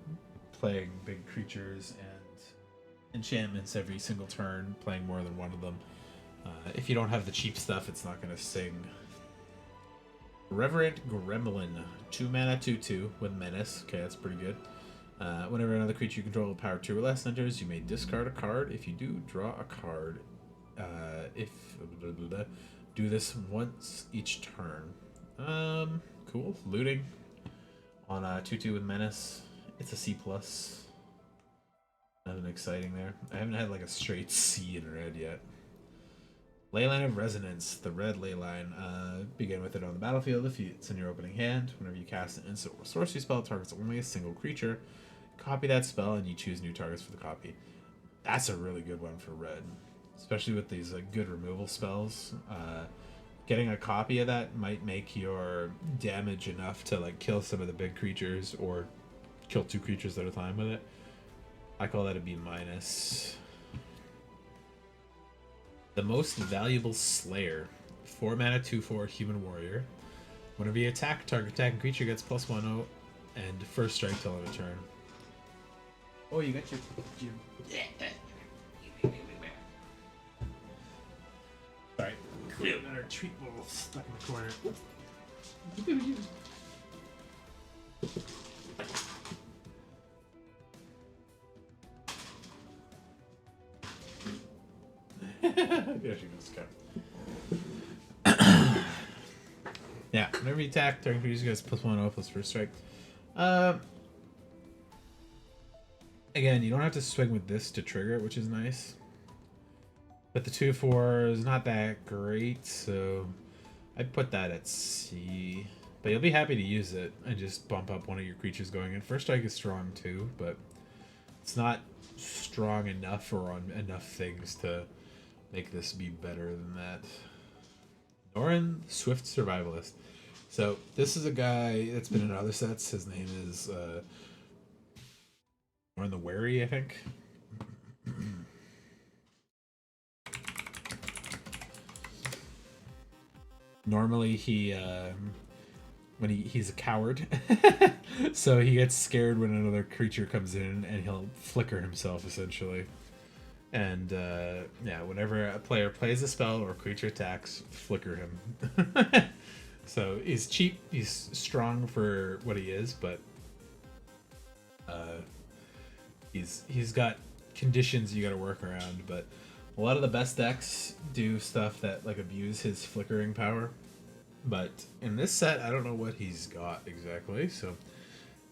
playing big creatures and enchantments every single turn, playing more than one of them. If you don't have the cheap stuff, it's not going to sing. Reverent Gremlin, 2 mana, 2/2 with menace. Okay, that's pretty good. Whenever another creature you control with power 2 or less enters, you may discard a card. If you do, draw a card. If do this once each turn. Cool. Looting on 2/2 with menace. It's a C plus. Nothing exciting there. I haven't had like a straight C in red yet. Leyline of Resonance, the red leyline. Begin with it on the battlefield if it's in your opening hand. Whenever you cast an instant or sorcery spell, it targets only a single creature. Copy that spell and you choose new targets for the copy. That's a really good one for red, especially with these good removal spells. Getting a copy of that might make your damage enough to like kill some of the big creatures or kill 2 creatures at a time with it. I call that a B minus. The Most Valuable Slayer, 4 mana, 2/4 human warrior. Whenever you attack, target attacking creature gets +1/0 and first strike till end of turn. Oh, you got your Sorry, clear that our treat bowl stuck in the corner. There she goes. Okay. Yeah, whenever you attack, target creature gets +1/0 plus first strike. Again, you don't have to swing with this to trigger it, which is nice. But the 2/4 is not that great, so I'd put that at C. But you'll be happy to use it and just bump up one of your creatures going in. First strike is strong too, but it's not strong enough or on enough things to make this be better than that. Norin, Swift Survivalist. So this is a guy that's been in other sets. His name is Norin the Wary, I think. Normally he when he's a coward, so he gets scared when another creature comes in, and he'll flicker himself essentially. And yeah, whenever a player plays a spell or a creature attacks, flicker him. So he's cheap, he's strong for what he is, but he's got conditions you got to work around. But a lot of the best decks do stuff that like abuse his flickering power. But in this set, I don't know what he's got exactly. So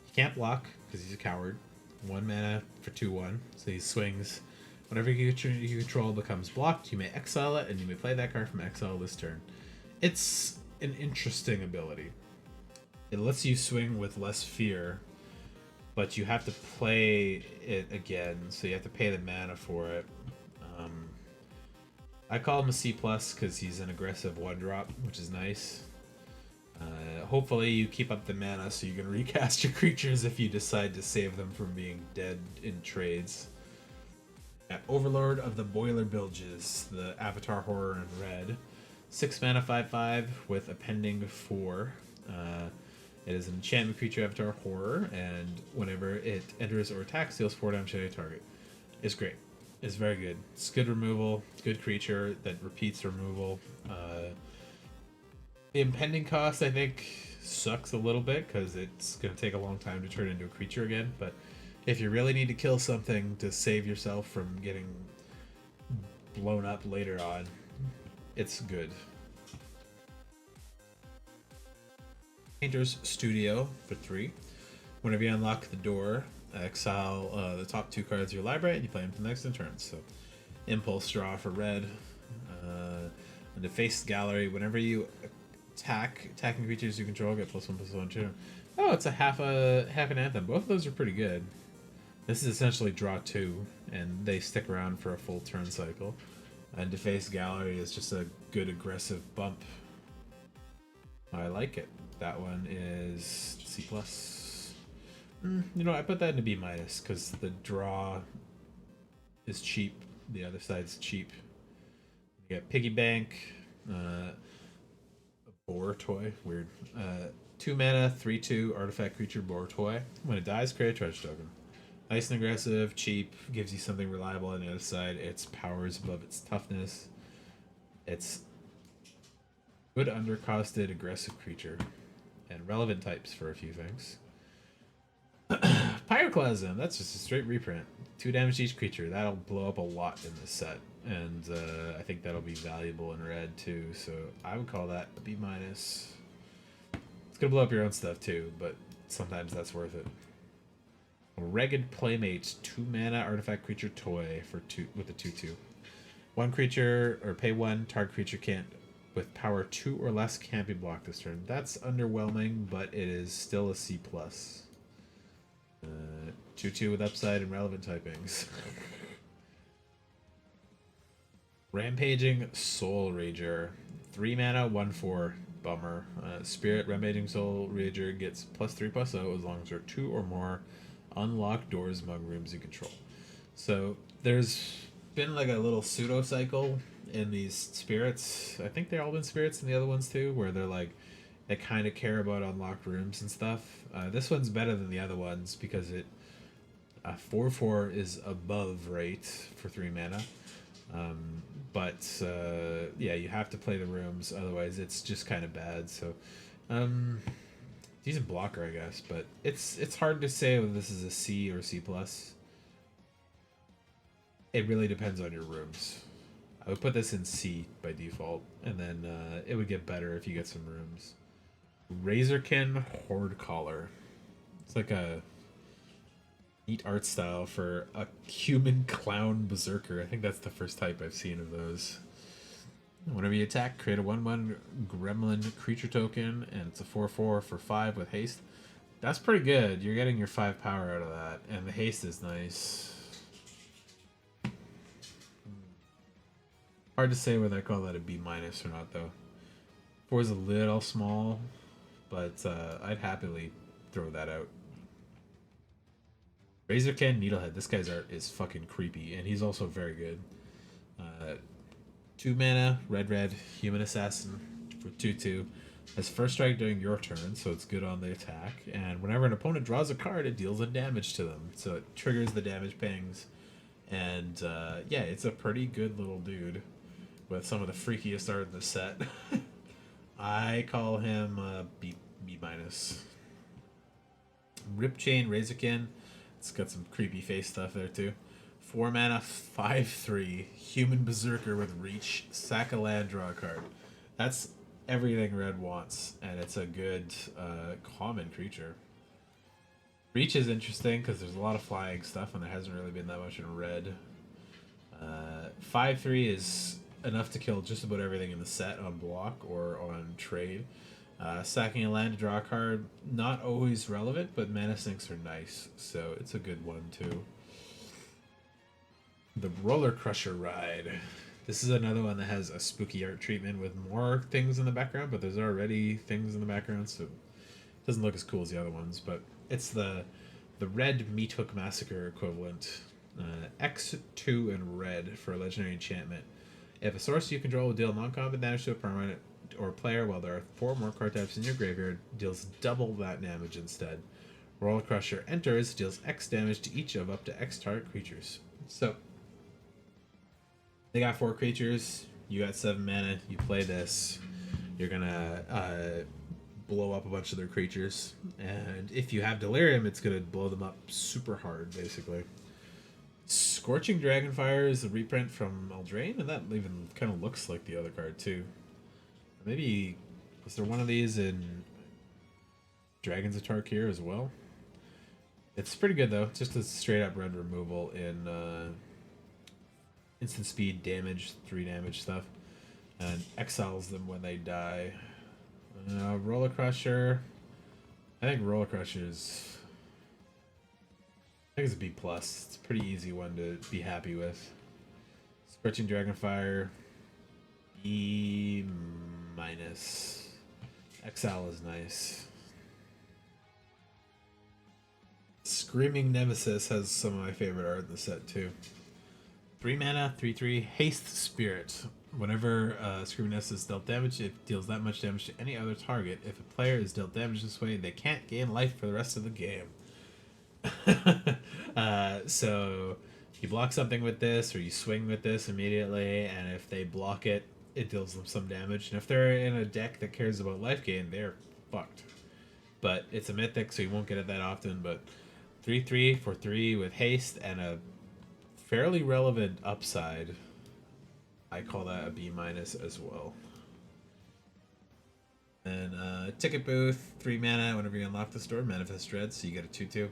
he can't block because he's a coward. 1 mana for 2/1, so he swings. Whenever you control becomes blocked, you may exile it, and you may play that card from exile this turn. It's an interesting ability. It lets you swing with less fear, but you have to play it again, so you have to pay the mana for it. I call him a C plus because he's an aggressive 1-drop, which is nice. Hopefully you keep up the mana so you can recast your creatures if you decide to save them from being dead in trades. Overlord of the Boiler Bilges, the Avatar Horror in red. 6 mana, 5/5 with a pending 4. It is an enchantment creature, Avatar Horror, and whenever it enters or attacks, deals 4 damage to any target. It's great. It's very good. It's good removal, good creature that repeats removal. The impending cost, I think, sucks a little bit because it's going to take a long time to turn into a creature again, but if you really need to kill something to save yourself from getting blown up later on, it's good. Painter's Studio for 3. Whenever you unlock the door, exile the top 2 cards of your library and you play them for the next turn. So Impulse Draw for red. And Defaced Gallery, whenever you attacking creatures you control, get +1/+1/2. Oh, it's a half an anthem. Both of those are pretty good. This is essentially draw 2, and they stick around for a full turn cycle. And Defaced Gallery is just a good aggressive bump. I like it. That one is C plus. You know, I put that into B minus because the draw is cheap. The other side's cheap. You got Piggy Bank, a boar toy, weird. 2 mana, 3/2 artifact creature boar toy. When it dies, create a treasure token. Nice and aggressive, cheap, gives you something reliable on the other side. Its power is above its toughness. It's good undercosted aggressive creature. And relevant types for a few things. Pyroclasm, that's just a straight reprint. 2 damage to each creature. That'll blow up a lot in this set. And I think that'll be valuable in red too. So I would call that a B-. It's gonna blow up your own stuff too, but sometimes that's worth it. Ragged Playmates, 2 mana artifact creature toy for 2 with a 2/2. One creature or pay 1 target creature can't with power 2 or less can't be blocked this turn. That's underwhelming, but it is still a C+. 2/2 with upside and relevant typings. Rampaging Soul Rager, 3 mana, 1/4. Bummer. Spirit Rampaging Soul Rager gets +3/+0 as long as there are 2 or more unlocked doors among rooms you control. So there's been like a little pseudo cycle in these spirits. I think they've all been spirits in the other ones too, where they're like they kind of care about unlocked rooms and stuff. This one's better than the other ones because it 4/4 is above rate for 3 mana. But yeah, you have to play the rooms, otherwise it's just kind of bad. So decent blocker, I guess, but it's hard to say whether this is a C or C+. It really depends on your rooms. I would put this in C by default, and then it would get better if you get some rooms. Razorkin Horde Collar. It's like a neat art style for a human clown berserker. I think that's the first type I've seen of those. Whenever you attack, create a 1/1 gremlin creature token, and it's a 4/4 for 5 with haste. That's pretty good. You're getting your 5 power out of that, and the haste is nice. Hard to say whether I call that a B- or not, though. 4 is a little small, but I'd happily throw that out. Razorkin Needlehead. This guy's art is fucking creepy, and he's also very good. 2 mana, red, human assassin for 2/2. Has first strike during your turn, so it's good on the attack. And whenever an opponent draws a card, it deals a damage to them, so it triggers the damage pings. And yeah, it's a pretty good little dude with some of the freakiest art in the set. I call him B-. Ripchain Razorkin. It's got some creepy face stuff there too. 4 mana, 5/3. Human Berserker with Reach. Sack a land, draw a card. That's everything red wants, and it's a good common creature. Reach is interesting because there's a lot of flying stuff, and there hasn't really been that much in red. 5/3 is enough to kill just about everything in the set on block or on trade. Sacking a land to draw a card, not always relevant, but mana sinks are nice, so it's a good one too. The Roller Crusher Ride. This is another one that has a spooky art treatment with more things in the background, but there's already things in the background, so it doesn't look as cool as the other ones. But it's the red Meat Hook Massacre equivalent. X2 and red for a legendary enchantment. If a source you control will deal non-combat damage to a permanent or player while there are 4 more card types in your graveyard, deals double that damage instead. Roller Crusher enters, deals X damage to each of up to X target creatures. So they got 4 creatures, you got 7 mana, you play this, you're gonna blow up a bunch of their creatures, and if you have Delirium, it's gonna blow them up super hard, basically. Scorching Dragonfire is a reprint from Eldraine, and that even kind of looks like the other card too. Maybe was there one of these in Dragons of Tarkir as well? It's pretty good though. Just a straight up red removal in instant speed damage, 3 damage stuff, and exiles them when they die. Roller Crusher. I think Roller Crusher is. I think it's a B+. It's a pretty easy one to be happy with. Scorching Dragonfire. B-. Exile is nice. Screaming Nemesis has some of my favorite art in the set too. 3 mana, 3/3 haste spirit. Whenever Screaming Nest is dealt damage, it deals that much damage to any other target. If a player is dealt damage this way, they can't gain life for the rest of the game. So you block something with this, or you swing with this immediately, and if they block it, it deals them some damage. And if they're in a deck that cares about life gain, they're fucked. But it's a mythic, so you won't get it that often. But 3/3 for 3 with haste and a fairly relevant upside. I call that a B minus as well. And Ticket Booth, 3 mana. Whenever you unlock the store, Manifest Dread, so you get a 2/2.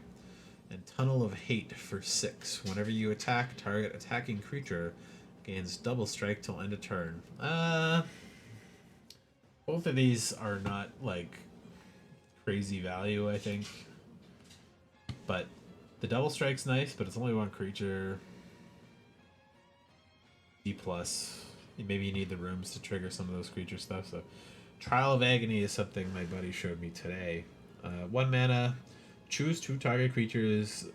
And Tunnel of Hate for 6. Whenever you attack, target attacking creature gains double strike till end of turn. Both of these are not like crazy value, I think. But the double strike's nice, but it's only one creature. D plus. Maybe you need the rooms to trigger some of those creature stuff. So, Trial of Agony is something my buddy showed me today. 1 mana. Choose 2 target creatures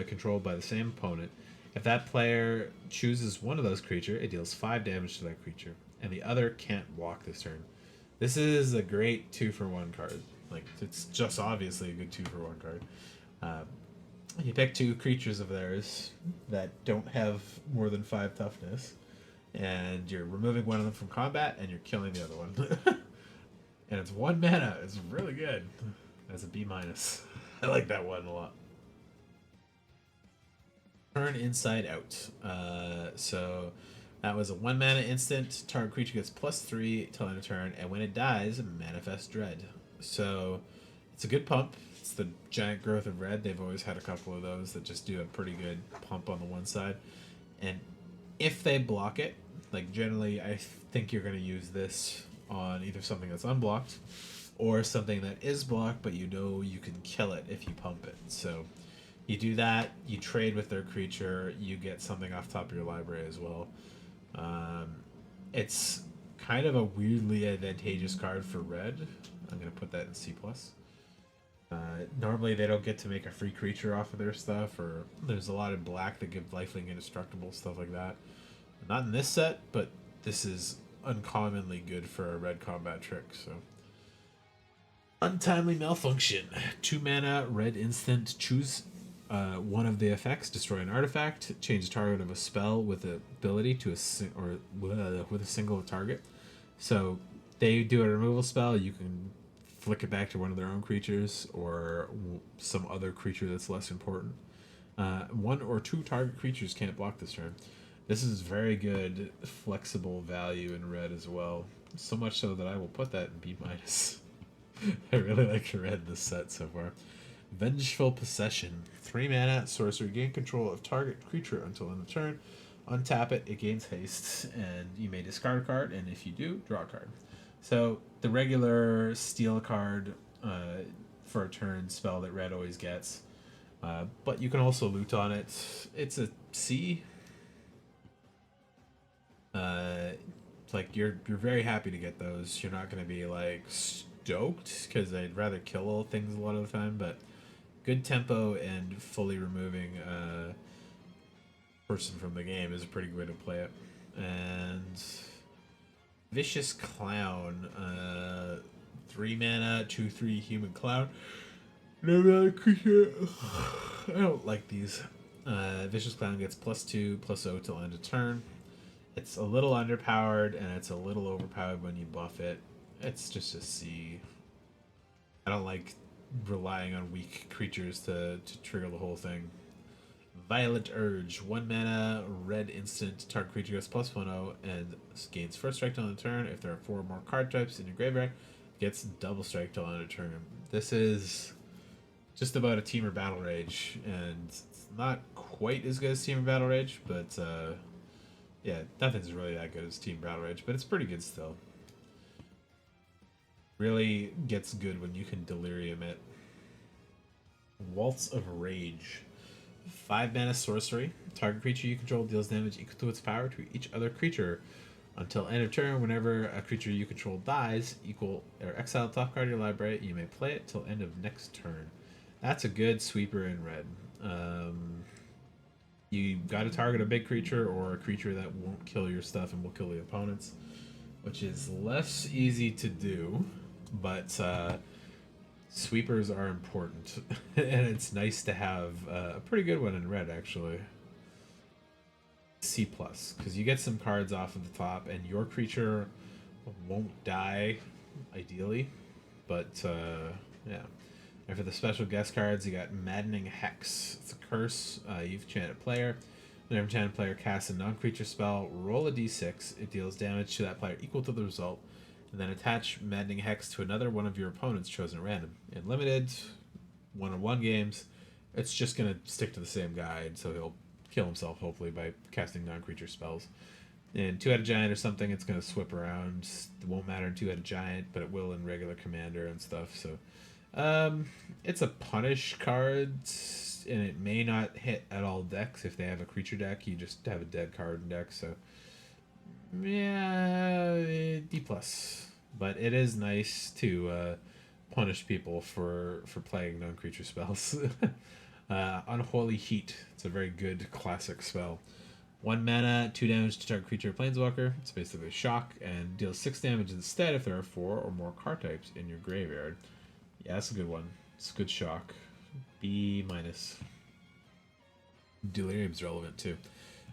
controlled by the same opponent. If that player chooses one of those creatures, it deals 5 damage to that creature, and the other can't block this turn. This is a great 2-for-1 card. Like, it's just obviously a good 2-for-1 card. You pick 2 creatures of theirs that don't have more than 5 toughness, and you're removing one of them from combat, and you're killing the other one. And it's 1 mana. It's really good. That's a B minus. I like that one a lot. Turn Inside Out. So that was a 1 mana instant. Target creature gets +3 till end of turn, and when it dies, Manifest Dread. So it's a good pump. It's the giant growth of red. They've always had a couple of those that just do a pretty good pump on the one side. And if they block it, like generally, I think you're going to use this on either something that's unblocked or something that is blocked, but you know you can kill it if you pump it. So you do that, you trade with their creature, you get something off top of your library as well. It's kind of a weirdly advantageous card for red. I'm going to put that in C+. Normally they don't get to make a free creature off of their stuff, or there's a lot in black that give lifelink indestructible, stuff like that. Not in this set, but this is uncommonly good for a red combat trick, so. Untimely Malfunction. 2 mana, red instant. Choose one of the effects. Destroy an artifact. Change target of a spell with the ability to with a single target. So they do a removal spell. You can flick it back to one of their own creatures or some other creature that's less important. 1 or 2 target creatures can't block this turn. This is very good, flexible value in red as well. So much so that I will put that in B minus. I really like red this set so far. Vengeful Possession. 3 mana, sorcery. Gain control of target creature until end of turn. Untap it, it gains haste, and you may discard a card, and if you do, draw a card. So the regular steal a card for a turn spell that red always gets. But you can also loot on it. It's a C. Like you're very happy to get those. You're not going to be like stoked because I'd rather kill all things a lot of the time, but good tempo and fully removing a person from the game is a pretty good way to play it. And Vicious Clown, 3 mana, 2/3 human clown. No mana creature. I don't like these. Vicious Clown gets +2/+0 till end of turn. It's a little underpowered and it's a little overpowered when you buff it. It's just a C. I don't like relying on weak creatures to trigger the whole thing. Violent Urge. 1 mana, red instant. Target creature gets +1/0 and gains first strike till end of turn. If there are 4 or more card types in your graveyard, gets double strike till end of turn. This is just about a Teamer Battle Rage, and it's not quite as good as Teamer Battle Rage, but yeah, nothing's really that good as Team Battle Rage, but it's pretty good still. Really gets good when you can Delirium it. Waltz of Rage. 5 mana sorcery. Target creature you control deals damage equal to its power to each other creature until end of turn. Whenever a creature you control dies, equal or exile top card of your library, you may play it till end of next turn. That's a good sweeper in red. You got to target a big creature or a creature that won't kill your stuff and will kill the opponents, which is less easy to do, but sweepers are important, and it's nice to have a pretty good one in red actually. C plus, because you get some cards off of the top, and your creature won't die, ideally, but yeah. And for the special guest cards, you got Maddening Hex. It's a curse. You've enchanted player. Whenever enchanted player casts a non-creature spell, roll a d6. It deals damage to that player equal to the result, and then attach Maddening Hex to another one of your opponents chosen at random. In limited, one-on-one games, it's just gonna stick to the same guy, so he'll kill himself hopefully by casting non-creature spells. In two-headed giant or something, it's gonna swip around. It won't matter in two-headed giant, but it will in regular commander and stuff. So, it's a punish card, and it may not hit at all decks. If they have a creature deck, you just have a dead card in deck. So, yeah, D plus. But it is nice to punish people for playing non-creature spells. Unholy Heat. It's a very good classic spell. 1 mana, 2 damage to target creature or planeswalker. It's basically a shock and deals 6 damage instead if there are 4 or more card types in your graveyard. Yeah, that's a good one. It's a good shock. B minus. Delirium's relevant too.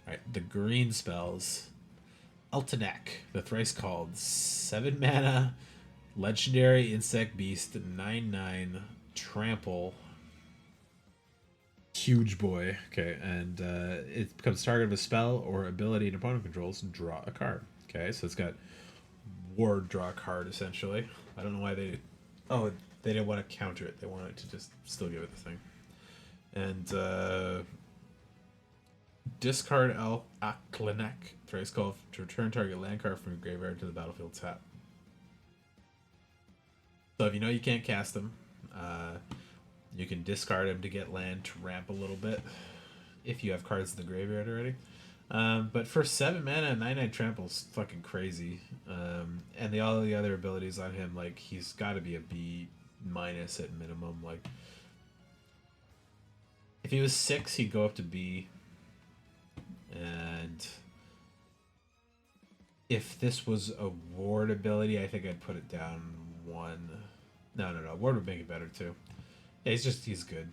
Alright, the green spells. Altanek, the thrice called. 7 mana, legendary insect beast, 9/9, trample. Huge boy. Okay, and it becomes target of a spell or ability an opponent controls, draw a card. Okay, so it's got ward draw a card essentially. I don't know why they. Oh, they didn't want to counter it. They wanted to just still give it the thing. And discard Aklenek. Thrice call to return target land card from your graveyard to the battlefield tap. So if you know you can't cast them, you can discard him to get land to ramp a little bit if you have cards in the graveyard already. But for 7 mana, 9/9 trample's fucking crazy. And all the other abilities on him, like, he's got to be a B minus at minimum. Like, if he was 6, he'd go up to B. And if this was a ward ability, I think I'd put it down 1. No. Ward would make it better too. Yeah, he's good.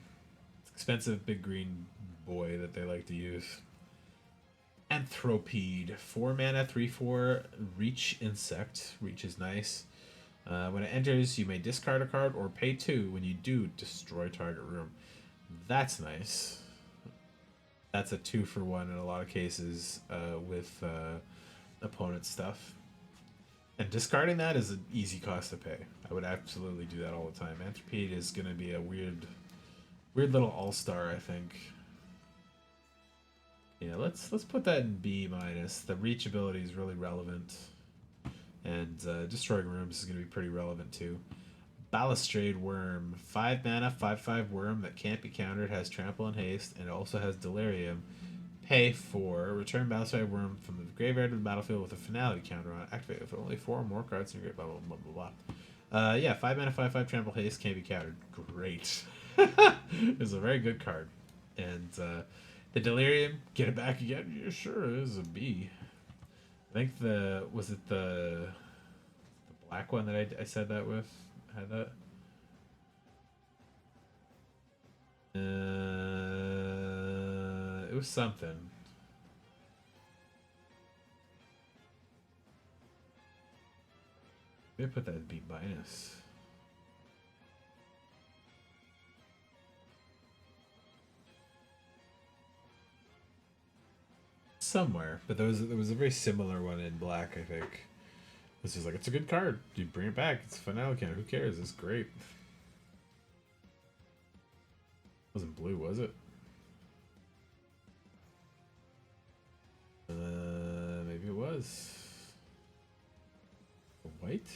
It's expensive big green boy that they like to use. Anthropede. 4 mana, 3/4, reach insect. Reach is nice. When it enters, you may discard a card or pay 2. When you do, destroy target room. That's nice. That's a 2-for-1 in a lot of cases with opponent stuff. And discarding that is an easy cost to pay. I would absolutely do that all the time. Anthropede is going to be a weird little all-star, I think. Yeah, let's put that in B minus. The reach ability is really relevant, and destroying rooms is going to be pretty relevant too. Balustrade Worm, 5 mana, 5/5 worm that can't be countered, has trample and haste, and it also has delirium. Pay 4. Return Balustrade Worm from the graveyard to the battlefield with a finality counter on it. Activate with only 4 or more cards in your graveyard. Blah blah blah blah. Yeah, 5 mana, 5/5 trample haste can't be countered. Great. It's a very good card, and the delirium, get it back again. Yeah, sure, it is a B. I think the black one that I said that with had that. It was something. Maybe put that in B minus. Somewhere, but there was a very similar one in black, I think. This is like, it's a good card. You bring it back. It's a finale counter. Who cares? It's great. Wasn't blue, was it? Maybe it was. White?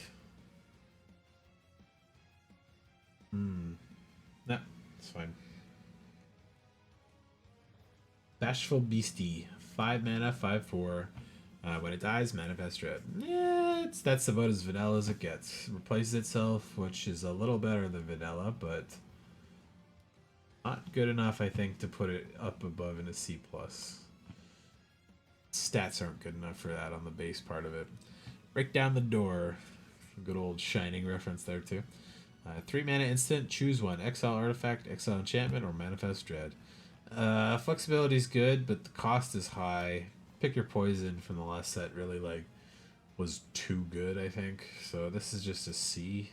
Nah, it's fine. Bashful Beastie. 5 mana, 5/4. When it dies, manifest dread. Yeah, that's about as vanilla as it gets. Replaces itself, which is a little better than vanilla, but Not good enough, I think, to put it up above in a C+. Stats aren't good enough for that on the base part of it. Break down the door. Good old Shining reference there, too. 3 mana instant, choose one. Exile artifact, exile enchantment, or manifest dread. Flexibility is good, but the cost is high. Pick your poison from the last set really, like, was too good, I think. So this is just a C.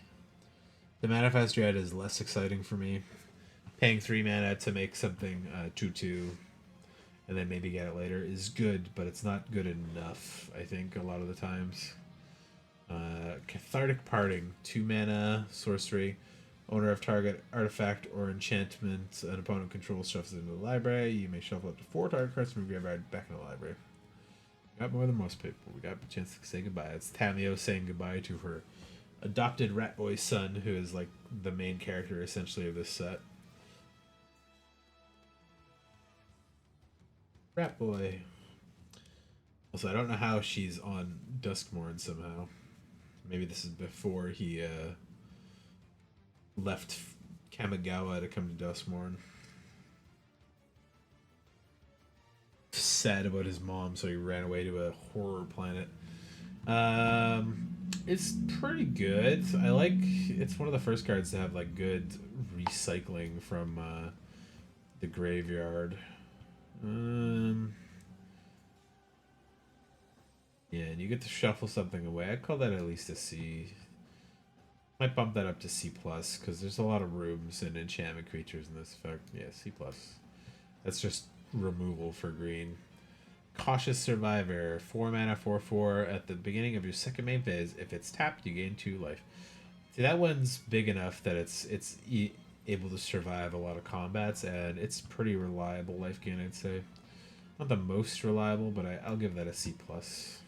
The manifest dread is less exciting for me. Paying 3 mana to make something 2/2 and then maybe get it later is good, but it's not good enough, I think, a lot of the times. Cathartic Parting, 2 mana, sorcery. Owner of target artifact or enchantment an opponent controls shuffles into the library. You may shuffle up to 4 target cards from your graveyard back in the library. Got more than most people. We got a chance to say goodbye. It's Tamio saying goodbye to her adopted rat boy son, who is like the main character essentially of this set. Rat boy. Also, I don't know how she's on Duskmourn somehow. Maybe this is before he left Kamigawa to come to Duskmourn. Sad about his mom, so he ran away to a horror planet. It's pretty good. I like. It's one of the first cards to have like good recycling from the graveyard. Yeah, and you get to shuffle something away. I'd call that at least a C. Might bump that up to C plus because there's a lot of rooms and enchantment creatures in this effect. Yeah, C plus. That's just removal for green. Cautious Survivor, 4 mana, 4/4. At the beginning of your second main phase, if it's tapped, you gain 2 life. See, that one's big enough that it's able to survive a lot of combats, and it's pretty reliable life gain, I'd say. Not the most reliable, but I'll give that a C plus.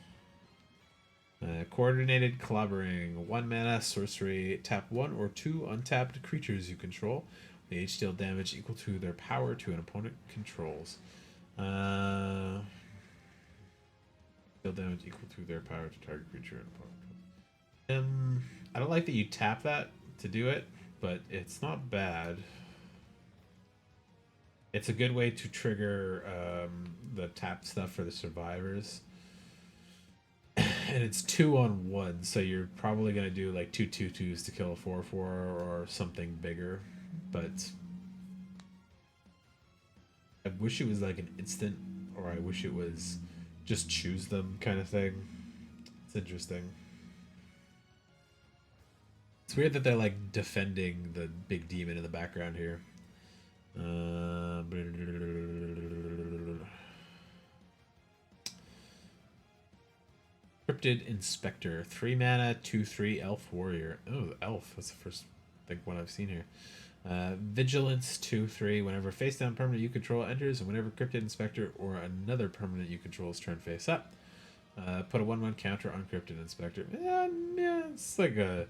Coordinated Clobbering, 1 mana, sorcery, tap 1 or 2 untapped creatures you control. They each deal damage equal to their power to an opponent controls. Deal damage equal to their power to target creature and opponent. I don't like that you tap that to do it, but it's not bad. It's a good way to trigger the tap stuff for the survivors. And it's 2 on 1, so you're probably going to do like 2 2/2s to kill a 4/4 or something bigger. But I wish it was like an instant, or I wish it was just choose them kind of thing. It's interesting. It's weird that they're like defending the big demon in the background here. Cryptid Inspector, 3 mana, 2/3 elf warrior. Oh, elf. That's the first one I've seen here. Vigilance, 2/3. Whenever face down permanent you control enters, and whenever Cryptid Inspector or another permanent you control is turn face up, put a 1/1 counter on Cryptid Inspector. Yeah, it's like a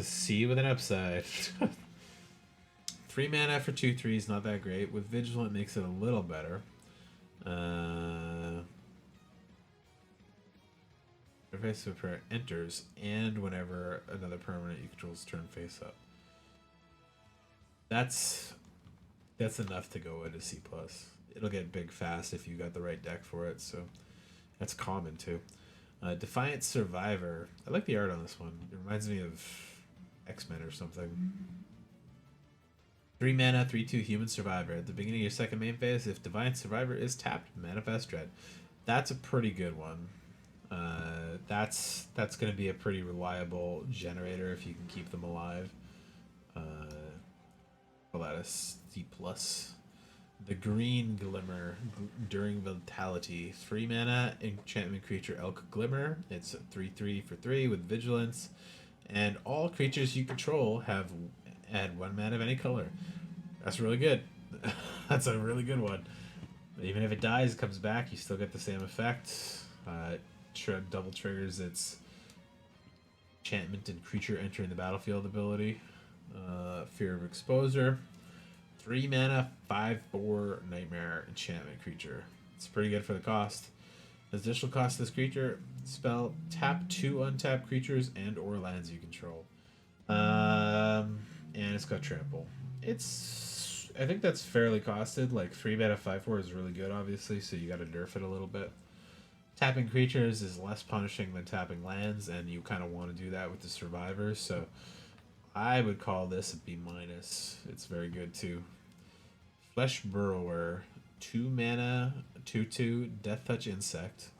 C with an upside. 3 mana for 2/3 is not that great. With Vigilant, makes it a little better. Face of prayer enters, and whenever another permanent you control is turn face up. That's enough to go into C plus. It'll get big fast if you got the right deck for it. So that's common too. Defiant Survivor. I like the art on this one. It reminds me of X-Men or something. 3 mana, 3/2 Human Survivor. At the beginning of your second main phase, if Defiant Survivor is tapped, manifest dread. That's a pretty good one. That's going to be a pretty reliable generator if you can keep them alive. Call that a C plus. The Green Glimmer, during Vitality, 3 mana enchantment creature Elk Glimmer. It's 3/3 for 3 with vigilance, and all creatures you control have add 1 mana of any color. That's really good. That's a really good one. Even if it dies, it comes back, you still get the same effect. Double triggers its enchantment and creature entering the battlefield ability. Fear of Exposure. 3 mana, 5/4 Nightmare enchantment creature. It's pretty good for the cost. Additional cost of this creature spell, tap 2 untapped creatures and or lands you control. And it's got trample. It's I think that's fairly costed. Like 3 mana 5/4 is really good, obviously, so you got to nerf it a little bit. Tapping creatures is less punishing than tapping lands, and you kind of want to do that with the survivors. So I would call this a B minus. It's very good too. Flesh Burrower, 2 mana, 2/2 Death Touch Insect.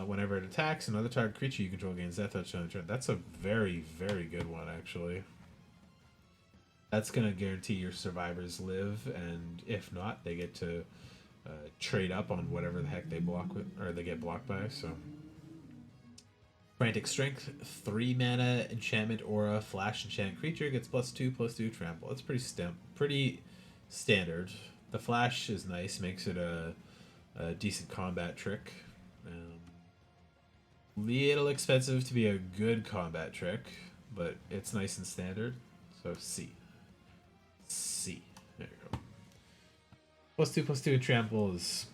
Whenever it attacks, another target creature you control gains Death Touch on the turn. That's a very, very good one, actually. That's gonna guarantee your survivors live, and if not, they get to trade up on whatever the heck they block with, or they get blocked by. So, Frantic Strength, 3 mana enchantment aura flash enchant creature gets +2/+2 trample. That's pretty standard. The flash is nice, makes it a decent combat trick. Little expensive to be a good combat trick, but it's nice and standard. So C. C. There you go. +2/+2 trample is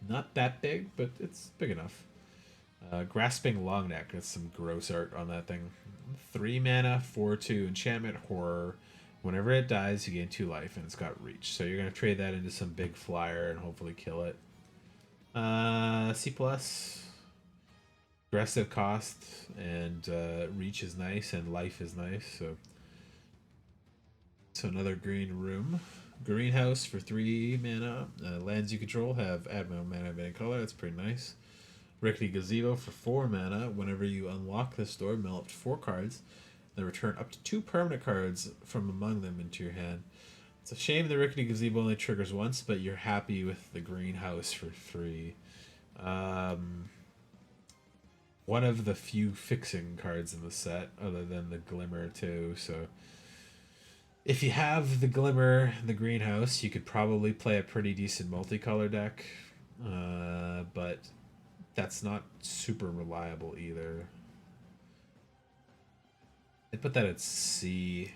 not that big, but it's big enough. Grasping Longneck. That's some gross art on that thing. 3 mana, 4/2 enchantment horror. Whenever it dies, you gain 2 life, and it's got reach. So you're gonna trade that into some big flyer and hopefully kill it. C plus. Aggressive cost, and reach is nice, and life is nice. So another green room. Greenhouse for 3 mana. Lands you control have add mana of any color. That's pretty nice. Rickety Gazebo for 4 mana. Whenever you unlock this door, mill up to 4 cards. Then return up to 2 permanent cards from among them into your hand. It's a shame the Rickety Gazebo only triggers once, but you're happy with the Greenhouse for 3. One of the few fixing cards in the set, other than the Glimmer too. So if you have the Glimmer, the Greenhouse, you could probably play a pretty decent multicolor deck, but that's not super reliable either. I'd put that at C.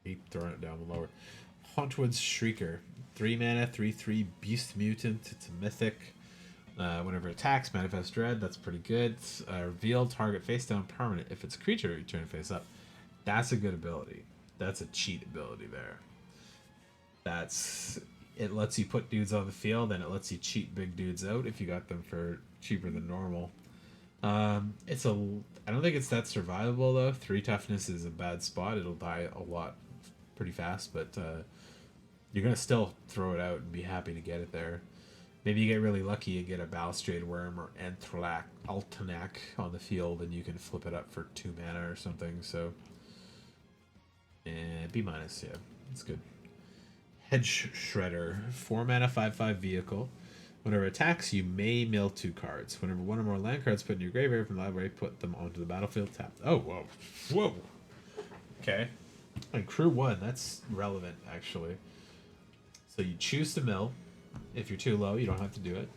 Keep throwing it down lower. Hauntwood's Shrieker, 3 mana, 3/3 Beast Mutant. It's a mythic. Whenever it attacks, Manifest Dread, that's pretty good. Reveal target face down permanent. If it's a creature, you turn it face up. That's a good ability. That's a cheat ability there. It lets you put dudes on the field, and it lets you cheat big dudes out if you got them for cheaper than normal. I don't think it's that survivable though. 3 toughness is a bad spot. It'll die a lot pretty fast, but you're gonna still throw it out and be happy to get it there. Maybe you get really lucky, you get a Balustrade Worm or Altanak on the field, and you can flip it up for 2 mana or something. So, B minus, yeah, it's good. Hedge Shredder, 4 mana, 5/5 vehicle. Whenever it attacks, you may mill 2 cards. Whenever one or more land cards put in your graveyard from the library, put them onto the battlefield tapped. Oh, whoa. Okay. And crew 1, that's relevant actually. So you choose to mill. If you're too low, you don't have to do it.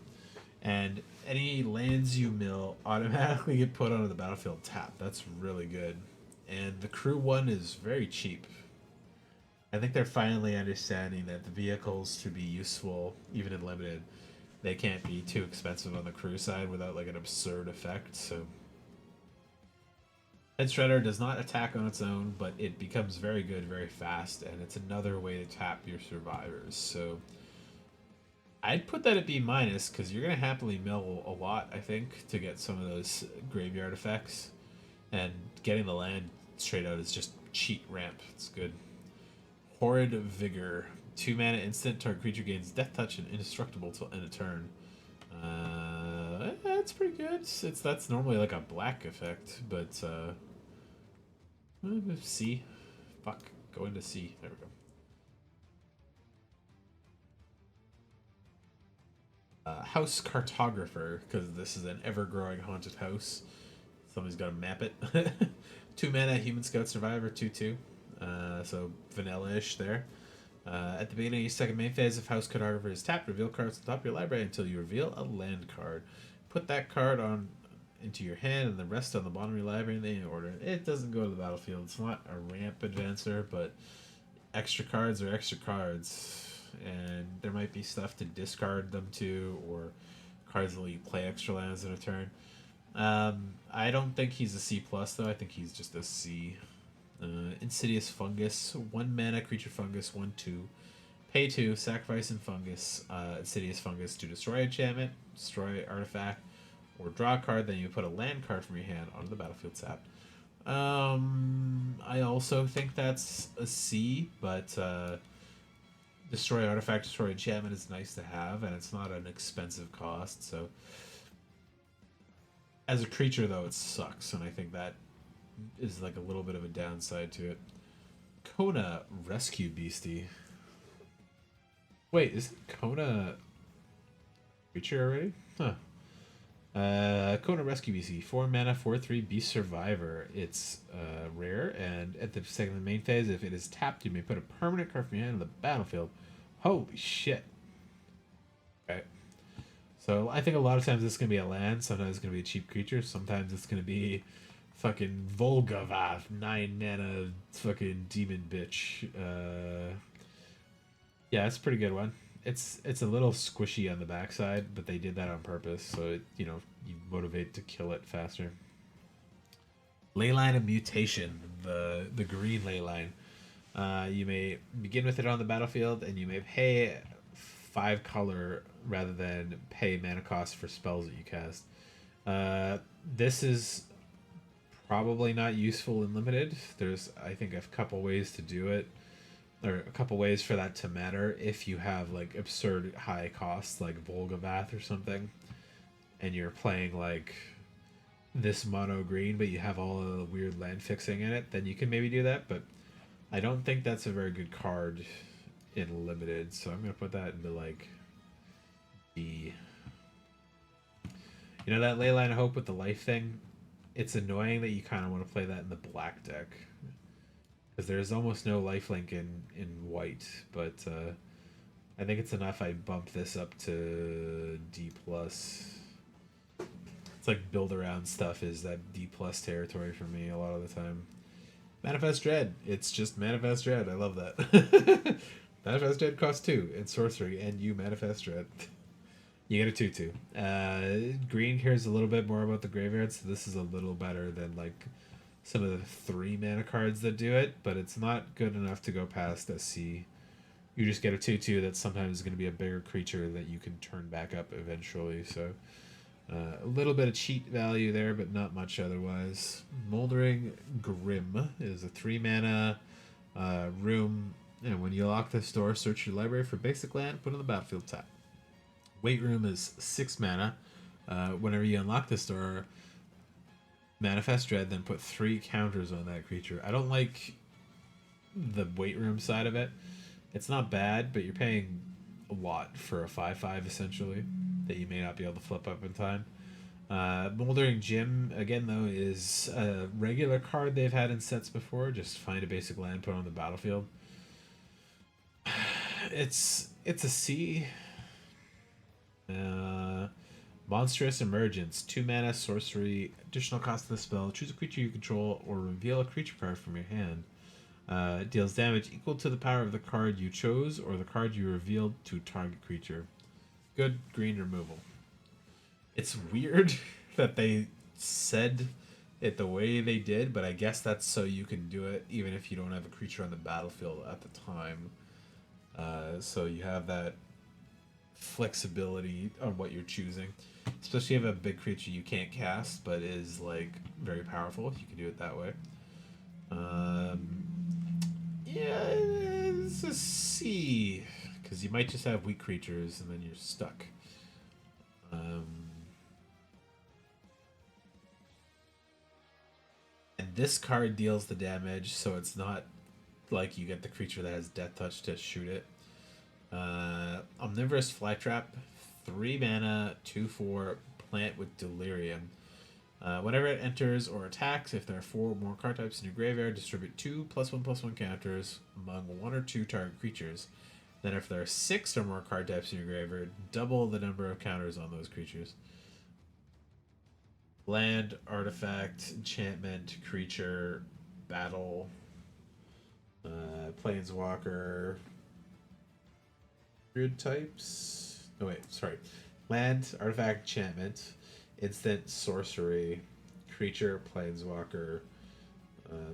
And any lands you mill automatically get put onto the battlefield tap. That's really good. And the crew 1 is very cheap. I think they're finally understanding that the vehicles, to be useful, even in limited, they can't be too expensive on the crew side without like an absurd effect. So Head Shredder does not attack on its own, but it becomes very good very fast, and it's another way to tap your survivors. So I'd put that at B minus because you're gonna happily mill a lot, I think, to get some of those graveyard effects, and getting the land straight out is just cheat ramp. It's good. Horrid Vigor, 2 mana instant. Target creature gains Death Touch and indestructible till end of turn. That's pretty good. That's normally like a black effect, but C. Fuck, go into C. There we go. House Cartographer, because this is an ever-growing haunted house. Somebody's got to map it. 2 mana, Human Scout Survivor, 2/2. So vanilla-ish there. At the beginning of your second main phase, if House Cartographer is tapped, reveal cards on top of your library until you reveal a land card. Put that card on into your hand and the rest on the bottom of your library in the order. It doesn't go to the battlefield. It's not a ramp advancer, but extra cards are extra cards. And there might be stuff to discard them to, or cards that let you play extra lands in a turn. I don't think he's a C plus though. I think he's just a C. Insidious Fungus, 1 mana creature fungus, 1/2. Pay 2, sacrifice and fungus, Insidious Fungus to destroy enchantment, destroy artifact, or draw a card, then you put a land card from your hand onto the battlefield tap. I also think that's a C, but destroy artifact, destroy enchantment is nice to have, and it's not an expensive cost, so. As a creature, though, it sucks, and I think that is like a little bit of a downside to it. Kona Rescue Beastie. Wait, isn't Kona creature already? Huh. Kona Rescue Beastie. 4 mana, 4/3 Beast Survivor. It's rare, and at the second of the main phase, if it is tapped, you may put a permanent card from your hand on the battlefield. Holy shit. Okay. So I think a lot of times it's going to be a land, sometimes it's going to be a cheap creature, sometimes it's going to be fucking Volgavath, 9 mana fucking demon bitch. Yeah, it's a pretty good one. It's a little squishy on the backside, but they did that on purpose, so it, you motivate to kill it faster. Leyline of Mutation, the green Leyline. You may begin with it on the battlefield, and you may pay 5 color rather than pay mana cost for spells that you cast. This is probably not useful in limited. There's, I think, a couple ways to do it, or a couple ways for that to matter. If you have like absurd high costs, like Volgavath or something, and you're playing like this mono green, but you have all of the weird land fixing in it, then you can maybe do that. But I don't think that's a very good card in limited, so I'm gonna put that into like D. You know that Leyline of Hope with the life thing? It's annoying that you kind of want to play that in the black deck, because there's almost no lifelink in white, but I think it's enough I bump this up to D+. It's like build around stuff is that D+ territory for me a lot of the time. Manifest Dread. It's just Manifest Dread. I love that. Manifest Dread costs 2 in sorcery, and you Manifest Dread. You get a 2/2. Green cares a little bit more about the graveyard, so this is a little better than like some of the 3 mana cards that do it, but it's not good enough to go past a C. You just get a 2/2 that sometimes is going to be a bigger creature that you can turn back up eventually, so a little bit of cheat value there, but not much otherwise. Moldering Grim is a 3 mana room, and when you lock this door, search your library for basic land, put on the battlefield tap. Weight Room is 6 mana. Whenever you unlock this door, Manifest Dread, then put 3 counters on that creature. I don't like the Weight Room side of it. It's not bad, but you're paying a lot for a 5/5 essentially that you may not be able to flip up in time. Moldering Gym, again though, is a regular card they've had in sets before. Just find a basic land, put it on the battlefield. It's a C. Monstrous Emergence, 2 mana, sorcery, additional cost of the spell. Choose a creature you control or reveal a creature card from your hand. It deals damage equal to the power of the card you chose or the card you revealed to target creature. Good green removal. It's weird that they said it the way they did, but I guess that's so you can do it even if you don't have a creature on the battlefield at the time. So you have that flexibility on what you're choosing, especially if you have a big creature you can't cast but is like very powerful. You can do it that way. Yeah, it's a C, because you might just have weak creatures and then you're stuck. And this card deals the damage, so it's not like you get the creature that has Death Touch to shoot it. Omnivorous Flytrap, 3 mana, 2/4, plant with Delirium. Whenever it enters or attacks, if there are 4 or more card types in your graveyard, distribute 2 +1/+1 counters among 1 or 2 target creatures. Then if there are 6 or more card types in your graveyard, double the number of counters on those creatures. Land, artifact, enchantment, creature, battle, planeswalker, grid types. Oh wait, sorry. Land, artifact, enchantment, instant, sorcery, creature, planeswalker,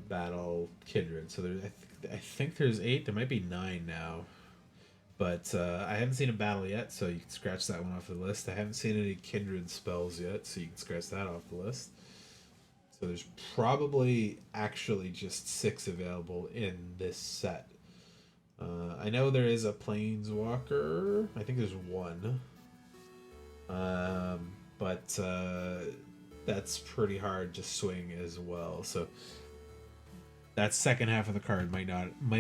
battle kindred. So I think there's 8. There might be 9 now. But I haven't seen a battle yet, so you can scratch that one off the list. I haven't seen any kindred spells yet, so you can scratch that off the list. So there's probably actually just 6 available in this set. I know there is a planeswalker. I think there's 1. But that's pretty hard to swing as well. So that second half of the card might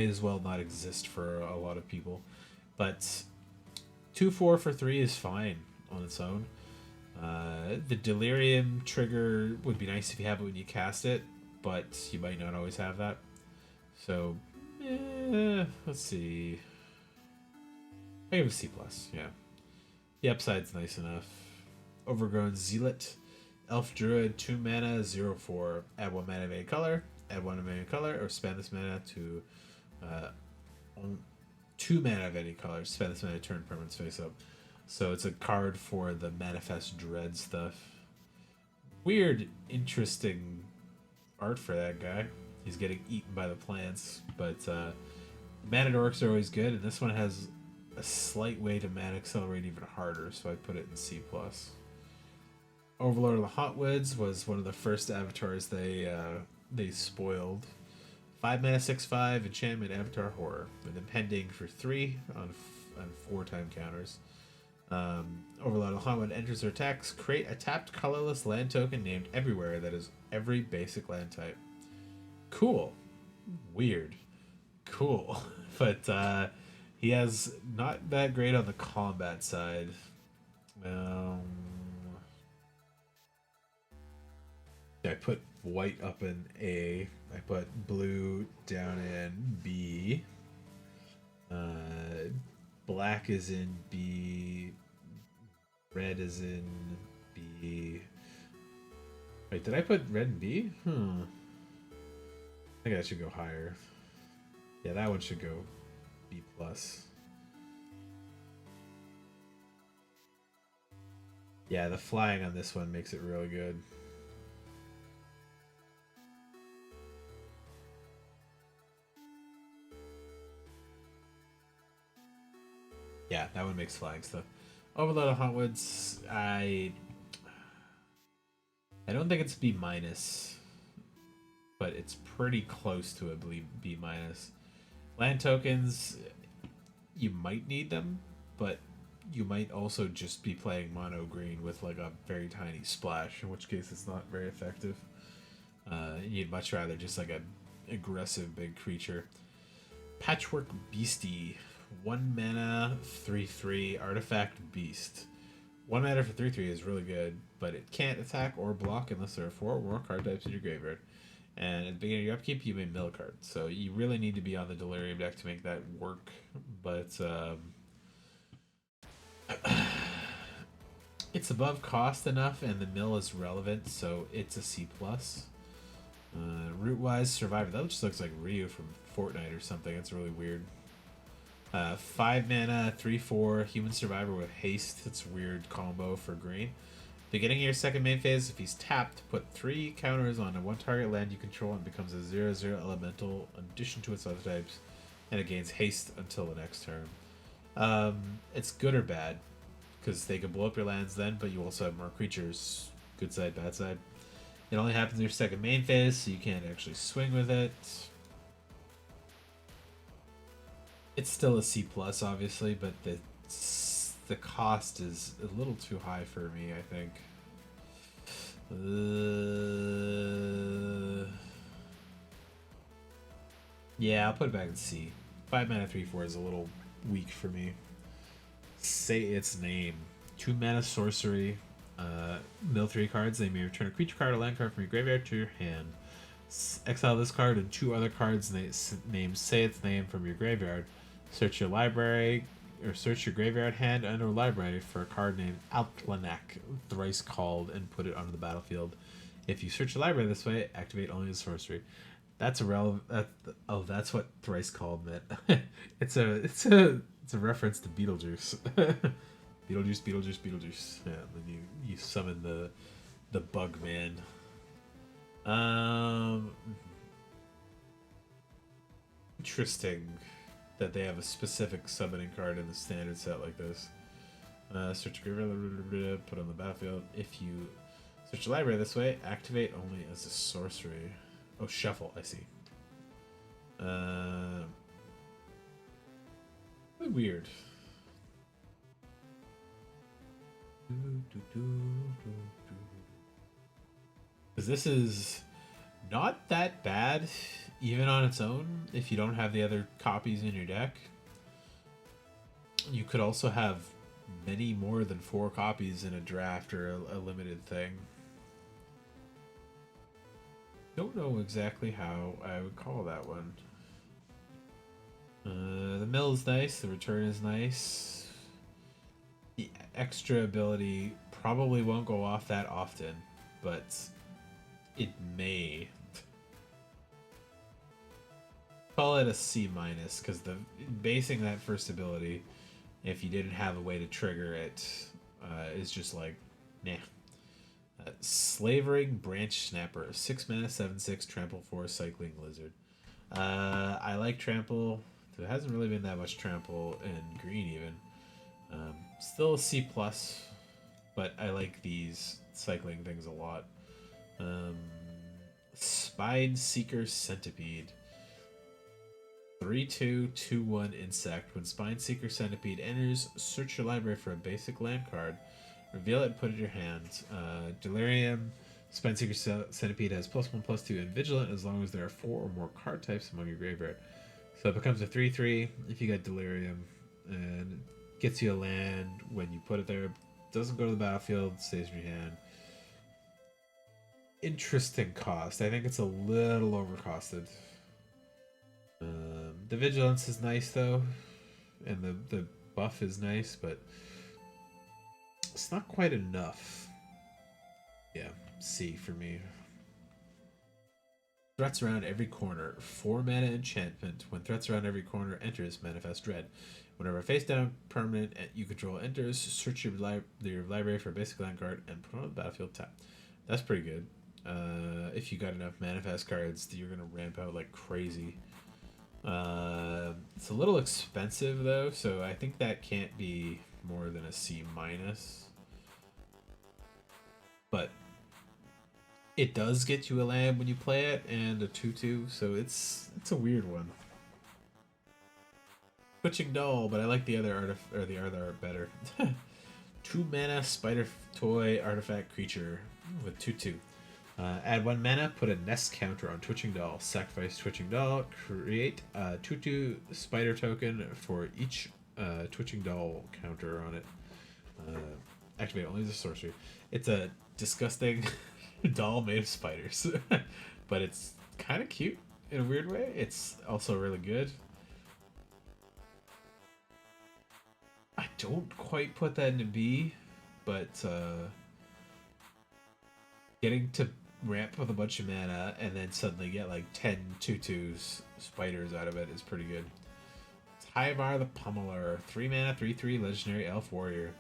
as well not exist for a lot of people. But 2/4 for 3 is fine on its own. The Delirium trigger would be nice if you have it when you cast it, but you might not always have that. So, let's see. I give a C+, yeah. The upside's nice enough. Overgrown Zealot. Elf Druid, 2 mana, 0/4. Add 1 mana of any color. Add 1 of any color, or spend this mana to 2 mana of any color. Spend this mana to turn permanents face up. So it's a card for the Manifest Dread stuff. Weird, interesting art for that guy. He's getting eaten by the plants, but mana dorks are always good, and this one has a slight way to mana accelerate even harder, so I put it in C+. Overlord of the Hotwoods was one of the first avatars they spoiled. 5 mana, 6/5 enchantment Avatar Horror, with impending for 3 on 4-time counters. Overlord of the Hotwood enters or attacks. Create a tapped colorless land token named Everywhere that is every basic land type. Cool. Weird. Cool. But he has not that great on the combat side. I put white up in A. I put blue down in B. Black is in B. Red is in B. Wait, did I put red in B? I think that should go higher. Yeah, that one should go B+. Yeah, the flying on this one makes it really good. Yeah, that one makes flying stuff. Overload of Hotwoods, I don't think it's B-, but it's pretty close to a B-. Land tokens, you might need them, but you might also just be playing mono green with like a very tiny splash, in which case it's not very effective. You'd much rather just like a aggressive big creature. Patchwork Beastie. 1 mana, 3/3 artifact beast. 1 mana for 3/3 is really good, but it can't attack or block unless there are 4 or more card types in your graveyard. And at the beginning of your upkeep, you may mill a card. So you really need to be on the Delirium deck to make that work. But it's above cost enough, and the mill is relevant, so it's a C+. Root-wise, Survivor. That just looks like Ryu from Fortnite or something. It's really weird. 5 mana, 3/4 Human Survivor with haste. It's a weird combo for green. Beginning of your second main phase, if he's tapped, put 3 counters on a 1 target land you control and becomes a 0/0 elemental in addition to its other types, and it gains haste until the next turn. It's good or bad, because they can blow up your lands then, but you also have more creatures. Good side, bad side. It only happens in your second main phase, so you can't actually swing with it. It's still a C+, obviously, but the cost is a little too high for me, I think. Yeah, I'll put it back in C. 5 mana, 3/4 is a little weak for me. Say its name. 2 mana sorcery. Mill 3 cards. They may return a creature card or land card from your graveyard to your hand. Exile this card and 2 other cards named Say Its Name from your graveyard. Search your library, or search your graveyard, hand, and or library for a card named Altlanak, thrice called, and put it onto the battlefield. If you search your library this way, activate only the sorcery. That's irrelevant. That's what thrice called meant. it's a reference to Beetlejuice. Beetlejuice. Yeah, then you summon the bug man. interesting that they have a specific summoning card in the standard set like this. Search your put on the battlefield. If you search your library this way, activate only as a sorcery. Oh, shuffle. I see. Really weird. Because this is not that bad, even on its own, if you don't have the other copies in your deck. You could also have many more than 4 copies in a draft or a limited thing. Don't know exactly how I would call that one. The mill is nice, the return is nice. The extra ability probably won't go off that often, but it may. Call it a C minus, because the basing that first ability, if you didn't have a way to trigger it, is just like, nah. Slavering Branch Snapper, 6 mana, 7/6, trample 4, cycling lizard. I like trample. There hasn't really been that much trample in green even. Still a C plus, but I like these cycling things a lot. Spine Seeker Centipede. 3/2, 2/1 insect. When Spine Seeker Centipede enters, search your library for a basic land card. Reveal it and put it in your hand. Delirium. Spine Seeker Centipede has +1/+2 and Vigilant as long as there are 4 or more card types among your graveyard. So it becomes a 3/3 if you get Delirium, and gets you a land when you put it there. Doesn't go to the battlefield, stays in your hand. Interesting cost. I think it's a little overcosted. The Vigilance is nice though, and the buff is nice, but it's not quite enough. Yeah, C for me. Threats around every corner. 4 mana enchantment. When threats around every corner enters, manifest dread. Whenever a face down permanent you control enters, search your library for a basic land card and put it on the battlefield tap. That's pretty good. If you got enough manifest cards, you're gonna ramp out like crazy. It's a little expensive though, so I think that can't be more than a C minus. But it does get you a land when you play it, and a 2/2, so it's a weird one. Twitching Doll, but I like the other art better. 2 mana Spider Toy Artifact Creature with 2/2. Add 1 mana, put a nest counter on Twitching Doll. Sacrifice Twitching Doll, create a 2/2 spider token for each Twitching Doll counter on it. Activate only as a sorcery. It's a disgusting doll made of spiders, but it's kind of cute in a weird way. It's also really good. I don't quite put that into B, but getting to ramp with a bunch of mana and then suddenly get like 10 2/2s spiders out of it is pretty good. Tyvar the Pummeler, 3 mana, 3/3 legendary elf warrior.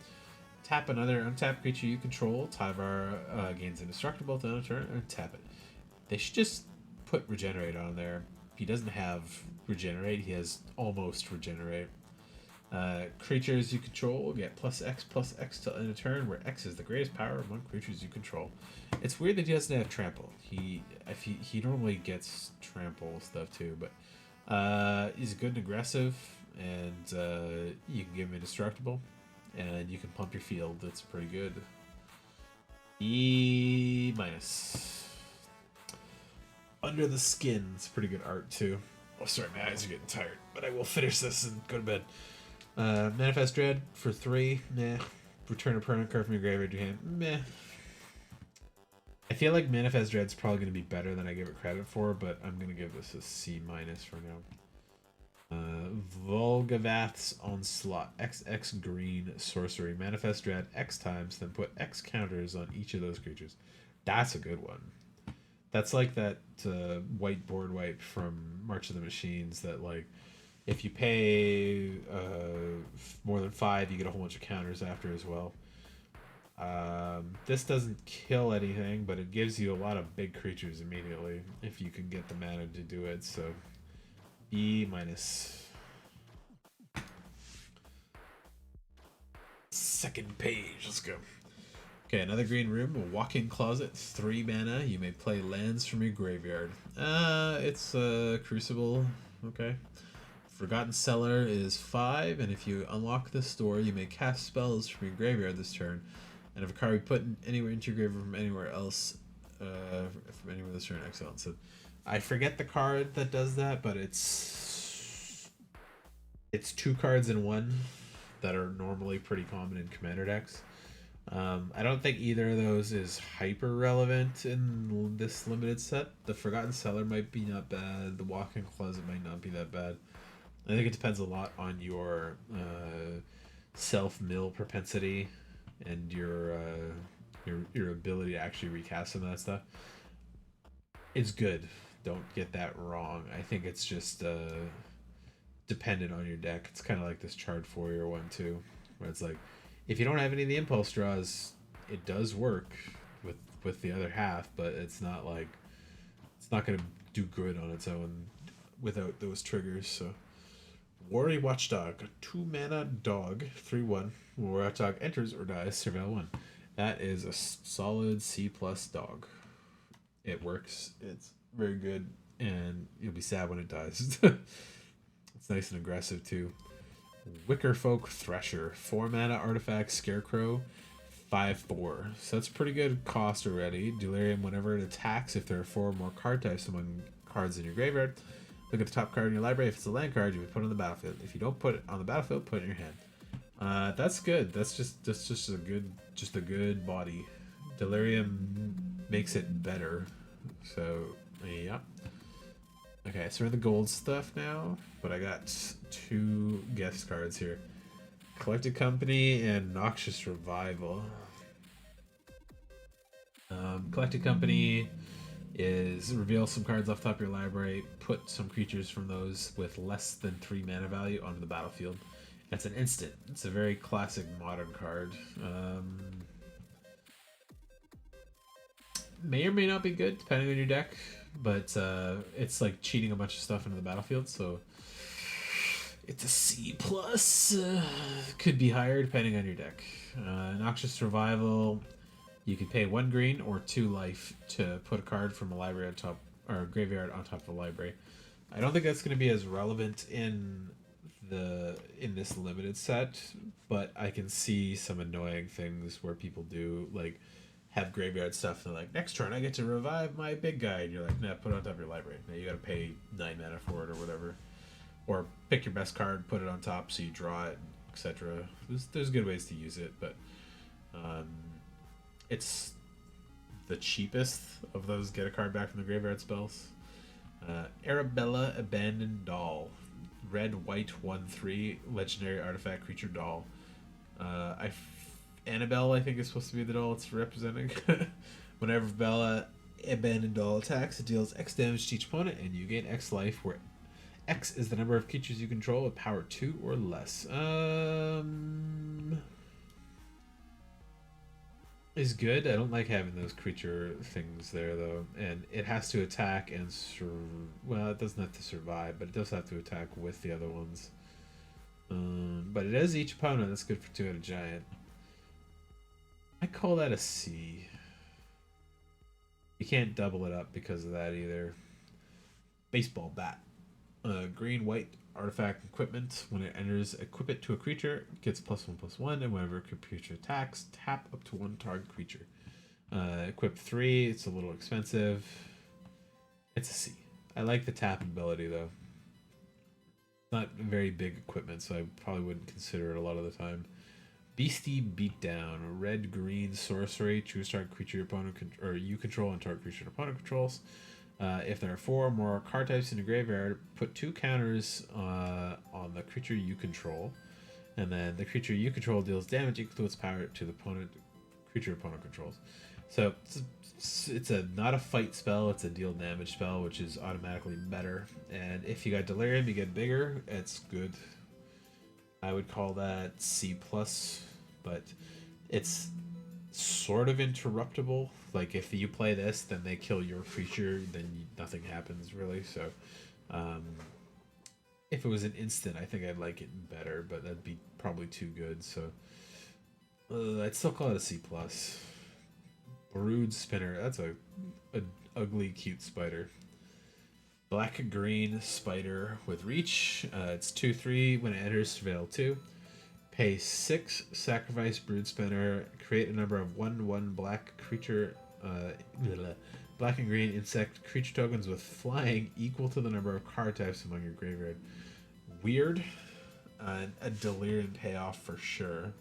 Tap another untapped creature you control. Tyvar gains indestructible to end a turn and tap it. They should just put regenerate on there. He doesn't have regenerate, he has almost regenerate. Creatures you control get +X till end of turn, where X is the greatest power among creatures you control. It's weird that he doesn't have trample. He normally gets trample stuff too, but he's good and aggressive, and you can give him indestructible, and you can pump your field. That's pretty good. E minus. Under the Skin. It's pretty good art too. Oh, sorry, my eyes are getting tired, but I will finish this and go to bed. Manifest Dread for 3, meh. Return a permanent card from your graveyard to your hand, meh. I feel like Manifest Dread's probably going to be better than I give it credit for, but I'm going to give this a C minus for now. Volgavath's Onslaught, XX green sorcery. Manifest Dread X times, then put X counters on each of those creatures. That's a good one. That's like that white board wipe from March of the Machines that, like, if you pay more than 5, you get a whole bunch of counters after as well. This doesn't kill anything, but it gives you a lot of big creatures immediately if you can get the mana to do it. So B minus. Second page. Let's go. Okay, another green room, a walk-in closet, 3 mana. You may play lands from your graveyard. It's Crucible. Okay. Forgotten Cellar is 5, and if you unlock this door, you may cast spells from your graveyard this turn. And if a card be put anywhere into your graveyard from anywhere else, from anywhere this turn, excellent. So, I forget the card that does that, but it's 2 cards in one that are normally pretty common in commander decks. I don't think either of those is hyper relevant in this limited set. The Forgotten Cellar might be not bad. The Walk-in Closet might not be that bad. I think it depends a lot on your self-mill propensity and your ability to actually recast some of that stuff. It's good. Don't get that wrong. I think it's just dependent on your deck. It's kind of like this Charred Warrior one too, where it's like, if you don't have any of the impulse draws, it does work with the other half, but it's not like it's not gonna do good on its own without those triggers. So, Warrior Watchdog, 2 mana dog, 3/1. Warrior Watchdog enters or dies, surveil 1. That is a solid C plus dog. It works. It's very good, and you'll be sad when it dies. It's nice and aggressive too. Wickerfolk Thresher, 4 mana artifact, Scarecrow, 5/4. So that's pretty good cost already. Delirium, whenever it attacks, if there are 4 or more card types among cards in your graveyard, look at the top card in your library. If it's a land card, you would put it on the battlefield. If you don't put it on the battlefield, put it in your hand. That's good. That's just a good body. Delirium makes it better. So yeah. Okay, so we're in the gold stuff now, but I got 2 guest cards here. Collected Company and Noxious Revival. Collected Company is reveal some cards off the top of your library, put some creatures from those with less than 3 mana value onto the battlefield. That's an instant. It's a very classic modern card. May or may not be good, depending on your deck, but it's like cheating a bunch of stuff into the battlefield, so it's a C plus. Could be higher depending on your deck. Noxious Survival, you can pay 1 green or 2 life to put a card from a library on top, or a graveyard on top of a library. I don't think that's going to be as relevant in this limited set, but I can see some annoying things where people do like have graveyard stuff and they're like, next turn I get to revive my big guy, and you're like, nah, put it on top of your library. Now you gotta pay 9 mana for it or whatever. Or pick your best card, put it on top so you draw it, etc. There's good ways to use it, but it's the cheapest of those get a card back from the graveyard spells. Arabella Abandoned Doll. Red, white, 1/3, legendary artifact creature doll. Annabelle, I think, is supposed to be the doll it's representing. Whenever Bella Abandoned Doll attacks, it deals X damage to each opponent, and you gain X life, where X is the number of creatures you control with power 2 or less. Is good. I don't like having those creature things there, though. And it has to attack and well, it doesn't have to survive, but it does have to attack with the other ones. But it is each opponent. That's good for 2-headed giant. I call that a C. You can't double it up because of that either. Baseball bat. Green, white, artifact equipment. When it enters, equip it to a creature. It gets +1/+1, and whenever a creature attacks, tap up to 1 target creature. Equip 3. It's a little expensive. It's a C. I like the tap ability though. Not very big equipment, so I probably wouldn't consider it a lot of the time. Beastie Beatdown, red green sorcery, choose target creature your opponent or you control and target creature your opponent controls. If there are 4 or more card types in the graveyard, put 2 counters on the creature you control, and then the creature you control deals damage equal to its power to the creature opponent controls. So it's not a fight spell; it's a deal damage spell, which is automatically better. And if you got Delirium, you get bigger. It's good. I would call that C plus, but it's sort of interruptible. Like if you play this, then they kill your creature, then nothing happens really. So If it was an instant, I think I'd like it better, but that'd be probably too good. So I'd still call it a C plus. Brood Spinner. That's a ugly, cute spider. Black and green spider with reach. It's 2/3 when it enters Surveil 2. Pay 6, sacrifice Brood Spinner, create a number of 1/1 black creature, black and green insect creature tokens with flying equal to the number of card types among your graveyard. Weird. A delirium payoff for sure.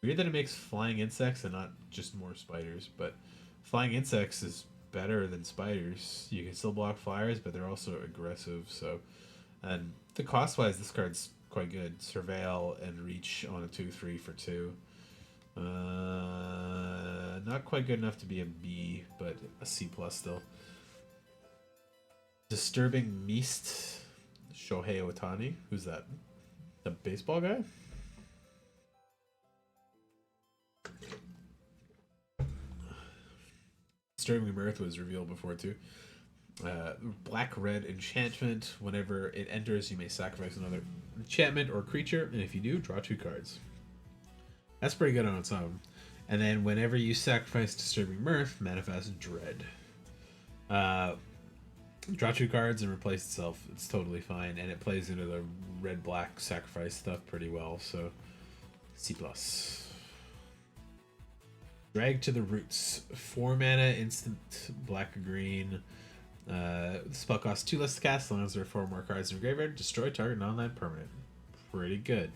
Weird that it makes flying insects and not just more spiders, but flying insects is better than spiders. You can still block flyers, but they're also aggressive. So, and the cost wise, this card's quite good. Surveil and reach on a 2/3 for 2. Not quite good enough to be a B, but a C plus still. Disturbing Meast, Shohei Otani. Who's that? The baseball guy? Disturbing Mirth was revealed before too. Black red enchantment. Whenever it enters, you may sacrifice another enchantment or creature, and if you do, draw 2 cards. That's pretty good on its own. And then whenever you sacrifice Disturbing Mirth, manifest Dread. Draw 2 cards and replace itself. It's totally fine, and it plays into the red-black sacrifice stuff pretty well. So C plus. Drag to the Roots. 4 mana, instant black or green. Spell costs 2 less to cast as long as there are 4 more cards in your graveyard. Destroy target non-land permanent. Pretty good.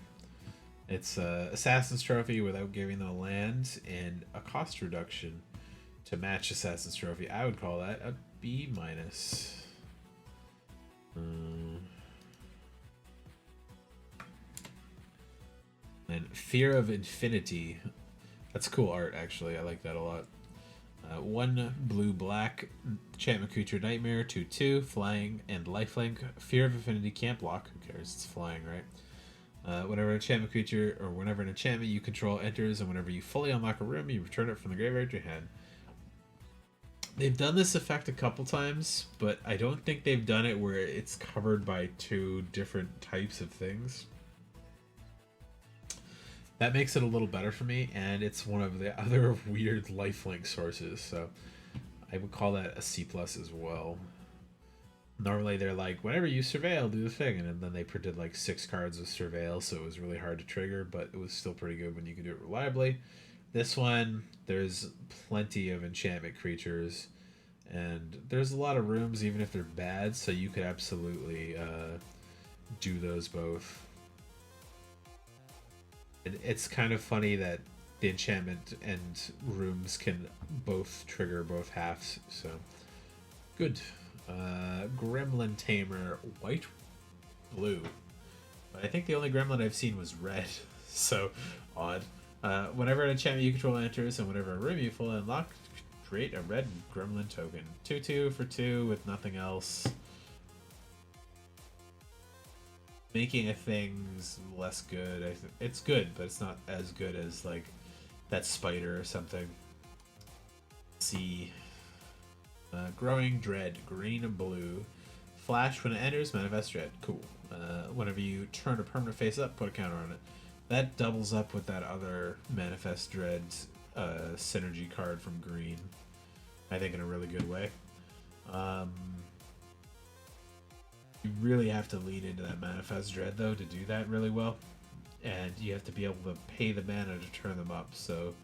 It's Assassin's Trophy without giving them a land and a cost reduction to match Assassin's Trophy. I would call that a B minus. And Fear of Infinity. That's cool art, actually. I like that a lot. 1 blue-black enchantment creature nightmare, 2/2, flying and lifelink. Fear of Infinity can't block. Who cares? It's flying, right? Whenever an enchantment creature or whenever an enchantment you control enters, and whenever you fully unlock a room, you return it from the graveyard to your hand. They've done this effect a couple times, but I don't think they've done it where it's covered by 2 different types of things. That makes it a little better for me, and it's one of the other weird lifelink sources, so I would call that a C plus as well. Normally they're like, whenever you surveil, do the thing, and then they printed like 6 cards of surveil, so it was really hard to trigger, but it was still pretty good when you could do it reliably. This one, there's plenty of enchantment creatures, and there's a lot of rooms even if they're bad, so you could absolutely do those both. It's kind of funny that the enchantment and rooms can both trigger both halves, so good. Gremlin Tamer, white, blue. But I think the only gremlin I've seen was red, so odd. Whenever an enchantment you control enters and whenever a room you fully unlock, create a red gremlin token. 2/2 for 2 with nothing else. Making a thing's less good. It's good, but it's not as good as like that spider or something. C. Growing Dread, green and blue. Flash when it enters, manifest Dread. Cool. Whenever you turn a permanent face up, put a counter on it. That doubles up with that other manifest Dread synergy card from green. I think in a really good way. You really have to lean into that Manifest Dread, though, to do that really well. And you have to be able to pay the mana to turn them up, so...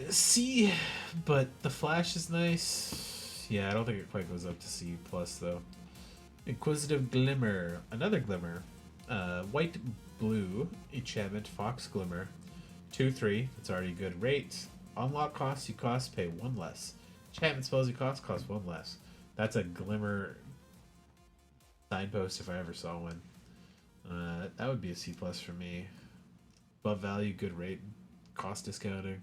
C, but the flash is nice. Yeah, I don't think it quite goes up to C+, though. Inquisitive Glimmer. Another Glimmer. White, blue, enchantment, Fox Glimmer. 2/3, it's already good rate. Unlock costs, you cost, pay 1 less. Enchantment spells you cost 1 less. That's a Glimmer signpost if I ever saw one. That would be a C plus for me. Above value, good rate, cost discounting.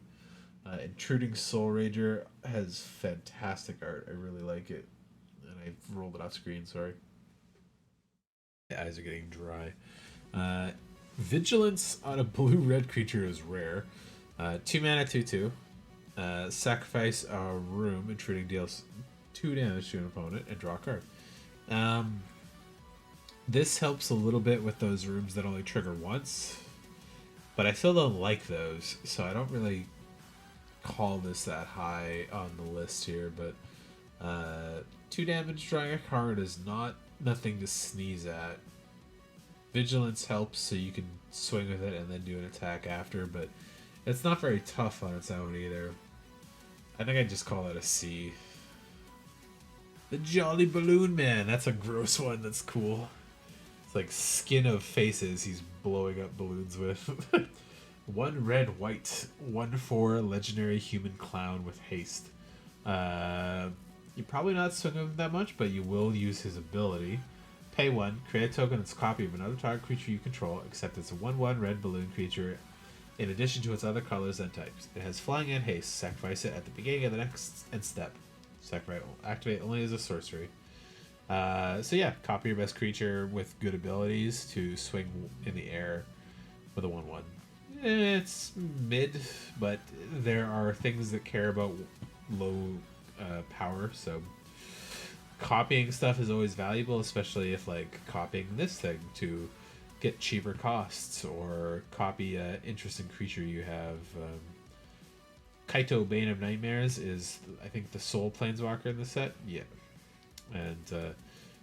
Intruding Soul Rager has fantastic art. I really like it. And I rolled it off screen, sorry. My eyes are getting dry. Vigilance on a blue-red creature is rare. 2 mana, 2/2. Sacrifice a room. Intruding deals 2 damage to an opponent and draw a card. This helps a little bit with those rooms that only trigger once, but I still don't like those, so I don't really call this that high on the list here. But 2 damage drawing a card is nothing to sneeze at. Vigilance helps so you can swing with it and then do an attack after, but it's not very tough on its own either. I think I'd just call that a C. The Jolly Balloon Man. That's a gross one. That's cool. It's like skin of faces he's blowing up balloons with. 1 red, white, 1/4 legendary human clown with haste. You're probably not swinging him that much, but you will use his ability. Pay 1, create a token that's a copy of another target creature you control, except it's a 1/1 red balloon creature in addition to its other colors and types. It has flying and haste. Sacrifice it at the beginning of the next end step. Activate only as a sorcery. So yeah, copy your best creature with good abilities to swing in the air with a 1/1. It's mid, but there are things that care about low power, so copying stuff is always valuable, especially if like copying this thing to get cheaper costs or copy an interesting creature you have. Kaito, Bane of Nightmares is, I think, the sole planeswalker in the set. Yeah. And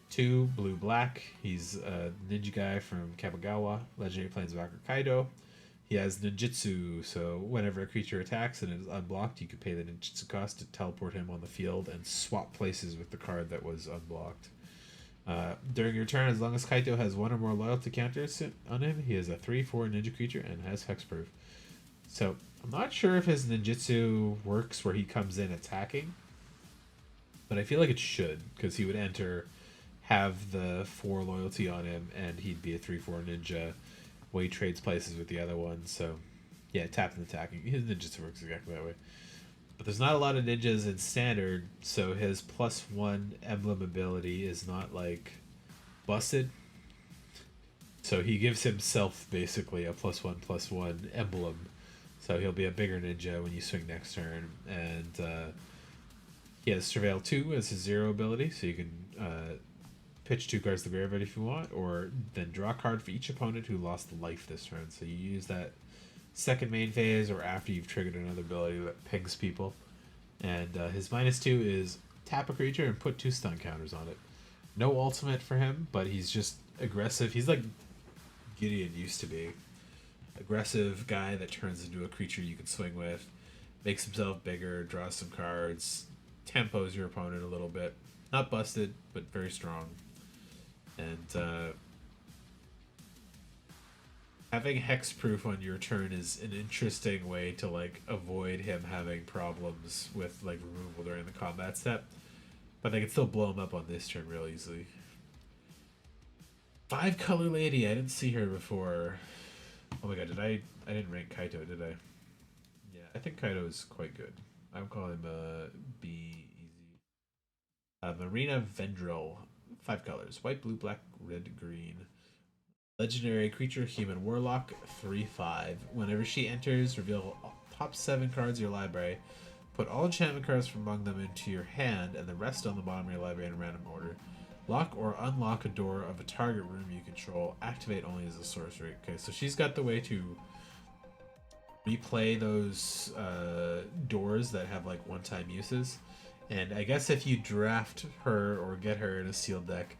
2 blue black. He's a ninja guy from Kamigawa, legendary planeswalker Kaido. He has ninjutsu, so whenever a creature attacks and is unblocked, you can pay the ninjutsu cost to teleport him on the field and swap places with the card that was unblocked. During your turn, as long as Kaito has 1 or more loyalty counters on him, he is a 3/4 ninja creature and has hexproof. So I'm not sure if his ninjutsu works where he comes in attacking, but I feel like it should, because he would enter, have the 4 loyalty on him, and he'd be a 3/4 ninja. Well, he trades places with the other one, so yeah, tap and attacking. His ninjutsu works exactly that way. But there's not a lot of ninjas in standard, so his +1 emblem ability is not like busted. So he gives himself basically a +1/+1 emblem. So he'll be a bigger ninja when you swing next turn. And he has Surveil 2 as his 0 ability, so you can pitch 2 cards to the graveyard if you want, or then draw a card for each opponent who lost life this turn. So you use that second main phase or after you've triggered another ability that pings people. And his -2 is tap a creature and put 2 stun counters on it. No ultimate for him, but he's just aggressive. He's like Gideon used to be. Aggressive guy that turns into a creature you can swing with, makes himself bigger, draws some cards, tempos your opponent a little bit. Not busted, but very strong. And having hexproof on your turn is an interesting way to like avoid him having problems with like removal during the combat step, but they can still blow him up on this turn real easily. 5 color lady, I didn't see her before. Oh my god, I didn't rank Kaito, did I? Yeah, I think Kaito is quite good. I would call him B easy. Marina Vendril, 5 colors: white, blue, black, red, green. Legendary creature, human warlock, 3/5. Whenever she enters, reveal top 7 cards of your library. Put all enchantment cards from among them into your hand, and the rest on the bottom of your library in random order. Lock or unlock a door of a target room you control. Activate only as a sorcery. Okay, so she's got the way to replay those doors that have like one-time uses. And I guess if you draft her or get her in a sealed deck,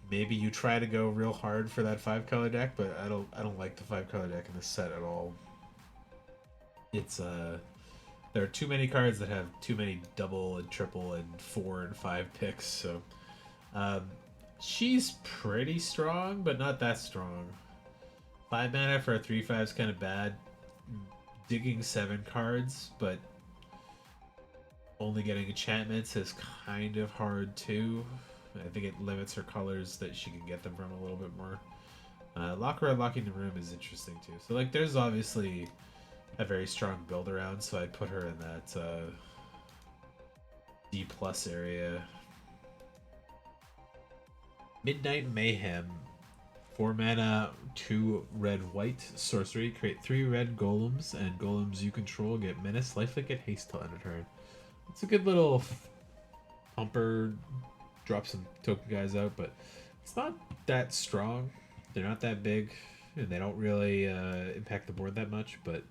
maybe you try to go real hard for that 5 color deck, but I don't like the 5 color deck in this set at all. It's there are too many cards that have too many double and triple and 4 and 5 picks, so she's pretty strong, but not that strong. 5 mana for a 3/5 is kind of bad. Digging 7 cards, but only getting enchantments is kind of hard too. I think it limits her colors that she can get them from a little bit more. Lock or unlocking the room is interesting too. So like, there's obviously a very strong build around, so I'd put her in that D+ area. Midnight Mayhem, 4 mana, 2 red white sorcery. Create 3 red golems, and golems you control get menace, lifelink, and haste till end of turn. It's a good little Pumper drop some token guys out, but it's not that strong. They're not that big, and they don't really impact the board that much. But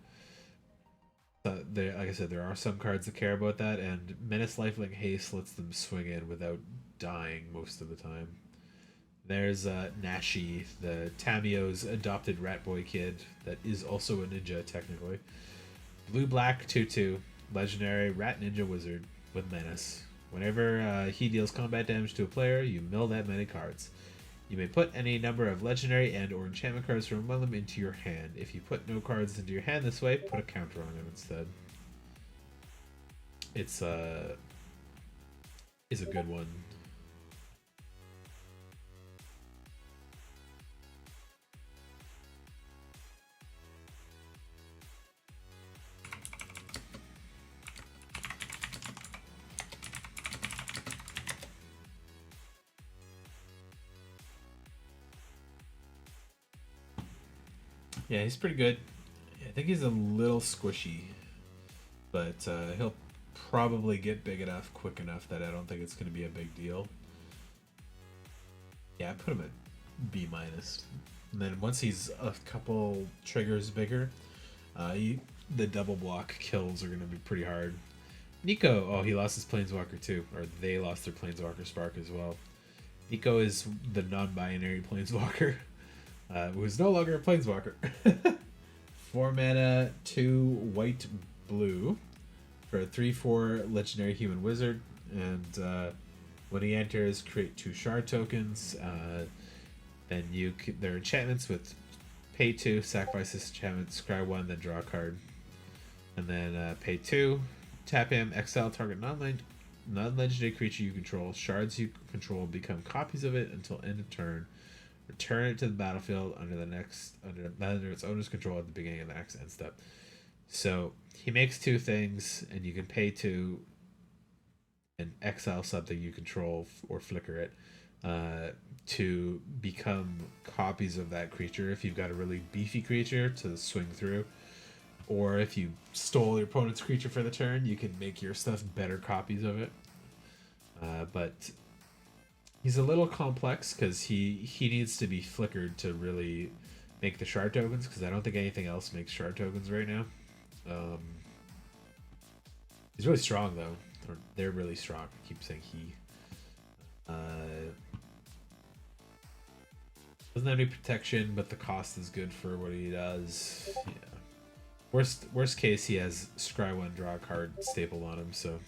like I said, there are some cards that care about that, and Menace Lifelink Haste lets them swing in without dying most of the time. There's Nashi, the Tamio's adopted rat boy kid that is also a ninja technically. Blue black 2/2 legendary rat ninja wizard with menace. Whenever he deals combat damage to a player, you mill that many cards. You may put any number of legendary and or enchantment cards from among them into your hand. If you put no cards into your hand this way, put a counter on him instead. It's a good one. Yeah, he's pretty good. I think he's a little squishy, but he'll probably get big enough, quick enough that I don't think it's going to be a big deal. Yeah, I put him at B minus. And then once he's a couple triggers bigger, the double block kills are going to be pretty hard. Nico, oh, he lost his Planeswalker too, or they lost their Planeswalker Spark as well. Nico is the non-binary Planeswalker. Who's no longer a Planeswalker. 4 mana, 2 white blue for a 3/4 legendary human wizard, and when he enters, create 2 shard tokens. Then there are enchantments with pay 2, sacrifice this enchantment, scry 1, then draw a card, and then pay 2, tap him, exile target non-legendary creature you control. Shards you control become copies of it until end of turn. Return it to the battlefield under its owner's control at the beginning of the next end step. So he makes 2 things, and you can pay 2 and exile something you control or flicker it to become copies of that creature if you've got a really beefy creature to swing through. Or if you stole your opponent's creature for the turn, you can make your stuff better copies of it. But he's a little complex because he needs to be flickered to really make the shard tokens, because I don't think anything else makes shard tokens right now. He's really strong though. Or they're really strong. I keep saying he. Doesn't have any protection, but the cost is good for what he does. Yeah. Worst case, he has scry 1, draw a card stapled on him, so.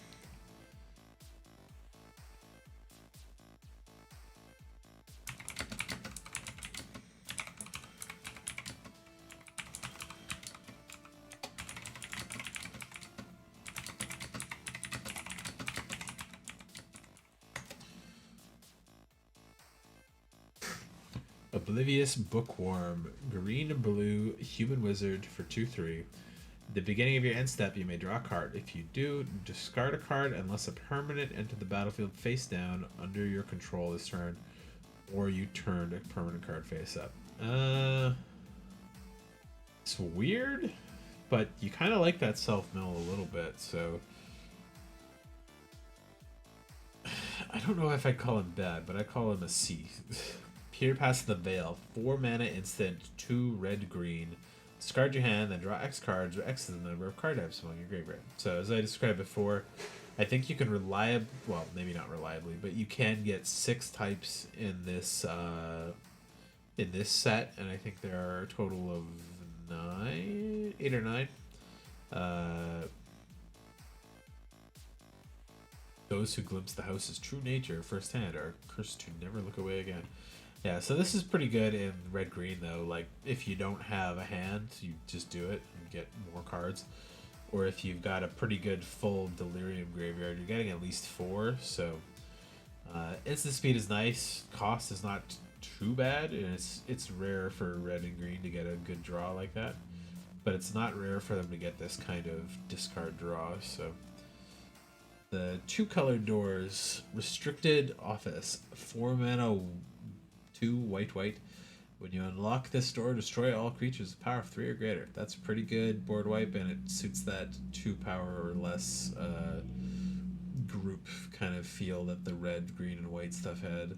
Oblivious Bookworm, green blue human wizard for 2/3. At the beginning of your end step, you may draw a card. If you do, discard a card unless a permanent entered the battlefield face down under your control this turn, or you turned a permanent card face up. It's weird, but you kind of like that self-mill a little bit, so I don't know if I'd call him bad, but I call him a C. Peer past the veil, 4 mana instant, 2 red green. Discard your hand, then draw X cards, where X is the number of card types among your graveyard. So as I described before, I think you can well, maybe not reliably, but you can get 6 types in this set, and I think there are a total of 8 or 9. Those who glimpse the house's true nature firsthand are cursed to never look away again. Yeah, so this is pretty good in red-green, though. Like, if you don't have a hand, you just do it and get more cards. Or if you've got a pretty good full Delirium graveyard, you're getting at least 4. So, instant speed is nice. Cost is not too bad, and it's rare for red and green to get a good draw like that. But it's not rare for them to get this kind of discard draw, so. The 2 colored doors, restricted office, 4 mana, 2 white. When you unlock this door, destroy all creatures with power of 3 or greater. That's pretty good board wipe, and it suits that 2 power or less group kind of feel that the red, green, and white stuff had.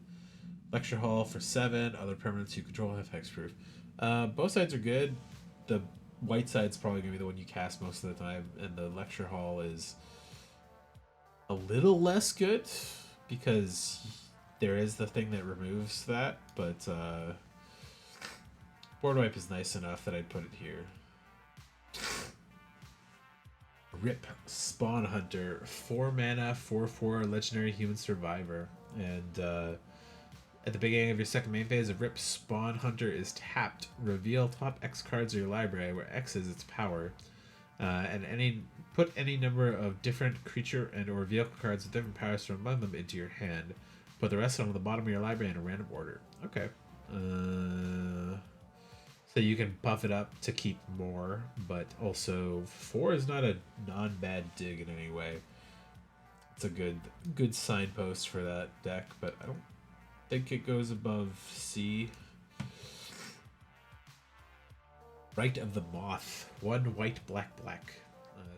Lecture Hall for 7. Other permanents you control have hexproof. Both sides are good. The white side's probably going to be the one you cast most of the time, and the Lecture Hall is a little less good because there is the thing that removes that, but Board Wipe is nice enough that I'd put it here. Rip Spawn Hunter, 4 mana, 4/4 legendary human survivor, and at the beginning of your second main phase, a Rip Spawn Hunter is tapped. Reveal top X cards of your library, where X is its power, and put any number of different creature and or vehicle cards with different powers from among them into your hand. Put the rest on the bottom of your library in a random order. Okay. So you can buff it up to keep more, but also 4 is not a non-bad dig in any way. It's a good signpost for that deck, but I don't think it goes above C. Rite of the Moth. 1 white, black, black.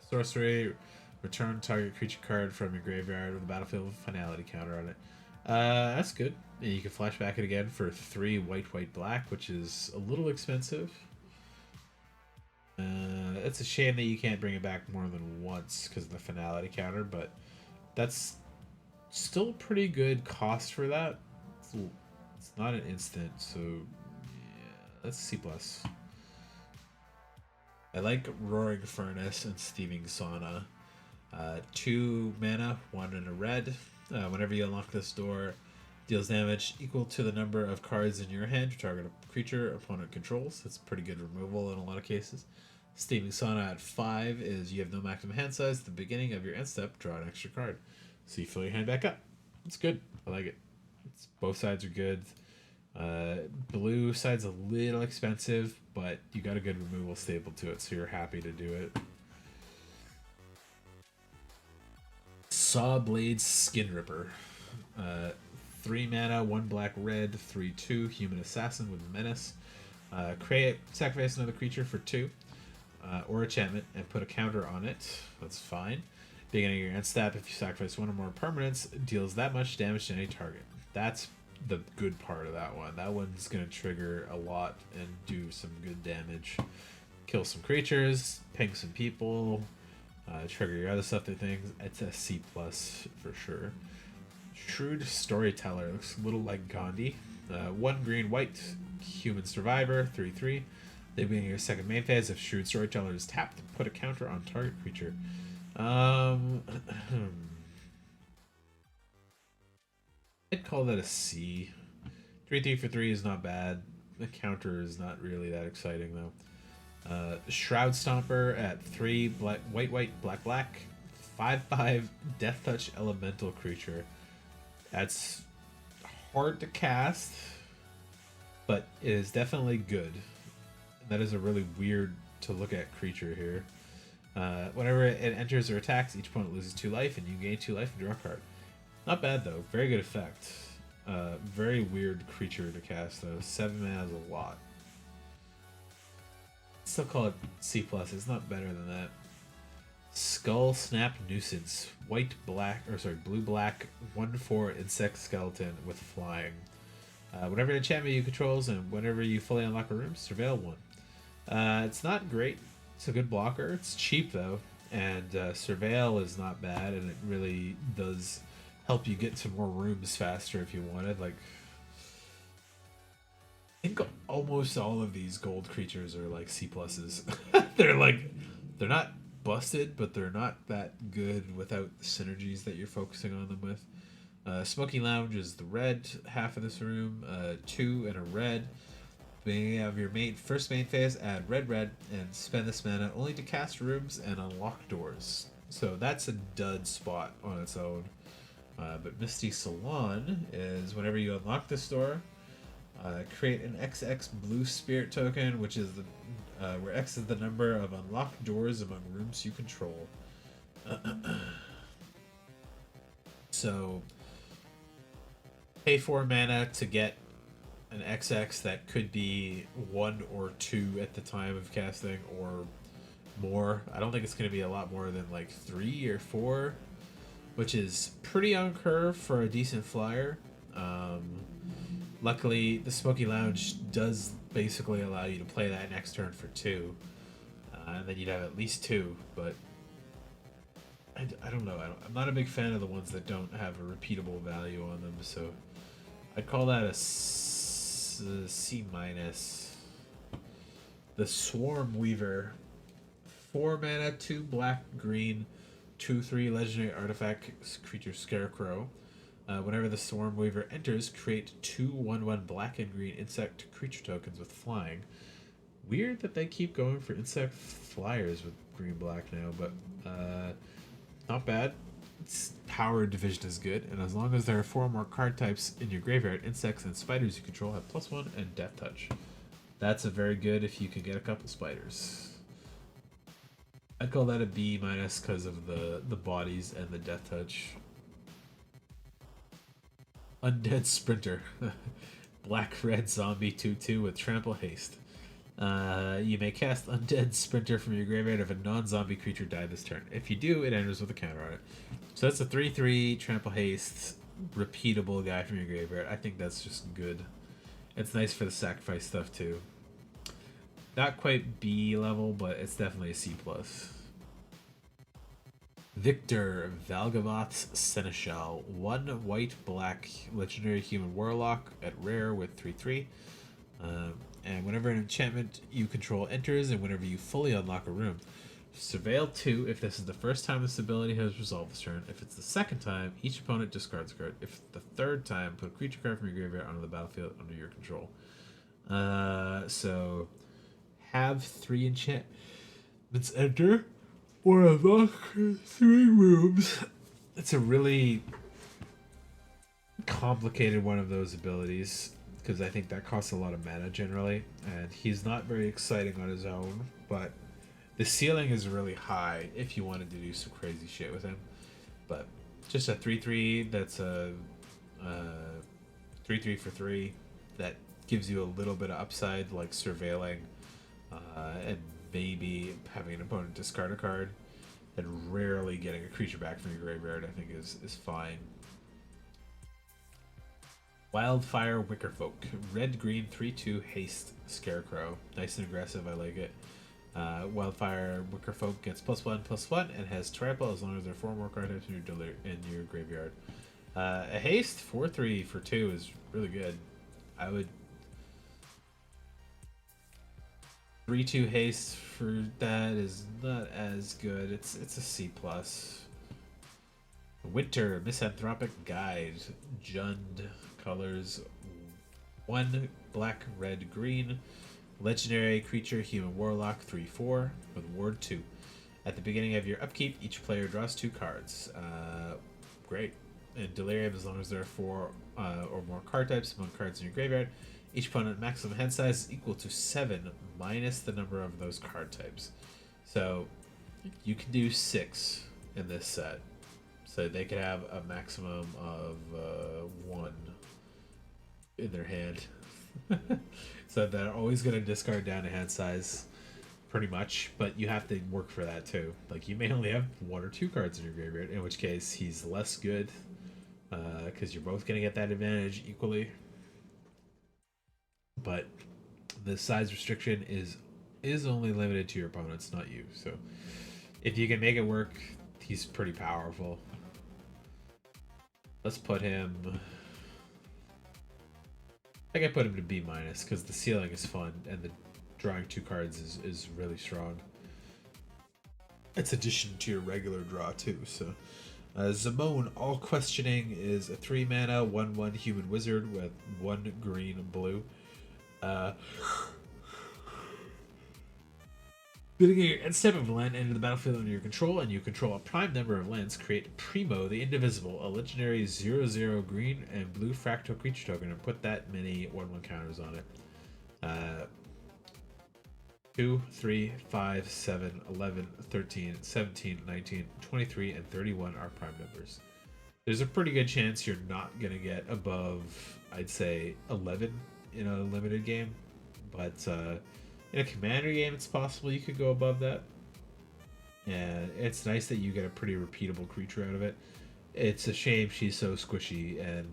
Sorcery. Return target creature card from your graveyard with a battlefield with a finality counter on it. That's good. And you can flashback it again for 3 white, white, black, which is a little expensive. It's a shame that you can't bring it back more than once because of the finality counter, but that's still pretty good cost for that. It's not an instant, so yeah, that's C+. I like Roaring Furnace and Steaming Sauna. 2 mana, 1 in a red. Whenever you unlock this door, deals damage equal to the number of cards in your hand to target a creature opponent controls. That's pretty good removal in a lot of cases. Steaming Sauna at 5 is you have no maximum hand size. At the beginning of your end step, draw an extra card. So you fill your hand back up. It's good. I like it. Both sides are good. Blue side's a little expensive, but you got a good removal staple to it, so you're happy to do it. Saw Blade's Skin Ripper. 3 mana, 1 black, red, 3/2 human assassin with menace. Create, sacrifice another creature for 2, or enchantment, and put a counter on it. That's fine. Beginning of your end step, if you sacrifice 1 or more permanents, deals that much damage to any target. That's the good part of that one. That one's going to trigger a lot and do some good damage. Kill some creatures, ping some people, trigger your other stuff. Things. It's a C+ for sure. Shrewd Storyteller. Looks a little like Gandhi. 1 green, white, human survivor, 3/3. The beginning of your second main phase, if Shrewd Storyteller is tapped, put a counter on target creature. I'd call that a C. 3/3 for 3 is not bad. The counter is not really that exciting though. Shroud Stomper at 3 black, white, white, black, black. 5/5 Death Touch elemental creature. That's hard to cast, but it is definitely good. That is a really weird to look at creature here. Whenever it enters or attacks, each opponent loses 2 life, and you gain 2 life and draw a card. Not bad though. Very good effect. Very weird creature to cast though. 7 mana is a lot. Still call it C+. It's not better than that. Skull Snap Nuisance. White, black, or sorry, blue, black, 1/4 insect skeleton with flying. Whenever an enchantment you controls and whenever you fully unlock a room, surveil 1. It's not great. It's a good blocker. It's cheap though, and surveil is not bad, and it really does help you get to more rooms faster if you wanted. Like, I think almost all of these gold creatures are like C+. They're not busted, but they're not that good without the synergies that you're focusing on them with. Smoky Lounge is the red half of this room. 2 and a red. Beginning of your first main phase, add red, red, and spend this mana only to cast rooms and unlock doors. So that's a dud spot on its own. But Misty Salon is whenever you unlock this door, create an XX blue spirit token, which is the where X is the number of unlocked doors among rooms you control. So pay 4 mana to get an XX that could be 1 or 2 at the time of casting, or more. I don't think it's going to be a lot more than like 3 or 4. which is pretty on curve for a decent flyer. Um, Luckily, the Smoky Lounge does basically allow you to play that next turn for 2. And then you'd have at least 2, but I don't know. I'm not a big fan of the ones that don't have a repeatable value on them, so I'd call that a C minus. The Swarm Weaver, 4 mana, 2 black, green, 2/3 legendary artifact creature Scarecrow. Whenever the Swarm Weaver enters, create 2 1/1 black and green insect creature tokens with flying. Weird that they keep going for insect flyers with green black now, but not bad. Its power division is good, and as long as there are 4 more card types in your graveyard, insects and spiders you control have +1 and Death Touch. That's a very good if you can get a couple spiders. I'd call that a B minus because of the bodies and the Death Touch. Undead Sprinter. Black red zombie 2/2 with trample haste. You may cast Undead Sprinter from your graveyard if a non-zombie creature died this turn. If you do, it enters with a counter on it. So that's a 3/3 trample haste repeatable guy from your graveyard. I think that's just good. It's nice for the sacrifice stuff too. Not quite B level, but it's definitely a C plus. Victor Valgavoth's Seneschal. 1 white black legendary human warlock at rare with 3/3. And whenever an enchantment you control enters, and whenever you fully unlock a room, surveil 2 if this is the first time this ability has resolved this turn. If it's the second time, each opponent discards a card. If the third time, put a creature card from your graveyard onto the battlefield under your control. So have 3 enchantments enter or unlock 3 rooms. It's a really complicated one of those abilities because I think that costs a lot of mana generally, and he's not very exciting on his own, but the ceiling is really high if you wanted to do some crazy shit with him. But just a 3/3 that's a 3/3 for 3 that gives you a little bit of upside, like surveilling and maybe having an opponent discard a card, and rarely getting a creature back from your graveyard, I think is fine. Wildfire Wickerfolk. Red green 3/2 haste Scarecrow. Nice and aggressive, I like it. Wildfire Wickerfolk gets +1/+1 and has trample as long as there are 4 more card types in your graveyard. A haste 4/3 for 2 is really good. I would 3/2 haste for that is not as good. It's a C plus. Winter Misanthropic Guide. Jund colors 1 black, red, green. Legendary creature, human warlock 3/4 with ward 2. At the beginning of your upkeep, each player draws 2 cards. Great. And delirium as long as there are 4 or more card types among cards in your graveyard. Each opponent maximum hand size is equal to 7 minus the number of those card types. So you can do 6 in this set. So they could have a maximum of 1 in their hand. So they're always going to discard down to hand size, pretty much. But you have to work for that too. Like you may only have 1 or 2 cards in your graveyard, in which case he's less good because you're both going to get that advantage equally. But the size restriction is only limited to your opponents, not you. So if you can make it work, he's pretty powerful. Let's put him. I think I put him to B minus because the ceiling is fun and the drawing 2 cards is really strong. It's addition to your regular draw too. So Zamone All Questioning is a 3 mana 1/1 human wizard with 1 green and blue. Beginning and step of land into the battlefield under your control, and you control a prime number of lands. Create Primo the Indivisible, a legendary 0/0 green and blue fractal creature token, and put that many 1/1 counters on it. 2, 3, 5, 7, 11, 13, 17, 19, 23, and 31 are prime numbers. There's a pretty good chance you're not going to get above, I'd say, 11 in a limited game, but in a commander game it's possible you could go above that, and it's nice that you get a pretty repeatable creature out of it. It's a shame she's so squishy and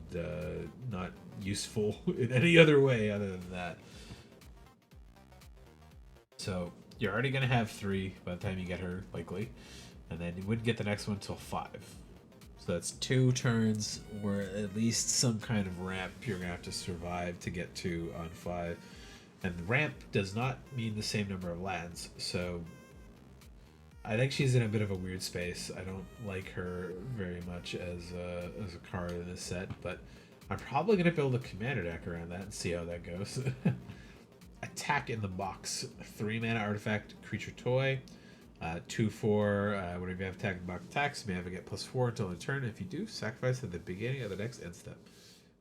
not useful in any other way other than that. So you're already gonna have 3 by the time you get her, likely, and then you wouldn't get the next one until 5. So that's 2 turns, or at least some kind of ramp you're gonna have to survive to get to on 5. And the ramp does not mean the same number of lands, so I think she's in a bit of a weird space. I don't like her very much as a card in this set, but I'm probably gonna build a commander deck around that and see how that goes. Attack in the box. 3 mana artifact creature toy. 2/4. Whenever you have attack in the box attacks, you may have to get +4 until the turn. If you do, sacrifice at the beginning of the next end step.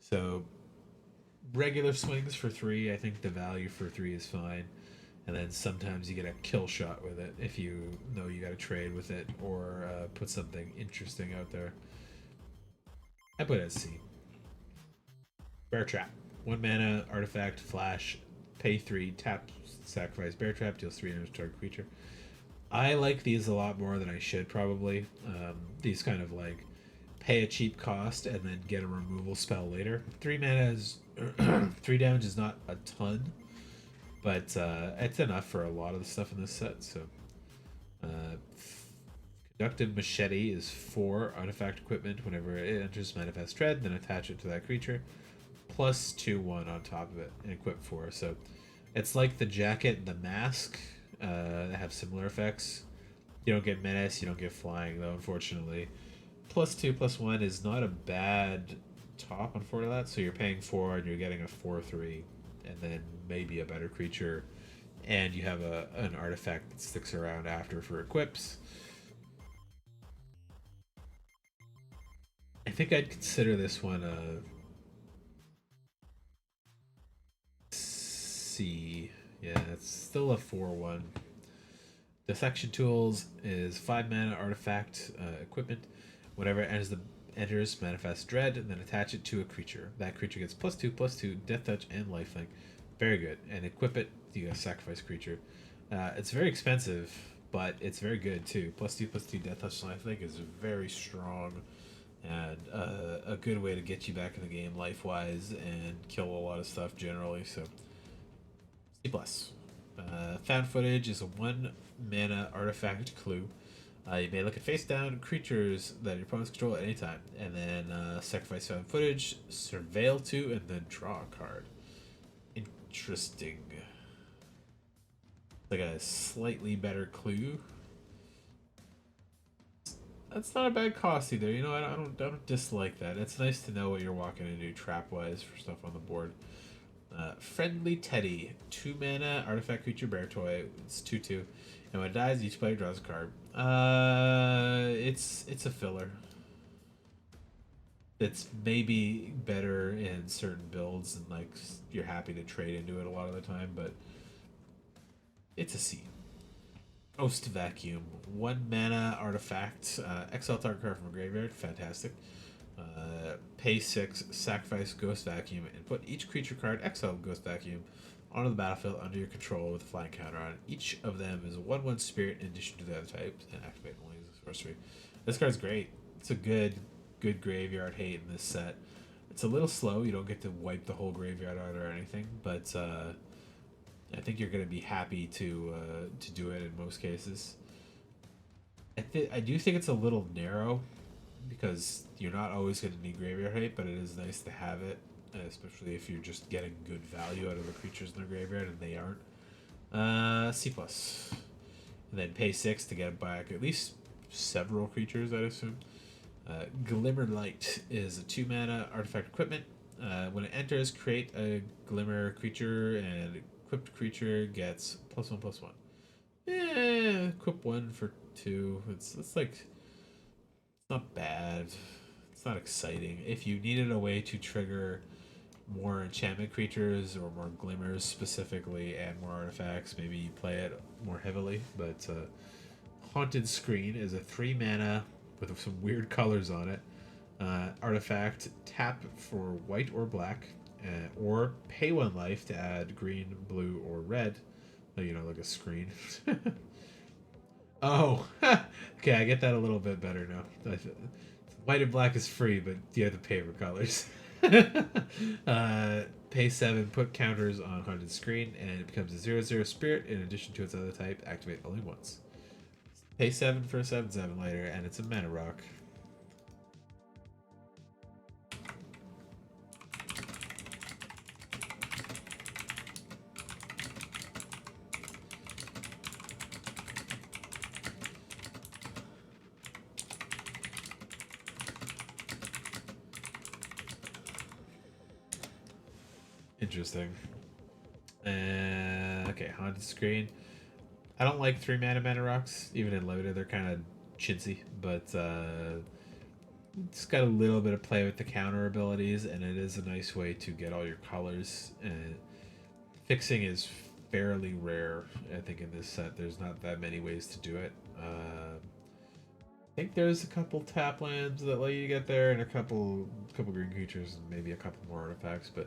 So regular swings for 3. I think the value for 3 is fine. And then sometimes you get a kill shot with it if you know you got to trade with it or put something interesting out there. I put it at C. Bear Trap. 1 mana artifact flash. Pay 3, tap, sacrifice Bear Trap, deals 3 damage to target creature. I like these a lot more than I should probably. These kind of like pay a cheap cost and then get a removal spell later. 3 mana is 3 damage is not a ton, but it's enough for a lot of the stuff in this set. So, Conductive Machete is 4 artifact equipment. Whenever it enters Manifest Dread, then attach it to that creature. Plus 2/1 on top of it and equip 4. So it's like the jacket and the mask that have similar effects. You don't get menace, you don't get flying though, unfortunately. +2/+1 is not a bad top on 4 to that, so you're paying 4 and you're getting a 4/3 and then maybe a better creature, and you have an artifact that sticks around after for equips. I think I'd consider this one a C. Yeah, it's still a 4/1. Dissection Tools is 5 mana artifact equipment. Whenever it enters Manifest Dread, and then attach it to a creature. That creature gets +2/+2, Death Touch, and Lifelink. Very good. And equip it, you gotta sacrifice creature. It's very expensive, but it's very good too. +2/+2, Death Touch, Lifelink is very strong, and a good way to get you back in the game life-wise and kill a lot of stuff generally. So C+. Found Footage is a 1 mana artifact clue. You may look at face down creatures that your opponents control at any time, and then sacrifice Found Footage, surveil 2, and then draw a card. Interesting. Like a slightly better clue. That's not a bad cost either. You know, I don't dislike that. It's nice to know what you're walking into trap-wise for stuff on the board. Friendly Teddy, 2 mana artifact creature bear toy. It's 2/2, and when it dies, each player draws a card. It's a filler. It's maybe better in certain builds, and like you're happy to trade into it a lot of the time, but it's a C. Ghost Vacuum, 1 mana artifact. Exile target card from a graveyard. Fantastic. Pay 6, sacrifice Ghost Vacuum, and put each creature card exiled Ghost Vacuum onto the battlefield under your control with a flying counter on it. Each of them is a 1/1 spirit in addition to the other types, and activate only as a sorcery. This card's great. It's a good graveyard hate in this set. It's a little slow. You don't get to wipe the whole graveyard out or anything, but I think you're going to be happy to do it in most cases. I do think it's a little narrow, because you're not always going to need graveyard hate, but it is nice to have it, especially if you're just getting good value out of the creatures in the graveyard, and they aren't. C+. And then pay 6 to get back at least several creatures, I'd assume. Glimmer Light is a 2 mana artifact equipment. When it enters, create a Glimmer creature, and equipped creature gets +1/+1. Equip 1 for 2. It's like, not bad. It's not exciting. If you needed a way to trigger more enchantment creatures or more glimmers specifically and more artifacts, maybe you play it more heavily. But Haunted Screen is a 3 mana with some weird colors on it. Artifact, tap for white or black, or pay 1 life to add green, blue, or red. You know, like a screen. Oh, okay, I get that a little bit better now. White and black is free, but you have to pay for colors. Pay 7, put counters on Haunted Screen, and it becomes a 0/0 spirit in addition to its other type. Activate only once. Pay 7 for a 7/7 later, and it's a mana rock. Interesting. Okay, Haunted Screen. I don't like 3 mana rocks. Even in limited, they're kind of chintzy, but it's got a little bit of play with the counter abilities, and it is a nice way to get all your colors. And fixing is fairly rare, I think, in this set. There's not that many ways to do it. I think there's a couple tap lands that let you get there, and a couple green creatures, and maybe a couple more artifacts. But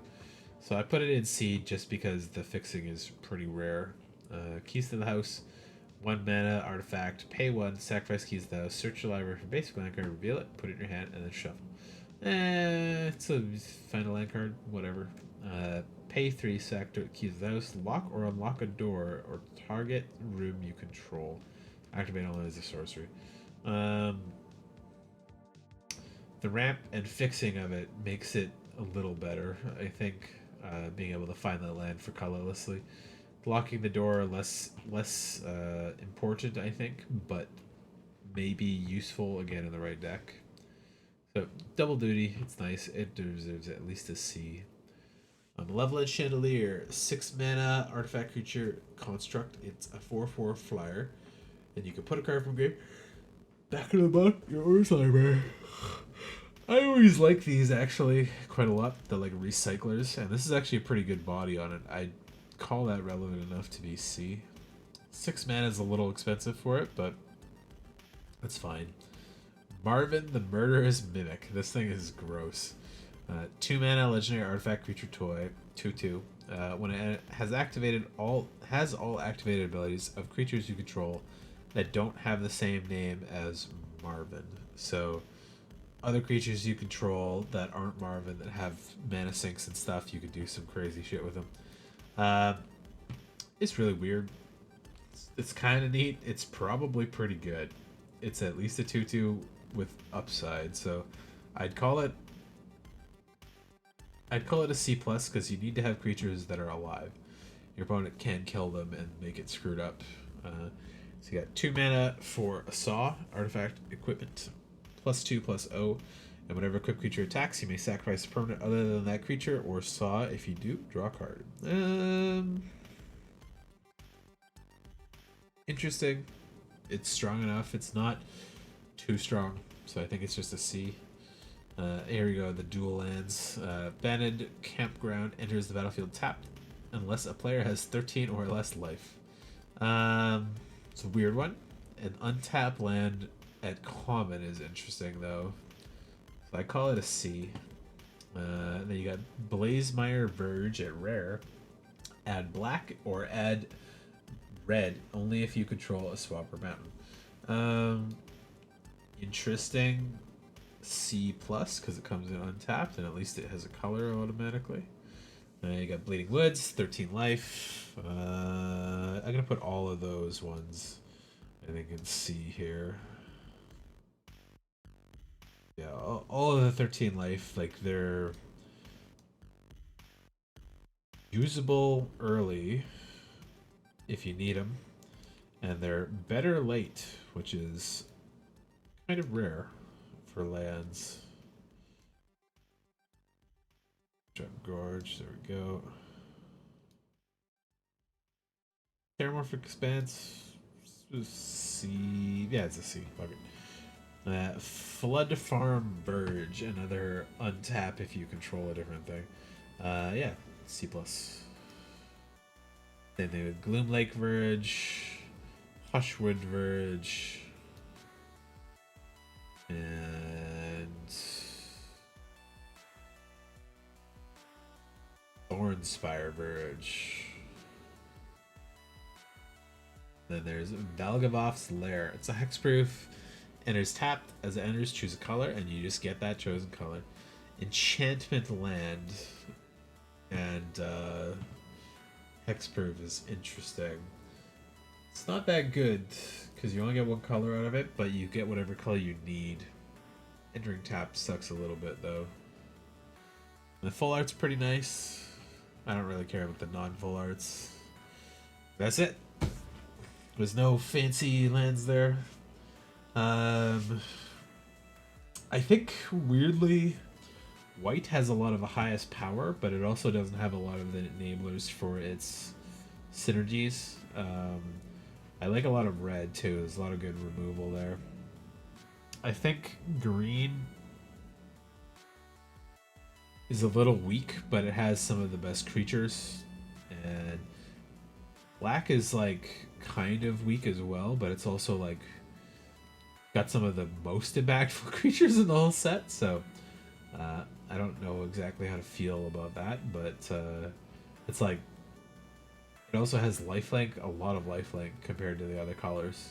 so I put it in seed just because the fixing is pretty rare. Keys to the House, 1 mana artifact, pay 1, sacrifice Keys to the House, search your library for basic land card, reveal it, put it in your hand, and then shuffle. It's a final land card, whatever. Pay 3, sack Keys to the House, lock or unlock a door or target room you control. Activate only as a sorcery. The ramp and fixing of it makes it a little better, I think. Being able to find that land for colorlessly, blocking the door less important, I think, but maybe useful again in the right deck. So double duty, it's nice. It deserves at least a C. Malevolent Chandelier, 6 mana artifact creature construct. It's a 4/4 flyer, and you can put a card from game back into the book your Ur's library. I always like these actually quite a lot. They're like recyclers, and this is actually a pretty good body on it. I call that relevant enough to be C. 6 mana is a little expensive for it, but that's fine. Marvin the Murderous Mimic. This thing is gross. 2 mana legendary artifact creature toy, 2/2. When it has all activated abilities of creatures you control that don't have the same name as Marvin. So other creatures you control that aren't Marvin that have mana sinks and stuff, you could do some crazy shit with them. It's really weird. It's kind of neat. It's probably pretty good. It's at least a 2/2 with upside, so I'd call it a C plus because you need to have creatures that are alive. Your opponent can kill them and make it screwed up. So you got 2 mana for a saw, artifact equipment, +2/+0, and whenever equipped creature attacks, you may sacrifice a permanent other than that creature or saw. If you do, draw a card. Interesting. It's strong enough. It's not too strong, so I think it's just a C. Here we go, the dual lands. Banded Campground enters the battlefield tapped unless a player has 13 or less life. It's a weird one. An untapped land at common is interesting, though. So I call it a C. Then you got Blazemire Verge at rare. Add black or add red only if you control a swamp or mountain. Interesting. C plus because it comes in untapped and at least it has a color automatically. You got Bleeding Woods, 13 life. I'm gonna put all of those ones I think in C here. Yeah, all of the 13 life, like they're usable early if you need them, and they're better late, which is kind of rare for lands. Gorge, there we go. Terramorphic Expanse, C. Yeah, it's a C. Fuck it. Flood Farm Verge, another untap if you control a different thing. Yeah, C plus. Then the Gloom Lake Verge, Hushwood Verge, and Thornspire Verge. Then there's Valgavoth's Lair. It's a hexproof. Enters tapped. As it enters, choose a color, and you just get that chosen color. Enchantment Land. And Hexproof is interesting. It's not that good, because you only get one color out of it, but you get whatever color you need. Entering tap sucks a little bit, though. The full art's pretty nice. I don't really care about the non-full arts. That's it. There's no fancy lands there. I think, weirdly, white has a lot of the highest power, but it also doesn't have a lot of the enablers for its synergies. I like a lot of red, too. There's a lot of good removal there. I think green is a little weak, but it has some of the best creatures. And black is, like, kind of weak as well, but it's also, like, got some of the most impactful creatures in the whole set, so I don't know exactly how to feel about that, but it's like it also has lifelink, a lot of lifelink compared to the other colors.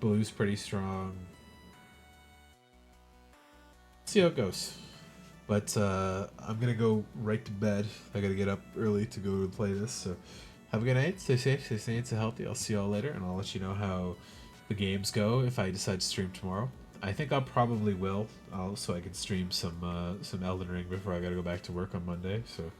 Blue's pretty strong. See how it goes. But I'm gonna go right to bed. I gotta get up early to go play this, so have a good night, stay safe, stay sane, stay healthy. I'll see y'all later, and I'll let you know how the games go if I decide to stream tomorrow. I think I probably will, so I can stream some Elden Ring before I gotta go back to work on Monday. So